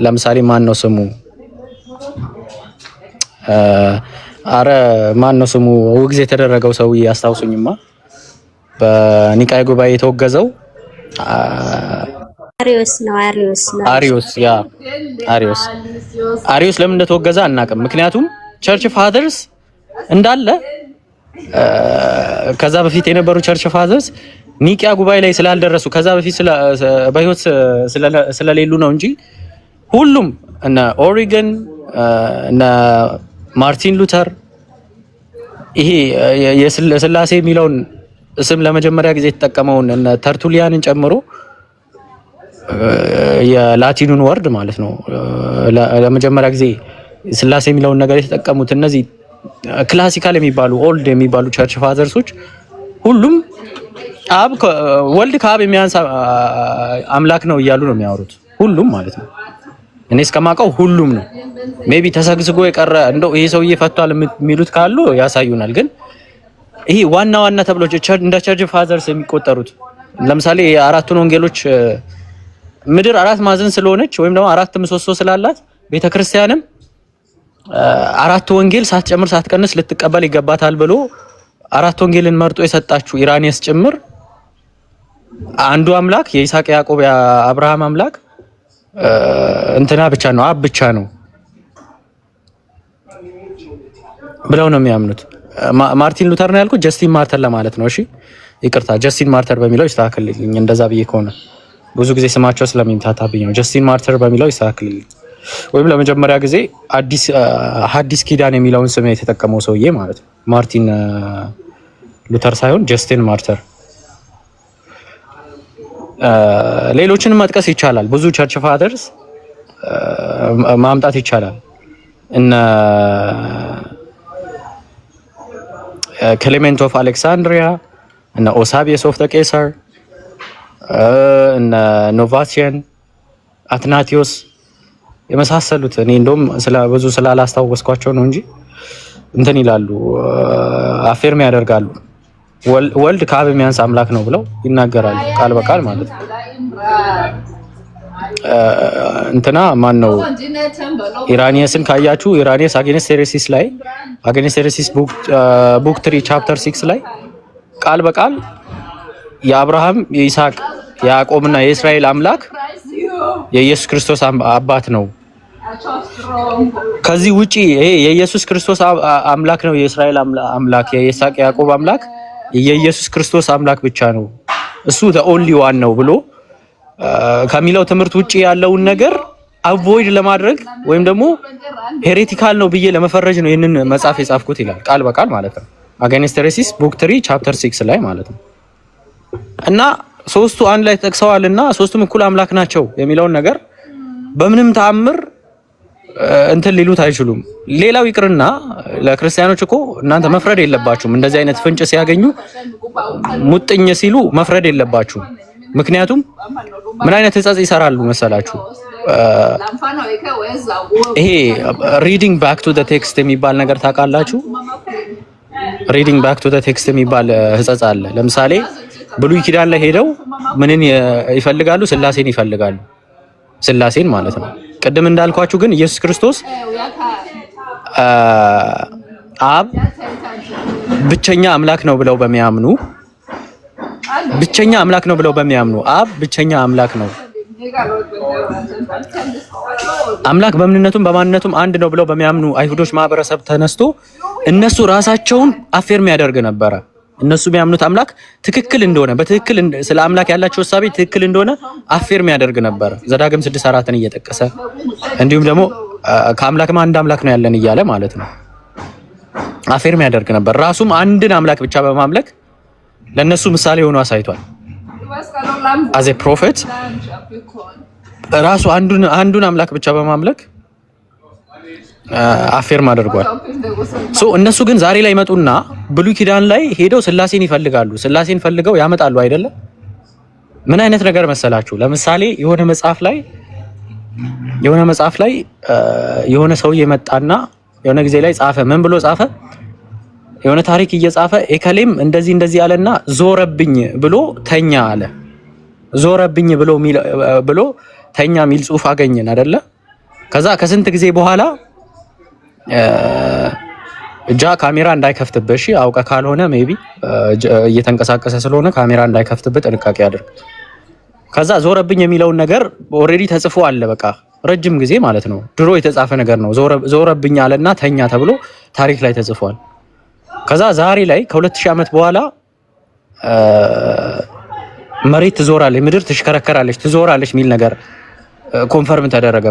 ለምሳሌ ማን ነው ስሙ? አረ ማን ነው ስሙ? ውግዝ የተደረገው ሰውዬ አስታውሱኝማ። በኒቃይ ጉባኤ የተወገዘው አሪዮስ ለምን እንደተወገዘ አናውቅም። ምክንያቱም ቸርች ፋዘርስ እንዳለ ከዛ በፊት የነበሩ ቸርች ፋዘርስ ኒቂያ ጉባኤ ላይ ስላልደረሱ ከዛ በፊት በህይወት ስለሌሉ ነው እንጂ ሁሉም እነ ኦሪገን እነ ማርቲን ሉተር ይሄ የስላሴ የሚለውን ስም ለመጀመሪያ ጊዜ የተጠቀመውን እነ ተርቱሊያንን ጨምሮ የላቲኑን ወርድ ማለት ነው ለመጀመሪያ ጊዜ ስላሴ የሚለውን ነገር የተጠቀሙት እነዚህ ክላሲካል የሚባሉ ኦልድ የሚባሉ ቸርች ፋዘርሶች ሁሉም ወልድ ከአብ የሚያንስ አምላክ ነው እያሉ ነው የሚያወሩት። ሁሉም ማለት ነው። እኔ እስከማውቀው ሁሉም ነው። ሜቢ ተሰግስጎ የቀረ እንደው ይሄ ሰውዬ ፈቷል የሚሉት ካሉ ያሳዩናል። ግን ይሄ ዋና ተብሎ እንደ ቸርች ፋዘርስ የሚቆጠሩት ለምሳሌ የአራቱን ወንጌሎች ምድር አራት ማዕዘን ስለሆነች ወይም ደግሞ አራት ምሰሶ ስላላት ቤተክርስቲያንም አራት ወንጌል ሳትጨምር ሳትቀንስ ልትቀበል ይገባታል ብሎ አራት ወንጌልን መርጦ የሰጣችሁ ኢራኒየስ ጭምር አንዱ አምላክ የይስሐቅ ያዕቆብ የአብርሃም አምላክ እንትና ብቻ ነው፣ አብ ብቻ ነው ብለው ነው የሚያምኑት። ማርቲን ሉተር ነው ያልኩት፣ ጀስቲን ማርተር ለማለት ነው። እሺ ይቅርታ፣ ጀስቲን ማርተር በሚለው ይስተካከልልኝ። እንደዛ ብዬ ከሆነ ብዙ ጊዜ ስማቸው ስለሚምታታብኝ ነው። ጀስቲን ማርተር በሚለው ይስተካከልልኝ። ወይም ለመጀመሪያ ጊዜ ሐዲስ ኪዳን የሚለውን ስም የተጠቀመው ሰውዬ ማለት ነው። ማርቲን ሉተር ሳይሆን ጀስቲን ማርተር። ሌሎችንም መጥቀስ ይቻላል። ብዙ ቸርች ፋዘርስ ማምጣት ይቻላል። እነ ክሌሜንት ኦፍ አሌክሳንድሪያ፣ እነ ኦሳቢየስ ኦፍ ቄሳር፣ እነ ኖቫሲያን፣ አትናቲዮስ የመሳሰሉት እኔ እንደውም ብዙ ስላላስታወስኳቸው ነው እንጂ እንትን ይላሉ፣ አፌርም ያደርጋሉ። ወልድ ከአብ የሚያንስ አምላክ ነው ብለው ይናገራሉ፣ ቃል በቃል ማለት ነው። እንትና ማን ነው ኢራኒየስን ካያችሁ ኢራኒየስ አጌንስት ሄሬሲስ ላይ አጌንስት ሄሬሲስ ቡክ 3 ቻፕተር 6 ላይ ቃል በቃል የአብርሃም የይስሐቅ የያዕቆብና የእስራኤል አምላክ የኢየሱስ ክርስቶስ አባት ነው ከዚህ ውጪ ይሄ የኢየሱስ ክርስቶስ አምላክ ነው፣ የእስራኤል አምላክ፣ የይስሐቅ ያዕቆብ አምላክ የኢየሱስ ክርስቶስ አምላክ ብቻ ነው፣ እሱ the only one ነው ብሎ ከሚለው ትምህርት ውጪ ያለውን ነገር አቮይድ ለማድረግ ወይም ደግሞ ሄሬቲካል ነው ብዬ ለመፈረጅ ነው ይሄንን መጽሐፍ የጻፍኩት ይላል ቃል በቃል ማለት ነው። አጋንስት ሄሬሲስ ቡክ 3 ቻፕተር 6 ላይ ማለት ነው። እና ሶስቱ አንድ ላይ ተጠቅሰዋልና ሶስቱም እኩል አምላክ ናቸው የሚለውን ነገር በምንም ተአምር እንትን ሊሉት አይችሉም። ሌላው ይቅርና ለክርስቲያኖች እኮ እናንተ መፍረድ የለባችሁም። እንደዚህ አይነት ፍንጭ ሲያገኙ ሙጥኝ ሲሉ መፍረድ የለባችሁም። ምክንያቱም ምን አይነት ሕጸጽ ይሰራሉ መሰላችሁ? ይሄ ሪዲንግ ባክ ቱ ዘ ቴክስት የሚባል ነገር ታውቃላችሁ? ሪዲንግ ባክ ቱ ዘ ቴክስት የሚባል ሕጸጽ አለ። ለምሳሌ ብሉይ ኪዳን ላይ ሄደው ምንን ይፈልጋሉ? ስላሴን ይፈልጋሉ። ስላሴን ማለት ነው። ቅድም እንዳልኳችሁ ግን ኢየሱስ ክርስቶስ አብ ብቸኛ አምላክ ነው ብለው በሚያምኑ አብ ብቸኛ አምላክ ነው፣ አምላክ በምንነቱም በማንነቱም አንድ ነው ብለው በሚያምኑ አይሁዶች ማህበረሰብ ተነስቶ እነሱ ራሳቸውን አፌር የሚያደርግ ነበረ። እነሱ የሚያምኑት አምላክ ትክክል እንደሆነ በትክክል ስለ አምላክ ያላቸው ሐሳብ ትክክል እንደሆነ አፌር የሚያደርግ ነበር። ዘዳግም 6:4ን እየጠቀሰ እንዲሁም ደግሞ ከአምላክማ አንድ አምላክ ነው ያለን እያለ ማለት ነው አፌር የሚያደርግ ነበር። ራሱም አንድን አምላክ ብቻ በማምለክ ለነሱ ምሳሌ ሆኖ አሳይቷል። አዝ ኤ ፕሮፌት ራሱ አንዱን አምላክ ብቻ በማምለክ አፌርም አድርጓል። እነሱ ግን ዛሬ ላይ መጡና ብሉይ ኪዳን ላይ ሄደው ስላሴን ይፈልጋሉ። ስላሴን ፈልገው ያመጣሉ አይደለም? ምን አይነት ነገር መሰላችሁ? ለምሳሌ የሆነ መጽሐፍ ላይ የሆነ ሰውዬ መጣና የሆነ ጊዜ ላይ ጻፈ። ምን ብሎ ጻፈ? የሆነ ታሪክ እየጻፈ ኤከሌም እንደዚህ አለና ዞረብኝ ብሎ ተኛ አለ። ዞረብኝ ብሎ ተኛ የሚል ጽሑፍ አገኘን አይደለ? ከዛ ከስንት ጊዜ በኋላ ካሜራ እንዳይከፍትብህ አውቀ ካልሆነ ሜቢ እየተንቀሳቀሰ ስለሆነ ካሜራ እንዳይከፍትብህ ጥንቃቄ አድርግ። ከዛ ዞረብኝ የሚለውን ነገር ኦልሬዲ ተጽፎ አለ። በቃ ረጅም ጊዜ ማለት ነው፣ ድሮ የተጻፈ ነገር ነው። ዞረብኝ አለና ተኛ ተብሎ ታሪክ ላይ ተጽፏል። ከዛ ዛሬ ላይ ከ2000 ዓመት በኋላ መሬት ትዞራለች፣ ምድር ትሽከረከራለች፣ ትዞራለች የሚል ነገር ኮንፈርም ተደረገ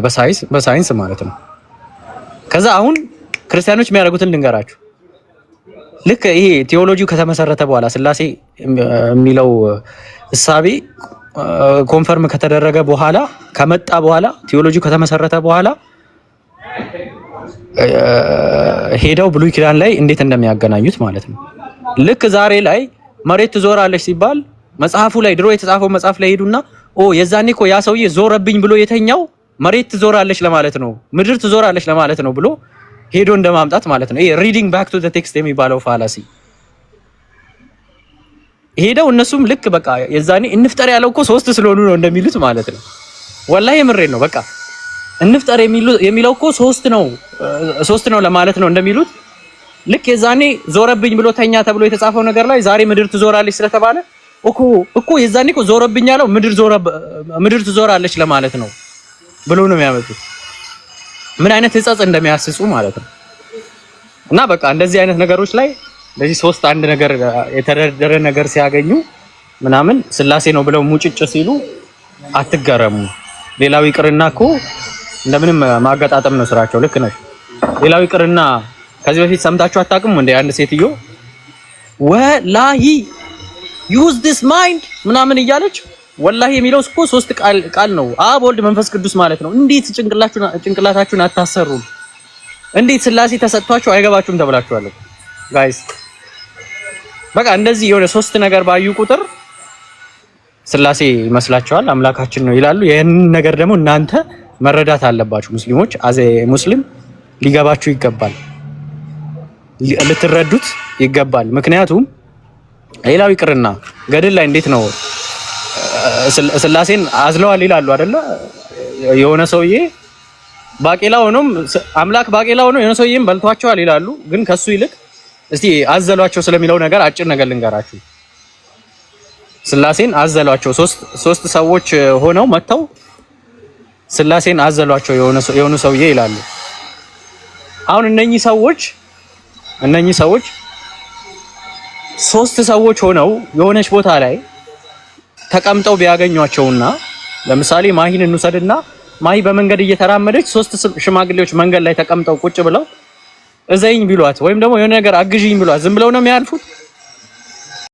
በሳይንስ ማለት ነው። ከዛ አሁን ክርስቲያኖች የሚያደርጉትን ልንገራችሁ። ልክ ይሄ ቴዎሎጂው ከተመሰረተ በኋላ ስላሴ የሚለው እሳቤ ኮንፈርም ከተደረገ በኋላ ከመጣ በኋላ ቴዎሎጂው ከተመሰረተ በኋላ ሄደው ብሉይ ኪዳን ላይ እንዴት እንደሚያገናኙት ማለት ነው። ልክ ዛሬ ላይ መሬት ትዞራለች ሲባል መጽሐፉ ላይ ድሮ የተጻፈው መጽሐፍ ላይ ሄዱና የዛኔ እኮ ያ ሰውዬ ዞረብኝ ብሎ የተኛው መሬት ትዞራለች ለማለት ነው፣ ምድር ትዞራለች ለማለት ነው ብሎ ሄዶ እንደማምጣት ማለት ነው። ይሄ ሪዲንግ ባክ ቱ ዘ ቴክስት የሚባለው ፋላሲ ሄደው እነሱም ልክ በቃ የዛኔ እንፍጠር ያለው እኮ 3 ስለሆኑ ነው እንደሚሉት ማለት ነው። ወላሂ የምሬን ነው። በቃ እንፍጠር የሚለው እኮ 3 ነው ለማለት ነው እንደሚሉት ልክ የዛኔ ዞረብኝ ብሎ ተኛ ተብሎ የተጻፈው ነገር ላይ ዛሬ ምድር ትዞራለች ስለተባለ እኮ የዛኔ እኮ ዞረብኝ ያለው ምድር ትዞራለች ለማለት ነው ብሎ ነው የሚያመጡት። ምን አይነት ሕጸጽ እንደሚያስጹ ማለት ነው። እና በቃ እንደዚህ አይነት ነገሮች ላይ ለዚህ 3 አንድ ነገር የተደረደረ ነገር ሲያገኙ ምናምን ስላሴ ነው ብለው ሙጭጭ ሲሉ አትገረሙ። ሌላው ይቅርና እኮ እንደምንም ማገጣጠም ነው ስራቸው። ልክ ነሽ። ሌላው ይቅርና ከዚህ በፊት ሰምታችሁ አታውቅም እንደ አንድ ሴትዮ ወላሂ ዩዝ ዲስ ማይንድ ምናምን እያለች ወላሂ የሚለው እኮ 3 ቃል ነው። አብ ወልድ መንፈስ ቅዱስ ማለት ነው። እንዴት ጭንቅላታችሁን አታሰሩም? እንዴት ስላሴ ተሰጥቷችሁ አይገባችሁም ተብላችኋል ጋይስ። በቃ እንደዚህ የሆነ 3 ነገር ባዩ ቁጥር ስላሴ ይመስላችኋል፣ አምላካችን ነው ይላሉ። ይሄንን ነገር ደግሞ እናንተ መረዳት አለባችሁ ሙስሊሞች። አዘ ሙስሊም ሊገባችሁ ይገባል፣ ልትረዱት ይገባል። ምክንያቱም ሌላው ይቅርና ገድል ላይ እንዴት ነው ስላሴን አዝለዋል ይላሉ አይደለ? የሆነ ሰውዬ ባቄላ ሆኖም አምላክ ባቄላ ሆኖ የሆነ ሰውዬም በልቷቸዋል ይላሉ። ግን ከሱ ይልቅ እስቲ አዘሏቸው ስለሚለው ነገር አጭር ነገር ልንገራችሁ። ስላሴን አዘሏቸው። 3 ሰዎች ሆነው መጥተው ስላሴን አዘሏቸው የሆኑ ሰውዬ ይላሉ። አሁን እነኚህ ሰዎች ሶስት ሰዎች ሆነው የሆነች ቦታ ላይ ተቀምጠው ቢያገኟቸውና ለምሳሌ ማሂን እንውሰድና ማሂ በመንገድ እየተራመደች ሶስት ሽማግሌዎች መንገድ ላይ ተቀምጠው ቁጭ ብለው እዘይኝ ቢሏት ወይም ደግሞ የሆነ ነገር አግዥኝ ቢሏት ዝም ብለው ነው የሚያልፉት?